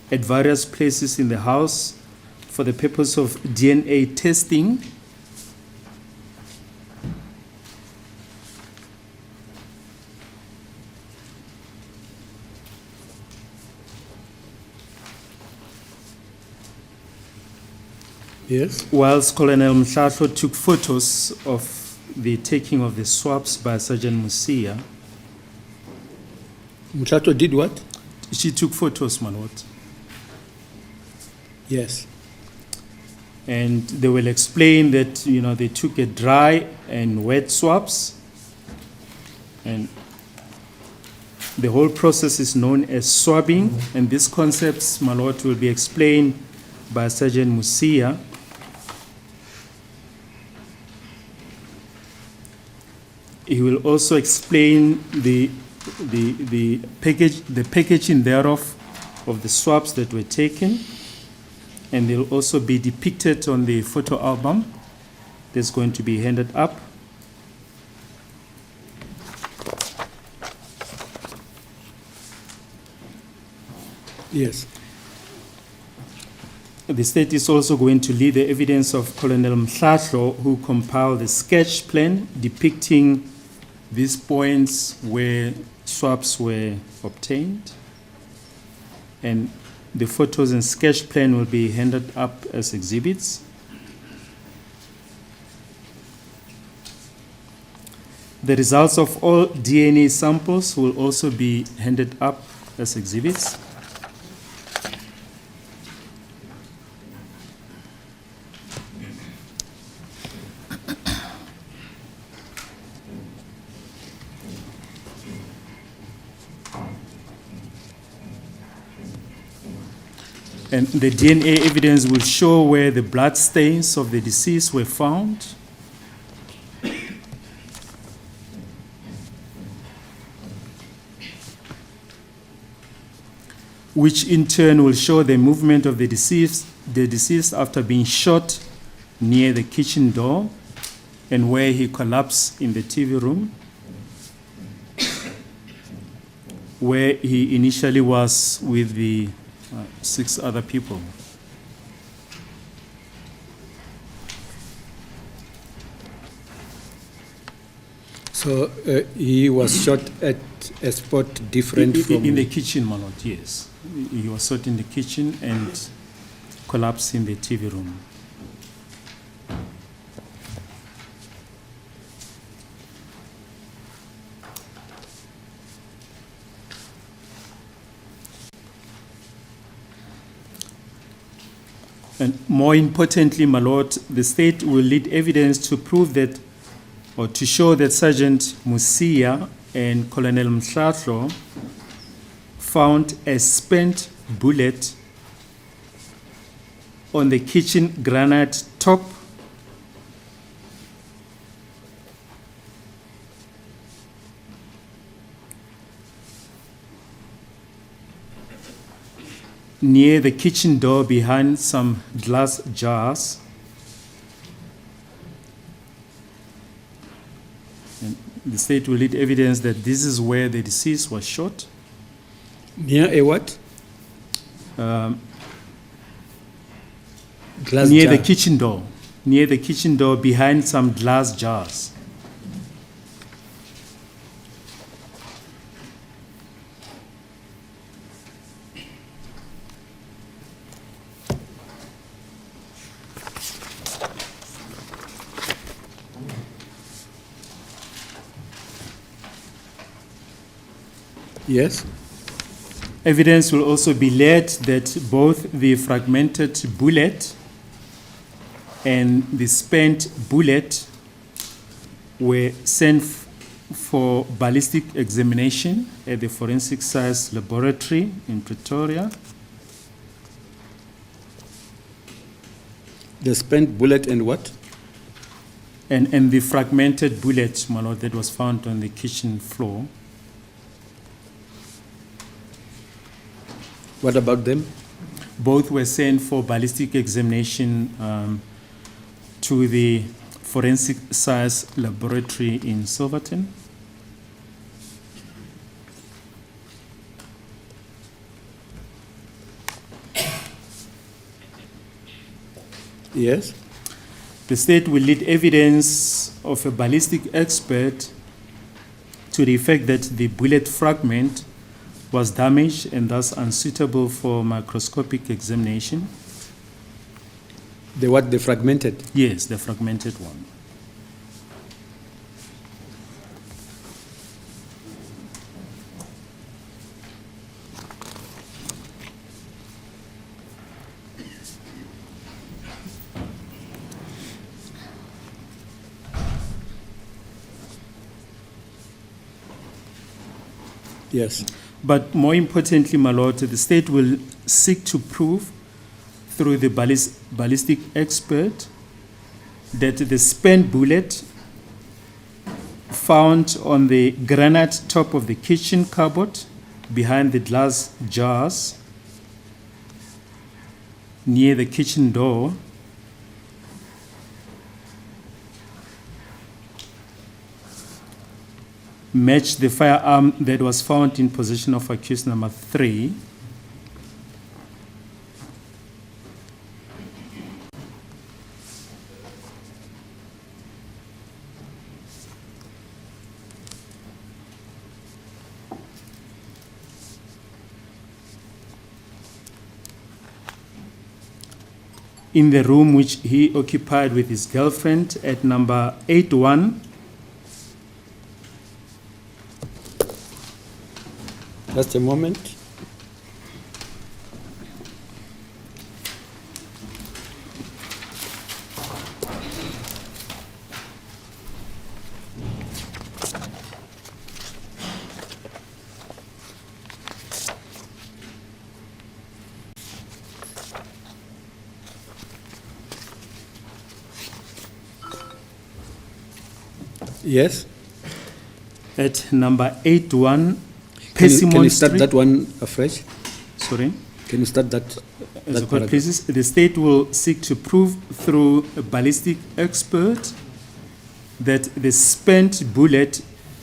at various places in the house for the purpose of DNA testing. Yes. Whilst Colonel Mhlahlo took photos of the taking of the swabs by Sergeant Musia. Mchato did what? She took photos, my lord. Yes. And they will explain that, they took a dry and wet swabs. And the whole process is known as swabbing. And these concepts, my lord, will be explained by Sergeant Musia. He will also explain the packaging thereof of the swabs that were taken, and they'll also be depicted on the photo album that's going to be handed up. Yes. The state is also going to lead the evidence of Colonel Mhlahlo, who compiled the sketch plan depicting these points where swabs were obtained. And the photos and sketch plan will be handed up as exhibits. The results of all DNA samples will also be handed up as exhibits. And the DNA evidence will show where the blood stains of the deceased were found. Which in turn will show the movement of the deceased after being shot near the kitchen door and where he collapsed in the TV room, where he initially was with the 6 other people. So he was shot at a spot different from... In the kitchen, my lord, yes. He was shot in the kitchen and collapsed in the TV room. And more importantly, my lord, the state will lead evidence to prove that, or to show that Sergeant Musia and Colonel Mhlahlo found a spent bullet on the kitchen granite top near the kitchen door behind some glass jars. And the state will lead evidence that this is where the deceased was shot. Near a what? Glass Near jar. the kitchen door. Near the kitchen door behind some glass jars. Yes. Evidence will also be led that both the fragmented bullet and the spent bullet were sent for ballistic examination at the Forensic Science Laboratory in Pretoria. The spent bullet and what? And the fragmented bullet, my lord, that was found on the kitchen floor. What about them? Both were sent for ballistic examination to the Forensic Science Laboratory in Silverton. Yes. The state will lead evidence of a ballistic expert to the effect that the bullet fragment was damaged and thus unsuitable for microscopic examination. The what? The fragmented? Yes, the fragmented one. Yes. But more importantly, my lord, the state will seek to prove through the ballistic expert that the spent bullet found on the granite top of the kitchen cupboard behind the glass jars near the kitchen door matched the firearm that was found in possession of accused number 3. In the room which he occupied with his girlfriend at number 81. Just a moment. Yes. At number 81, Can you Persimmon start Street. that one afresh? Sorry? Can you start that? As that the court paragraph? pleases, the state will seek to prove through a ballistic expert that the spent bullet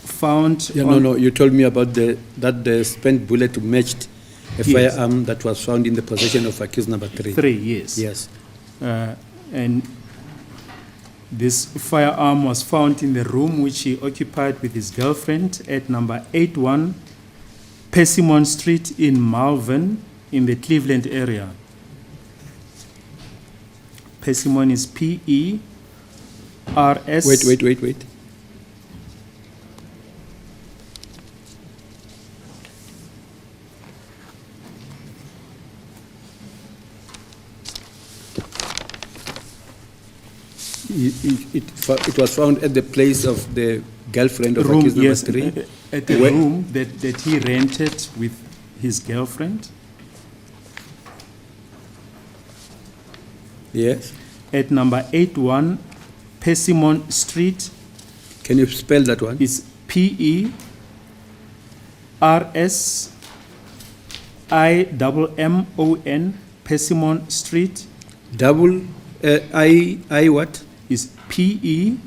found Yeah, on no. You told me about the spent bullet matched a Yes. firearm that was found in the possession of accused number 3. 3, yes. Yes. And this firearm was found in the room which he occupied with his girlfriend at number 81 Persimmon Street in Malvern in the Cleveland area. Persimmon is P-E-R-S. Wait. It was found at the place of the girlfriend of Room, accused number yes, 3. at the Where- room that he rented with his girlfriend Yes. at number 81 Persimmon Street. Can you spell that one? Is P-E-R-S-I-M-M-O-N, Persimmon Street. Double I what? Is P-E-R-S-I-M-M,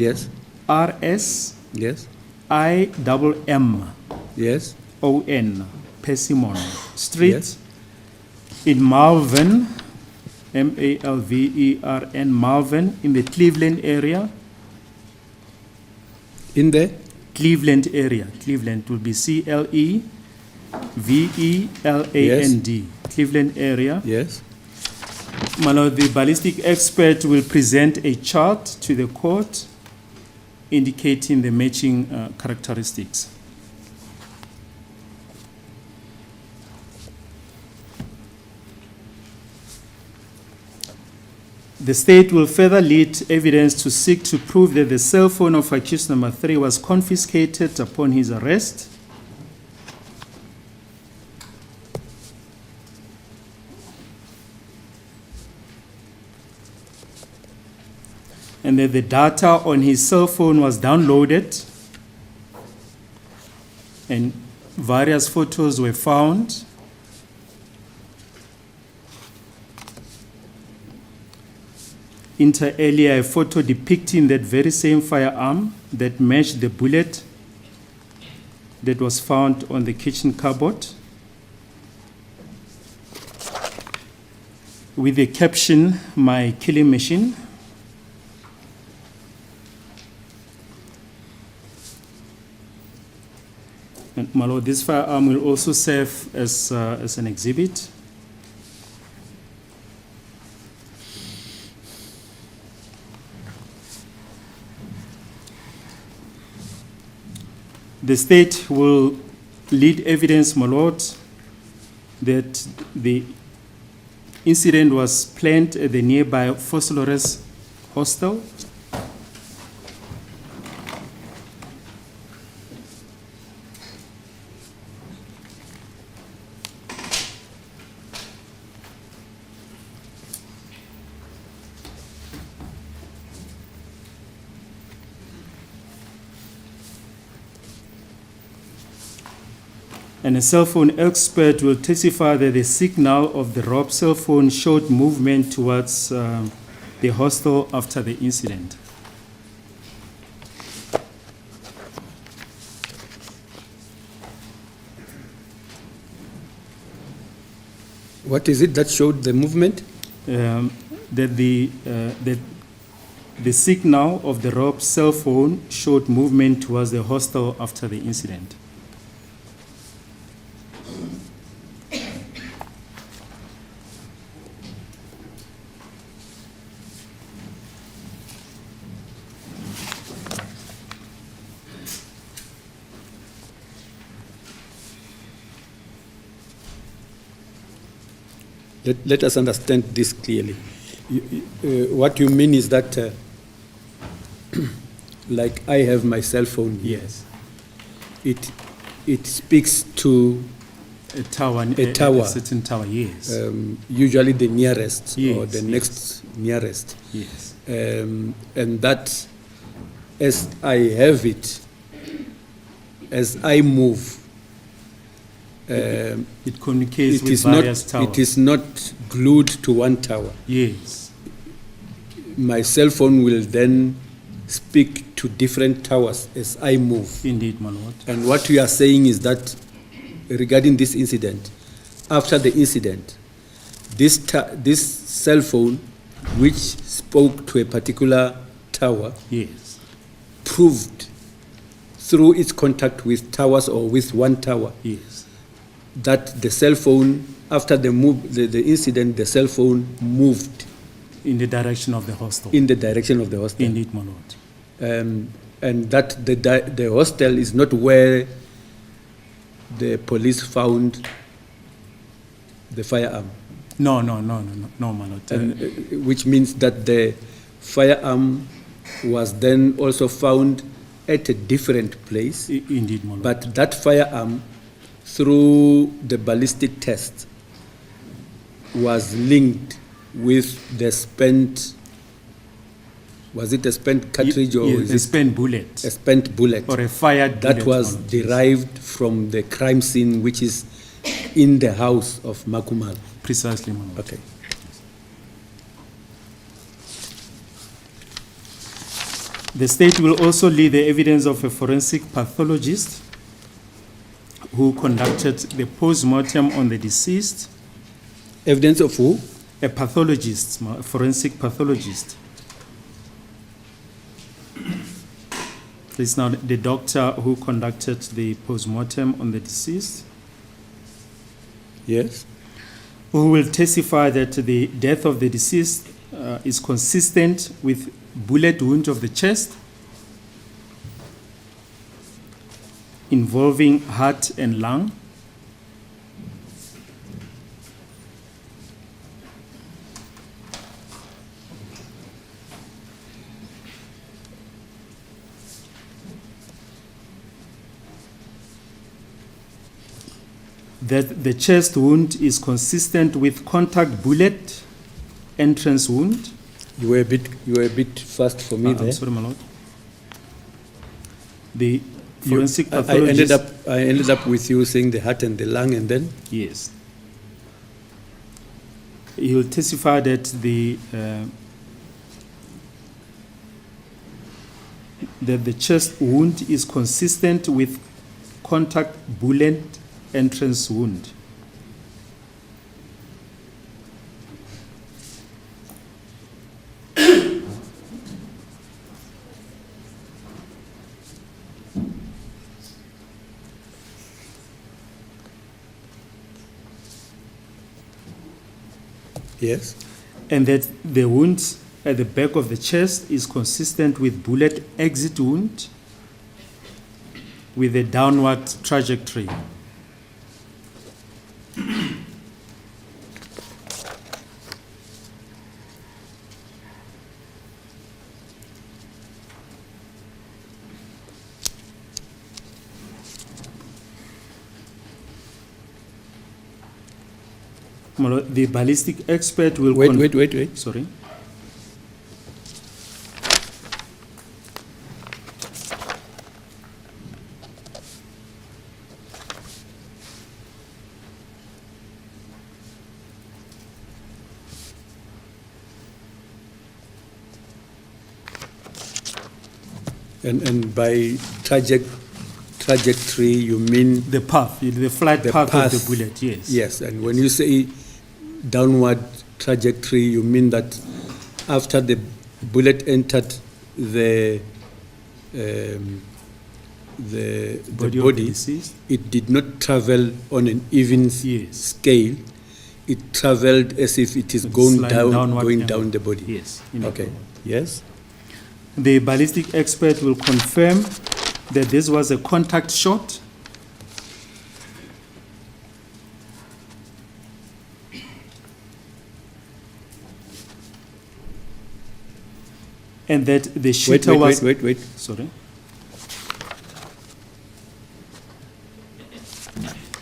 Yes. Yes. O-N, Persimmon Street. Yes. In Malvern, M-A-L-V-E-R-N, Malvern, in the Cleveland area. In the Cleveland area. Cleveland will be C-L-E-V-E-L-A-N-D. Cleveland area. Yes. My lord, the ballistic expert will present a chart to the court indicating the matching characteristics. The state will further lead evidence to seek to prove that the cell phone of accused number 3 was confiscated upon his arrest. And that the data on his cell phone was downloaded and various photos were found. Inter alia, a photo depicting that very same firearm that matched the bullet that was found on the kitchen cupboard, with the caption, "My killing machine." And my lord, this firearm will also serve as an exhibit. The state will lead evidence, my lord, that the incident was planned at the nearby Fossilores hostel. And a cell phone expert will testify that the signal of the robbed cell phone showed movement towards the hostel after the incident. What is it that showed the movement? That the signal of the robbed cell phone showed movement towards the hostel after the incident. Let us understand this clearly. What you mean is that, like I have my cell phone here. Yes. It speaks to A tower. tower. A certain tower, yes. Usually the nearest or Yes, the yes. next nearest. Yes. And that, as I have it, as I move, It communicates it with is not various towers. it is not glued to one tower. Yes. My cell phone will then speak to different towers as I move. Indeed, my lord. And what we are saying is that regarding this incident, after the incident, this cell phone, which spoke to a particular tower, Yes. proved through its contact with towers or with one tower Yes. that the cell phone, after the incident, the cell phone moved In the direction of the hostel. in the direction of the hostel. Indeed, my lord. And that the hostel is not where the police found the firearm, No, my lord. and, which means that the firearm was then also found at a different place. Indeed, my lord. But that firearm, through the ballistic test, was linked with the spent, was it a spent cartridge or yes, is a it spent bullet a spent bullet or a fired bullet, that was my lord. derived from the crime scene, which is in the house of Makumal? Precisely, my lord. Okay. The state will also lead the evidence of a forensic pathologist who conducted the post-mortem on the deceased. Evidence of who? A pathologist, a forensic pathologist. This is now the doctor who conducted the post-mortem on the deceased, Yes. who will testify that the death of the deceased is consistent with bullet wound of the chest involving heart and lung. that the chest wound is consistent with contact bullet entrance wound. You were a bit fast for me there. I'm sorry, my lord. The You- forensic I pathologist. ended up with you saying the heart and the lung, and then Yes. He will testify that the chest wound is consistent with contact bullet entrance wound. yes, And that the wound at the back of the chest is consistent with bullet exit wound with a downward trajectory. My lord, the ballistic expert will wait. Sorry. And by trajectory, you mean The path, the flight the path path. of the bullet, yes. Yes, and when you say downward trajectory, you mean that after the bullet entered the Body of the body, deceased? it did not travel on an even Yes. scale. It traveled as if it is going Slight down, downward going angle. down the body. Yes. Okay. Yes. The ballistic expert will confirm that this was a contact shot. And that the shooter was. Wait. Sorry.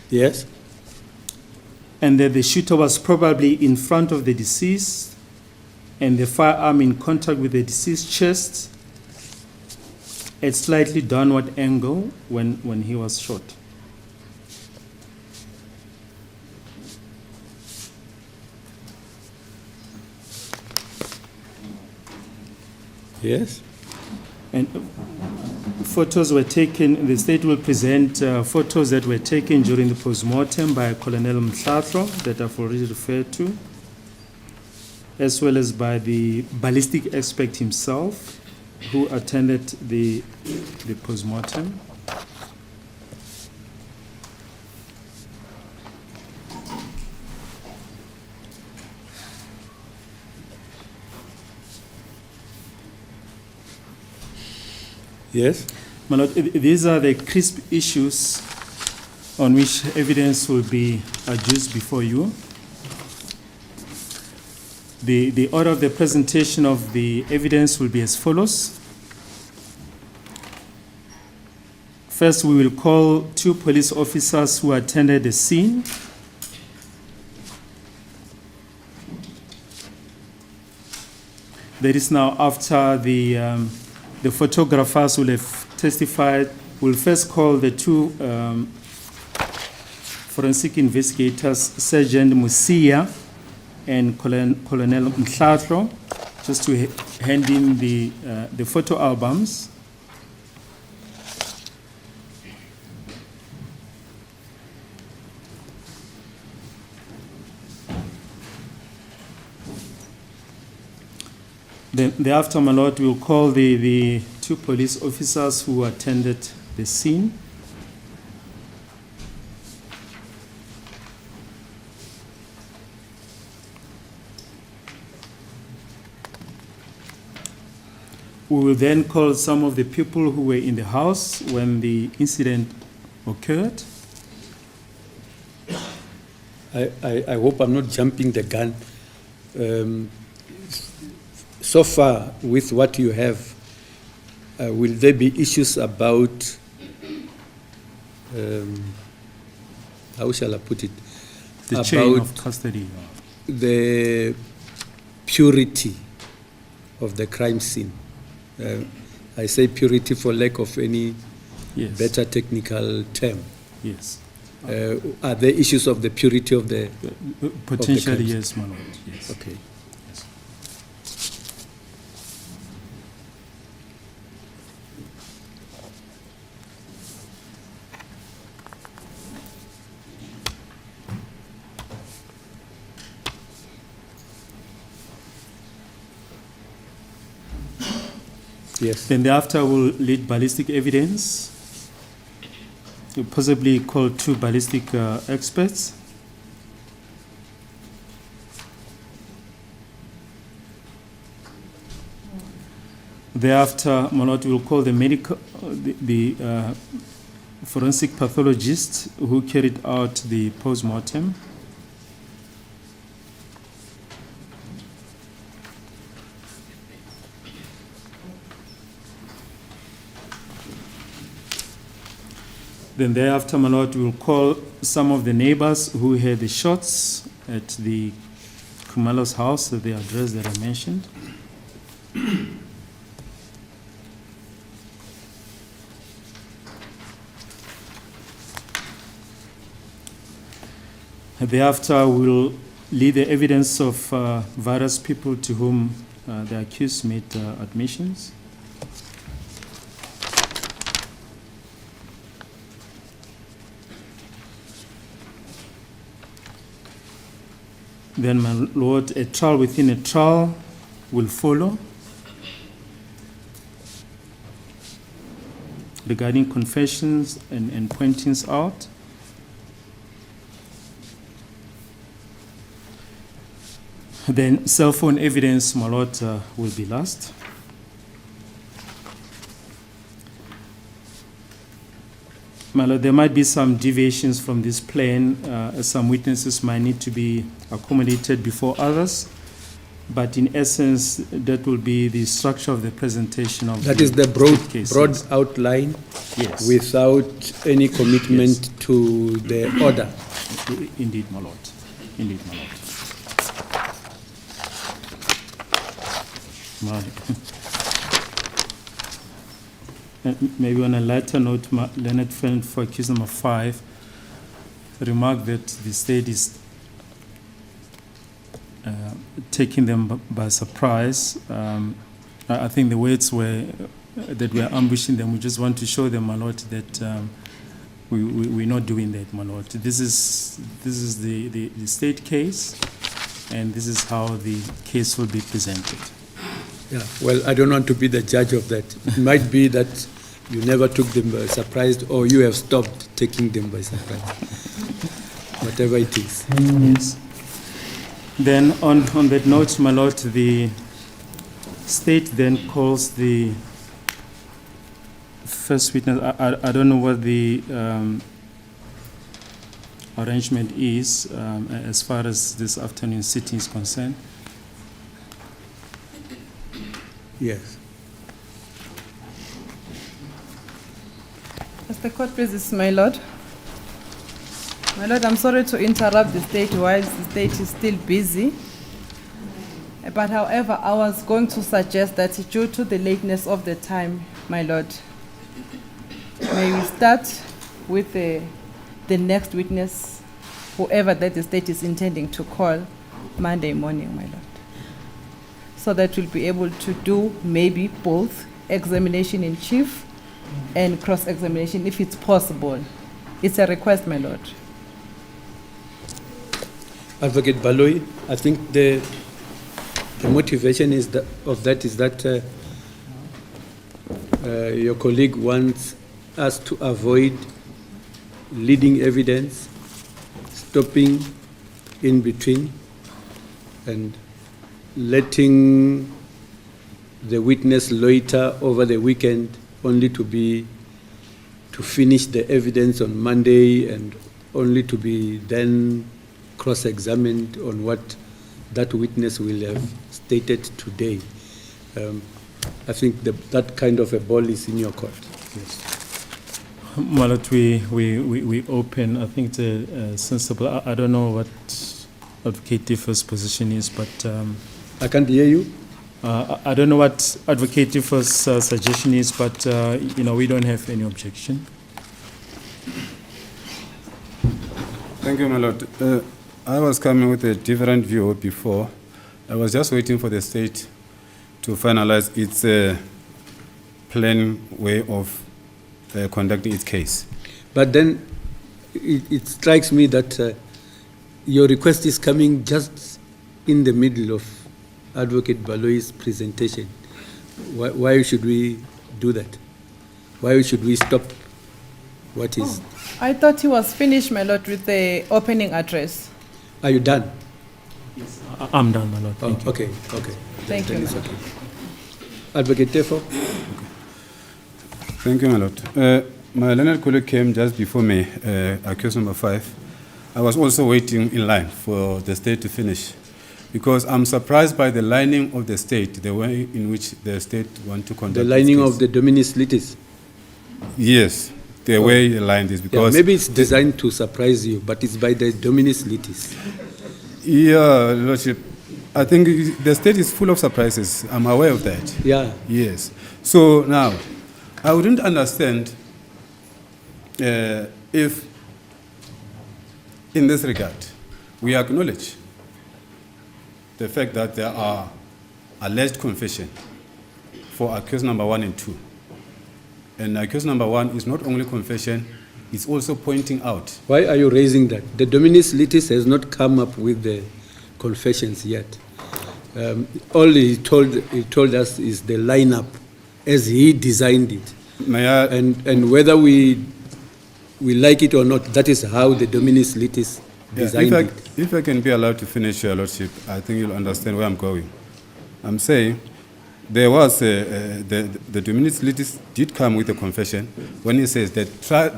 Yes. And that the shooter was probably in front of the deceased and the firearm in contact with the deceased's chest at slightly downward angle when he was shot. Yes. And photos were taken, the state will present photos that were taken during the post-mortem by Colonel Mhlatlo that I've already referred to, as well as by the ballistic expert himself who attended the post-mortem. Yes. My lord, these are the crisp issues on which evidence will be adduced before you. The order of the presentation of the evidence will be as follows. First, we will call 2 police officers who attended the scene. That is now after the photographers will have testified. We'll first call the 2 forensic investigators, Sergeant Musia and Colonel Mhlatlo, just to hand in the photo albums. Then thereafter, my lord, we'll call the 2 police officers who attended the scene. We will then call some of the people who were in the house when the incident occurred. I hope I'm not jumping the gun. So far, with what you have, will there be issues about how shall I put it? The chain About of custody. the purity of the crime scene. I say purity for lack of any Yes. better technical term. Yes. Are there issues of the purity of the... Potentially, crimes? yes, my lord. Yes. Okay. Yes. Then thereafter we'll lead ballistic evidence. We'll possibly call 2 ballistic experts. Thereafter, my lord, we'll call the medical, the forensic pathologist who carried out the post-mortem. Then thereafter, my lord, we'll call some of the neighbors who heard the shots at the Kumalo's house, the address that I mentioned. Thereafter, we'll lead the evidence of various people to whom the accused made admissions. Then, my lord, a trial within a trial will follow regarding confessions and pointings out. Then cell phone evidence, my lord, will be last. My lord, there might be some deviations from this plan. Some witnesses might need to be accommodated before others. But in essence, that will be the structure of the presentation of That is the broad cases. outline, Yes. without any commitment Yes. to the order. Indeed, my lord. Indeed, my lord. And maybe on a lighter note, Leonard Friend, for case number 5, remarked that the state is taking them by surprise. I think the words were that we are ambushing them. We just want to show them, my lord, that we're not doing that, my lord. This is the state case, and this is how the case will be presented. Yeah, well, I don't want to be the judge of that. It might be that you never took them by surprise, or you have stopped taking them by surprise. Whatever it is. Yes. Then on that note, my lord, the state then calls the first witness. I don't know what the arrangement is as far as this afternoon sitting is concerned. Yes. As the court pleases, my lord. My lord, I'm sorry to interrupt the state whilst the state is still busy. But however, I was going to suggest that due to the lateness of the time, my lord, may we start with the next witness, whoever that the state is intending to call, Monday morning, my lord. So that we'll be able to do maybe both examination in chief and cross-examination if it's possible. It's a request, my lord. Advocate Baloyi, I think the motivation is that your colleague wants us to avoid leading evidence, stopping in between, and letting the witness loiter over the weekend only to finish the evidence on Monday and only to be then cross-examined on what that witness will have stated today. I think that kind of a ball is in your court. Yes. Malot, we open. I think it's a sensible. I don't know what Advocate Tifa's position is, but I can't hear you. I don't know what Advocate Tifa's suggestion is, but we don't have any objection. Thank you, my lord. I was coming with a different view before. I was just waiting for the state to finalize its plain way of conducting its case. But then it strikes me that your request is coming just in the middle of Advocate Baloi's presentation. Why should we do that? Why should we stop what is? I thought he was finished, my lord, with the opening address. Are you done? Yes, I'm done, my lord. Thank you. Okay. Thank you, Then it's my lord. okay. Advocate Tefo? Thank you, my lord. My learned colleague came just before me, accused number 5. I was also waiting in line for the state to finish, because I'm surprised by the lining of the state, the way in which the state want to conduct The lining its of the Dominus Litis? Yes, the way the line is, Yeah, because maybe it's designed to surprise you, but it's by the Dominus Litis. Yeah, Lordship, I think the state is full of surprises. I'm aware of that. Yeah. Yes. So now, I wouldn't understand if, in this regard, we acknowledge the fact that there are alleged confession for accused number 1 and 2. And accused number 1 is not only confession, it's also pointing out. Why are you raising that? The Dominus Litis has not come up with the confessions yet. All he told us is the lineup as he designed it. May I? And whether we like it or not, that is how the Dominus Litis designed it. If I can be allowed to finish, Your Lordship, I think you'll understand where I'm going. I'm saying there was the Dominus Litis did come with a confession when he says that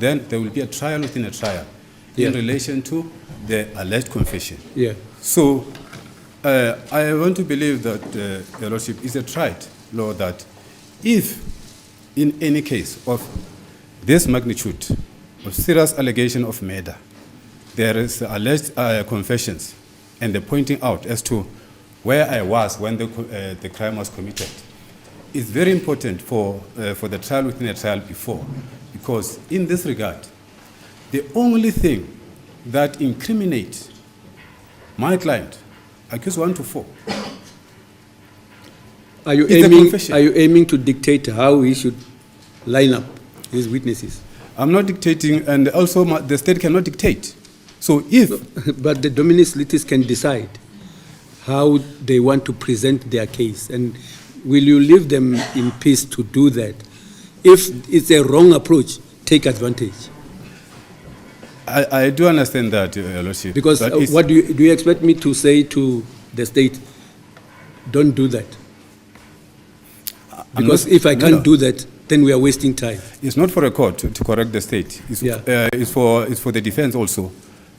then there will be a trial within a trial in relation to the alleged confession. Yeah. So I want to believe that Your Lordship is a tried law that if in any case of this magnitude of serious allegation of murder, there is alleged confessions and the pointing out as to where I was when the crime was committed, it's very important for the trial within a trial before, because in this regard, the only thing that incriminates my client, accused 1 to 4, Are you aiming to dictate how he should line up his witnesses? I'm not dictating, and also the state cannot dictate. So if... But the Dominus Litis can decide how they want to present their case, and will you leave them in peace to do that? If it's a wrong approach, take advantage. I do understand that, Your Lordship. Because what do you expect me to say to the state? Don't do that. Because if I can't do that, then we are wasting time. It's not for a court to correct the state. It's for the defense also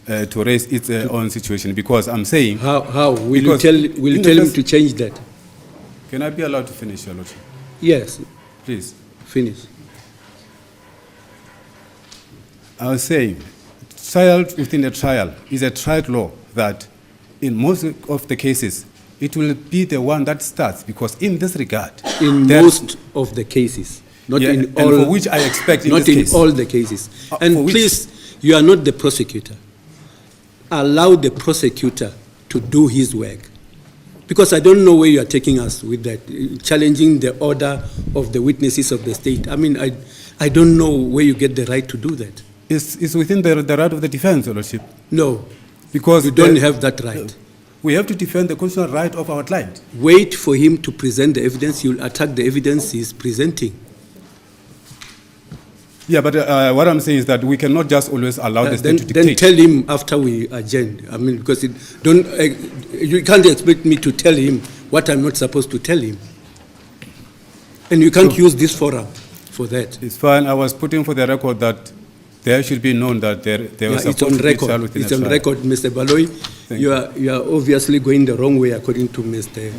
to raise its own situation. Because I'm saying... How? Will you tell him to change that? Can I be allowed to finish, Your Lordship? Yes. Please. Finish. I was saying, trial within a trial is a tried law that in most of the cases, it will be the one that starts, because in this regard... In most of the cases, not in all... And for which I expect in this case. Not in all the cases. And please, you are not the prosecutor. Allow the prosecutor to do his work. Because I don't know where you are taking us with that, challenging the order of the witnesses of the state. I mean, I don't know where you get the right to do that. It's within the right of the defense, Your Lordship. No, because you don't have that right. We have to defend the constitutional right of our client. Wait for him to present the evidence. You'll attack the evidence he's presenting. Yeah, but what I'm saying is that we cannot just always allow the state to dictate. Then tell him after we adjourn. I mean, because you can't expect me to tell him what I'm not supposed to tell him. And you can't use this forum for that. It's fine. I was putting for the record that there should be known that there was supposed to be a trial within a trial. It's on record, Mr. Baloy. You are obviously going the wrong way according to Mr.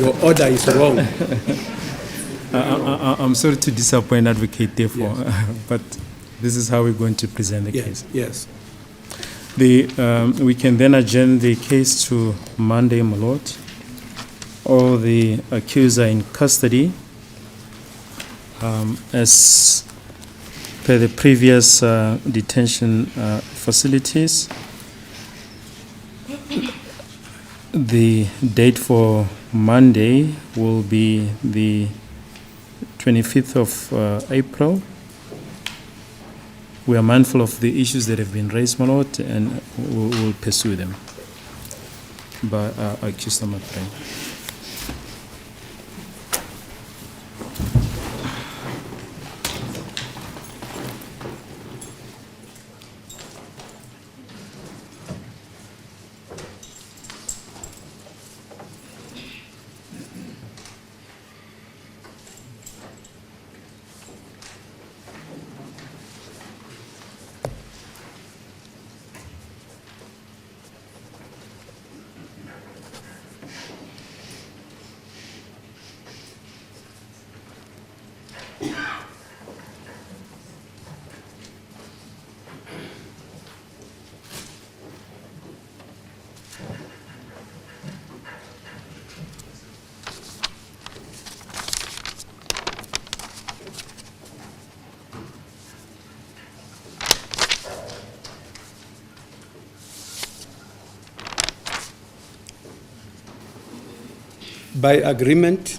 Your order is wrong. I'm sorry to disappoint Advocate therefore, but this is how we're going to present the case. Yes. We can then adjourn the case to Monday, my lord. All the accused are in custody as per the previous detention facilities. The date for Monday will be the 25th of April. We are mindful of the issues that have been raised, my lord, and we'll pursue them. But accused number 3. By agreement,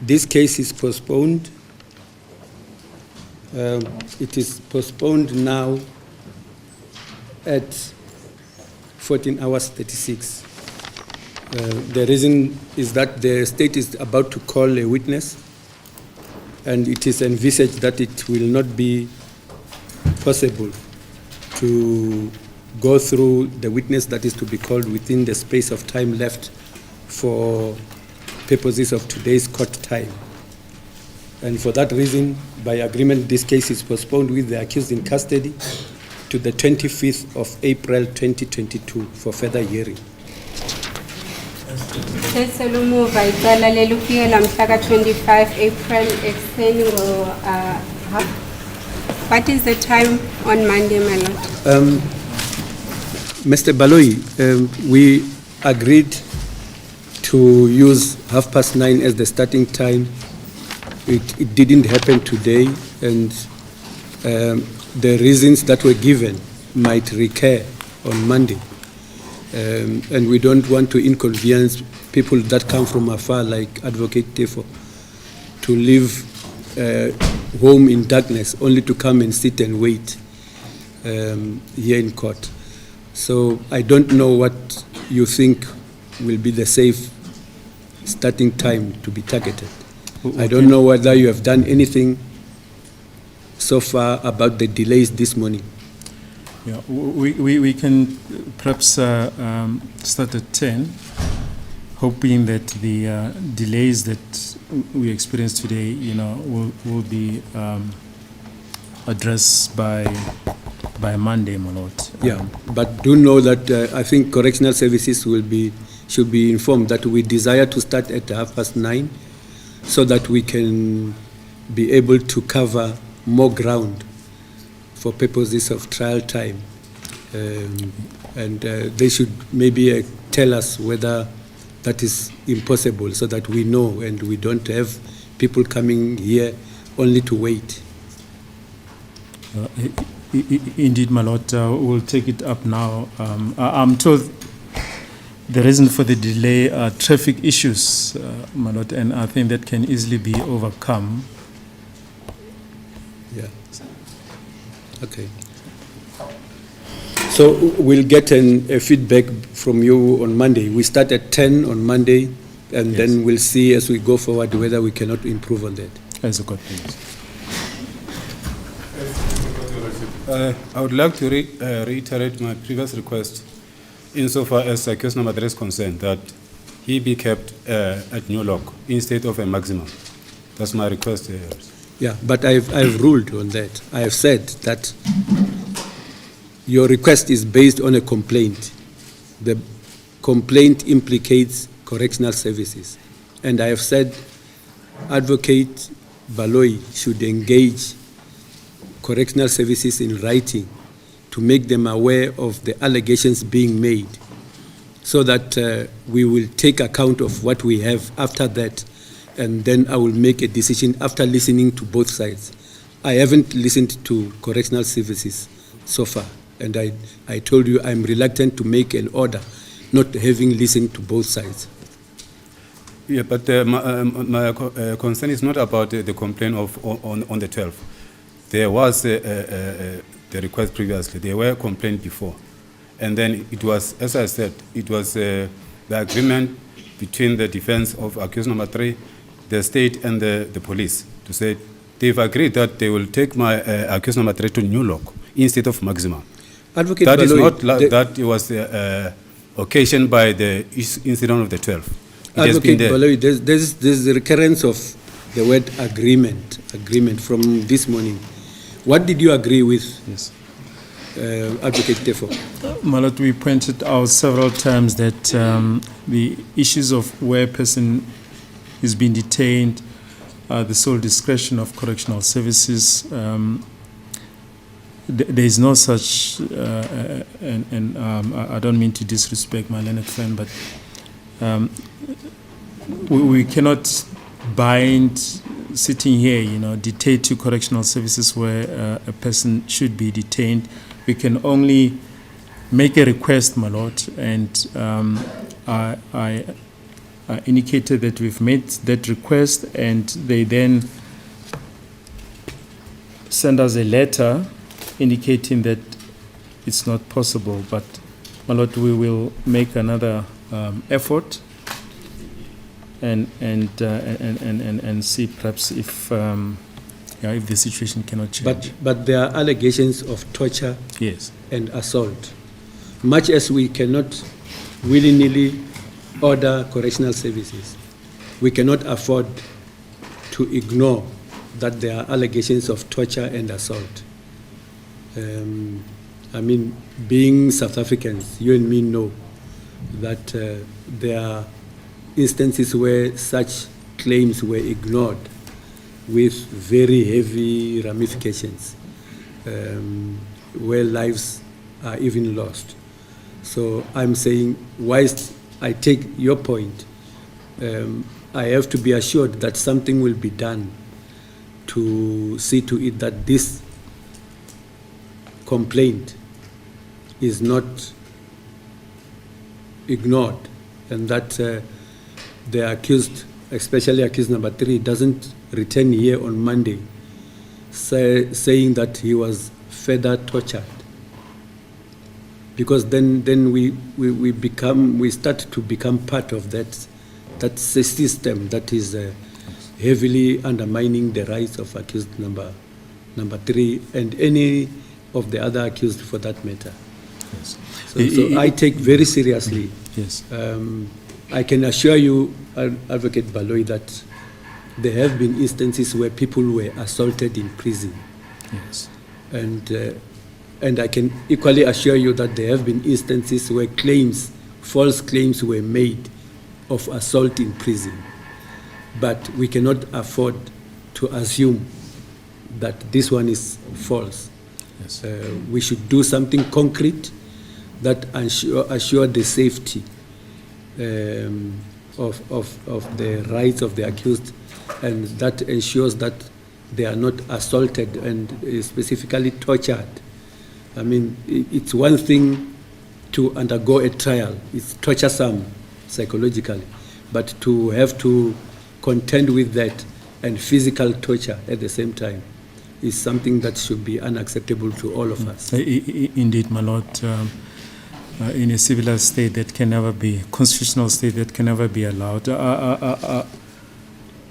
this case is postponed. It is postponed now at 14 hours 36. The reason is that the state is about to call a witness, and it is envisaged that it will not be possible to go through the witness that is to be called within the space of time left for purposes of today's court time. And for that reason, by agreement, this case is postponed with the accused in custody to the 25th of April 2022 for further hearing. Seselumuva icala lelufika mhla 25 April ekuseni what is the time on Monday, my lord? Mr. Baloi, we agreed to use 9:30 as the starting time. It didn't happen today, and the reasons that were given might recur on Monday. And we don't want to inconvenience people that come from afar, like Advocate Tefo, to leave home in darkness only to come and sit and wait here in court. So I don't know what you think will be the safe starting time to be targeted. I don't know whether you have done anything so far about the delays this morning. Yeah, we can perhaps start at 10, hoping that the delays that we experienced today, will be addressed by Monday, my lord. Yeah, but do know that I think correctional services should be informed that we desire to start at 9:30 so that we can be able to cover more ground for purposes of trial time. And they should maybe tell us whether that is impossible so that we know and we don't have people coming here only to wait. Indeed, my lord, we'll take it up now. I'm told the reason for the delay are traffic issues, my lord, and I think that can easily be overcome. Yeah. Okay. So we'll get a feedback from you on Monday. We start at 10 on Monday, and then we'll see as we go forward whether we cannot improve on that. As a court, please. I would like to reiterate my previous request insofar as case number 3 is concerned, that he be kept at New Lock instead of a maximum. That's my request. Yeah, but I've ruled on that. I have said that your request is based on a complaint. The complaint implicates correctional services. And I have said Advocate Baloyi should engage correctional services in writing to make them aware of the allegations being made, so that we will take account of what we have after that, and then I will make a decision after listening to both sides. I haven't listened to correctional services so far, and I told you I'm reluctant to make an order not having listened to both sides. Yeah, but my concern is not about the complaint on the 12th. There was the request previously. There were complaints before. And then it was, as I said, it was the agreement between the defense of accused number 3, the state and the police, to say they've agreed that they will take my accused number 3 to New Lock instead of maximum. Advocate That Baloyi, is not that it was occasioned by the incident of the 12th. It has been Advocate there. Baloyi, there's the recurrence of the word agreement from this morning. What did you agree with? Yes. Advocate Tefo? My Lord, we pointed out several times that the issues of where a person is being detained are the sole discretion of correctional services. There is no such, and I don't mean to disrespect my learned friend, but we cannot bind, sitting here, dictate to correctional services where a person should be detained. We can only make a request, my Lord, and I indicated that we've made that request, and they then send us a letter indicating that it's not possible. But, my Lord, we will make another effort and see perhaps if the situation cannot change. But there are allegations of torture, yes, and assault. Much as we cannot willy-nilly order correctional services, we cannot afford to ignore that there are allegations of torture and assault. Being South Africans, you and me know that there are instances where such claims were ignored with very heavy ramifications, where lives are even lost. So I'm saying, whilst I take your point, I have to be assured that something will be done to see to it that this complaint is not ignored, and that the accused, especially accused number 3, doesn't return here on Monday saying that he was further tortured, because then we start to become part of that system that is heavily undermining the rights of accused number 3 and any of the other accused for that matter. yes. So I take very seriously. Yes. I can assure you, Advocate Baloyi, that there have been instances where people were assaulted in prison. Yes. And I can equally assure you that there have been instances where false claims were made of assault in prison. But we cannot afford to assume that this one is false. Yes. We should do something concrete that assure the safety of the rights of the accused, and that ensures that they are not assaulted and specifically tortured. It's one thing to undergo a trial. It's torturesome psychologically, but to have to contend with that and physical torture at the same time is something that should be unacceptable to all of us. Indeed, my Lord. In a civilized state that can never be, constitutional state that can never be allowed.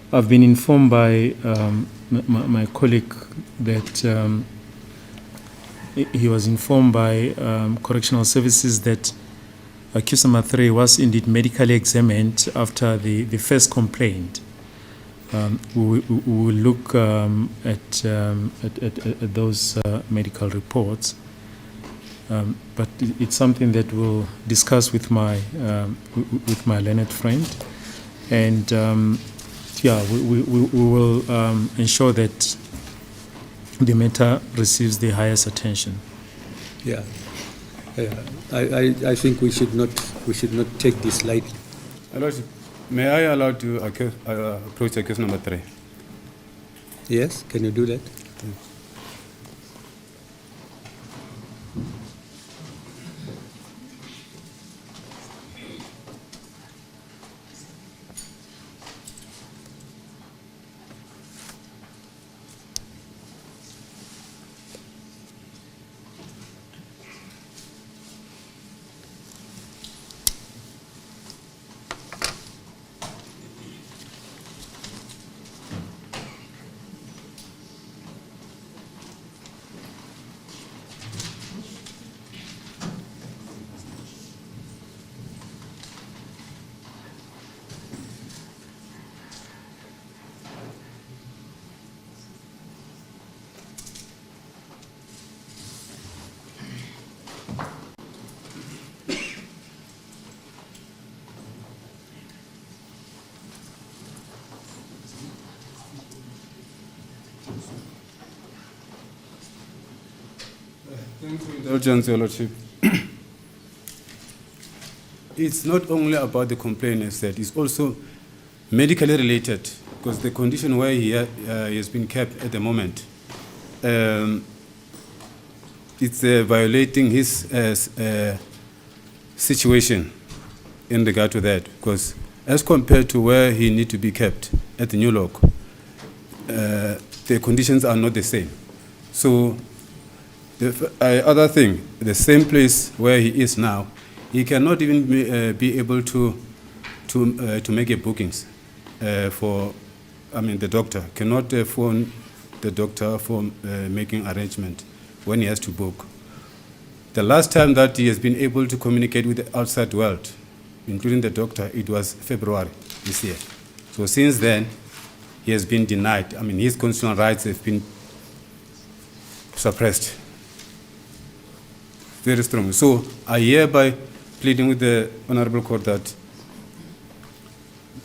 I've been informed by my colleague that he was informed by correctional services that accused number 3 was indeed medically examined after the first complaint. We will look at those medical reports. But it's something that we'll discuss with my learned friend, and yeah, we will ensure that the matter receives the highest attention. Yeah. I think we should not take this lightly. Lordship, may I allow to approach accused number 3? Yes, can you do that? Thank you, indulgence, Your Lordship. It's not only about the complaint as said, it's also medically related, because the condition where he has been kept at the moment, it's violating his situation in regard to that, because as compared to where he need to be kept at the New Lock, the conditions are not the same. So the other thing, the same place where he is now, he cannot even be able to make a bookings for, the doctor cannot phone the doctor for making arrangement when he has to book. The last time that he has been able to communicate with the outside world, including the doctor, it was February this year. So since then, he has been denied. His constitutional rights have been suppressed very strongly. So I hereby pleading with the Honorable Court that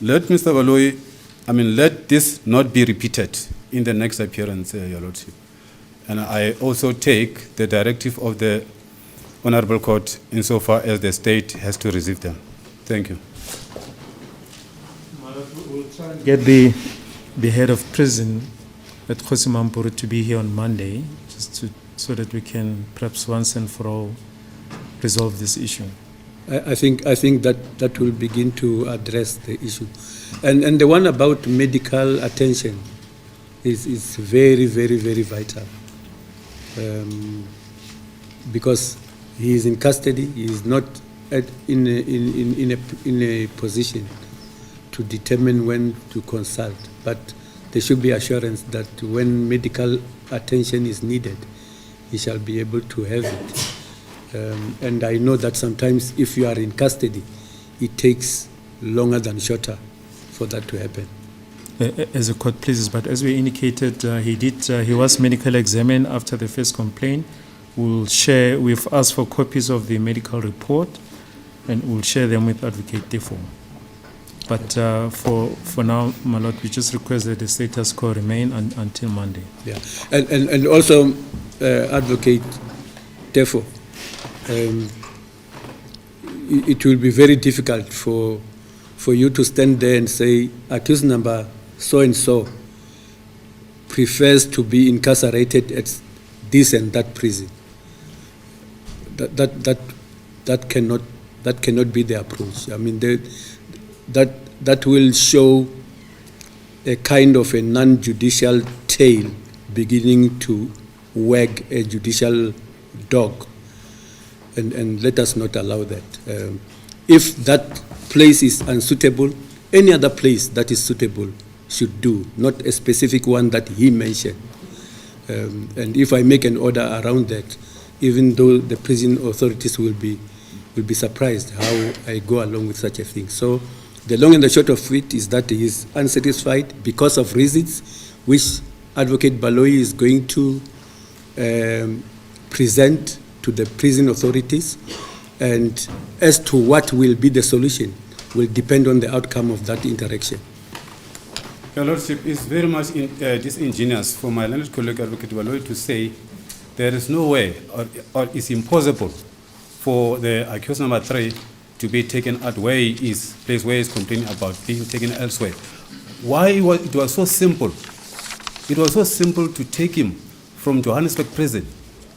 let Mr. Baloyi, let this not be repeated in the next appearance, Your Lordship. And I also take the directive of the Honorable Court insofar as the state has to receive them. Thank you. We'll try and get the head of prison at Kosimampuru to be here on Monday, so that we can perhaps once and for all resolve this issue. I think that will begin to address the issue, and the one about medical attention is very, very, very vital, because he is in custody. He is not in a position to determine when to consult, but there should be assurance that when medical attention is needed, he shall be able to have it. And I know that sometimes if you are in custody, it takes longer than shorter for that to happen. As the court pleases, but as we indicated, he was medically examined after the first complaint. We've asked for copies of the medical report, and we'll share them with Advocate Defo. But for now, my Lord, we just request that the status quo remain until Monday. Yeah, and also Advocate Defo, it will be very difficult for you to stand there and say accused number so and so prefers to be incarcerated at this and that prison. That cannot be the approach. That will show a kind of a non-judicial tail beginning to wag a judicial dog, and let us not allow that. If that place is unsuitable, any other place that is suitable should do, not a specific one that he mentioned. And if I make an order around that, even though the prison authorities will be surprised how I go along with such a thing. So the long and the short of it is that he is unsatisfied because of reasons which Advocate Baloyi is going to present to the prison authorities, and as to what will be the solution will depend on the outcome of that interaction. Your Lordship, is very much disingenuous for my learned colleague Advocate Baloyi to say there is no way or it's impossible for the accused number 3 to be taken at where he is, place where he is complaining about being taken elsewhere. Why it was so simple? It was so simple to take him from Johannesburg prison,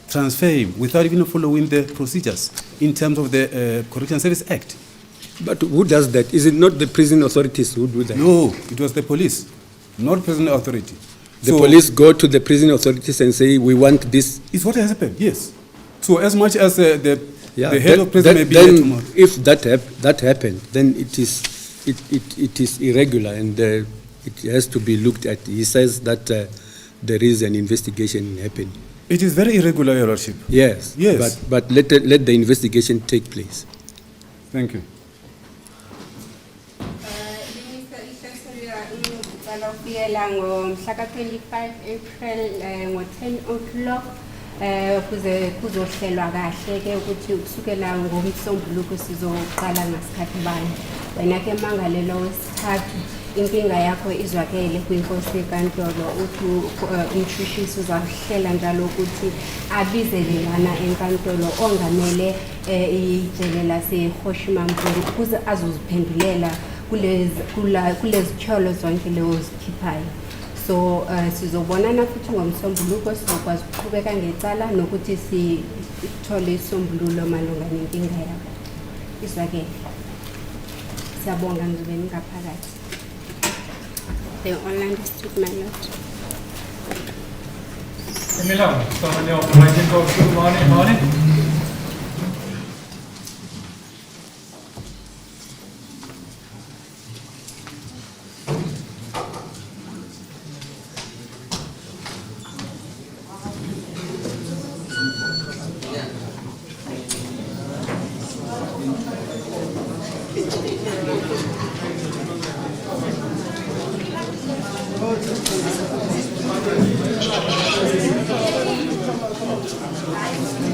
transfer him without even following the procedures in terms of the Correction Service Act. But who does that? Is it not the prison authorities who do that? No, it was the police, not prison authority. The police go to the prison authorities and say, we want this. It's what has happened, yes. So as much as the head of prison may be then here tomorrow. If that happened, then it is irregular and it has to be looked at. He says that there is an investigation happening. It is very irregular, Your Lordship. Yes. Yes. But let the investigation take place. Thank you. Ngicela ngomhla ka-25 April ngo-10 o'clock kuze kuzohlelwa kahle ke ukuthi kusukela ngomsombuluko sizoqala ngasikhathi bani. Wena ke mangalelo wesithathu inkinga yakho izwakele kwinkosi yenkantolo uthi umshushisi uzahlela njalo ukuthi abizele lana enkantolo ongamele ijele laseHoshimamkhulu ukuze azoziphendulela kulezi tyholo zonke leyo zikhiphayo. So sizobonana futhi ngomsombuluko sizokwazi ukuqhubeka ngecala nokuthi sithole isombululo malunga nenkinga yakho. Izwakele. Siyabonga ngizobeni ngaphakathi. The online district, my lord. Emilano, someone else, waiting for morning. Thank you.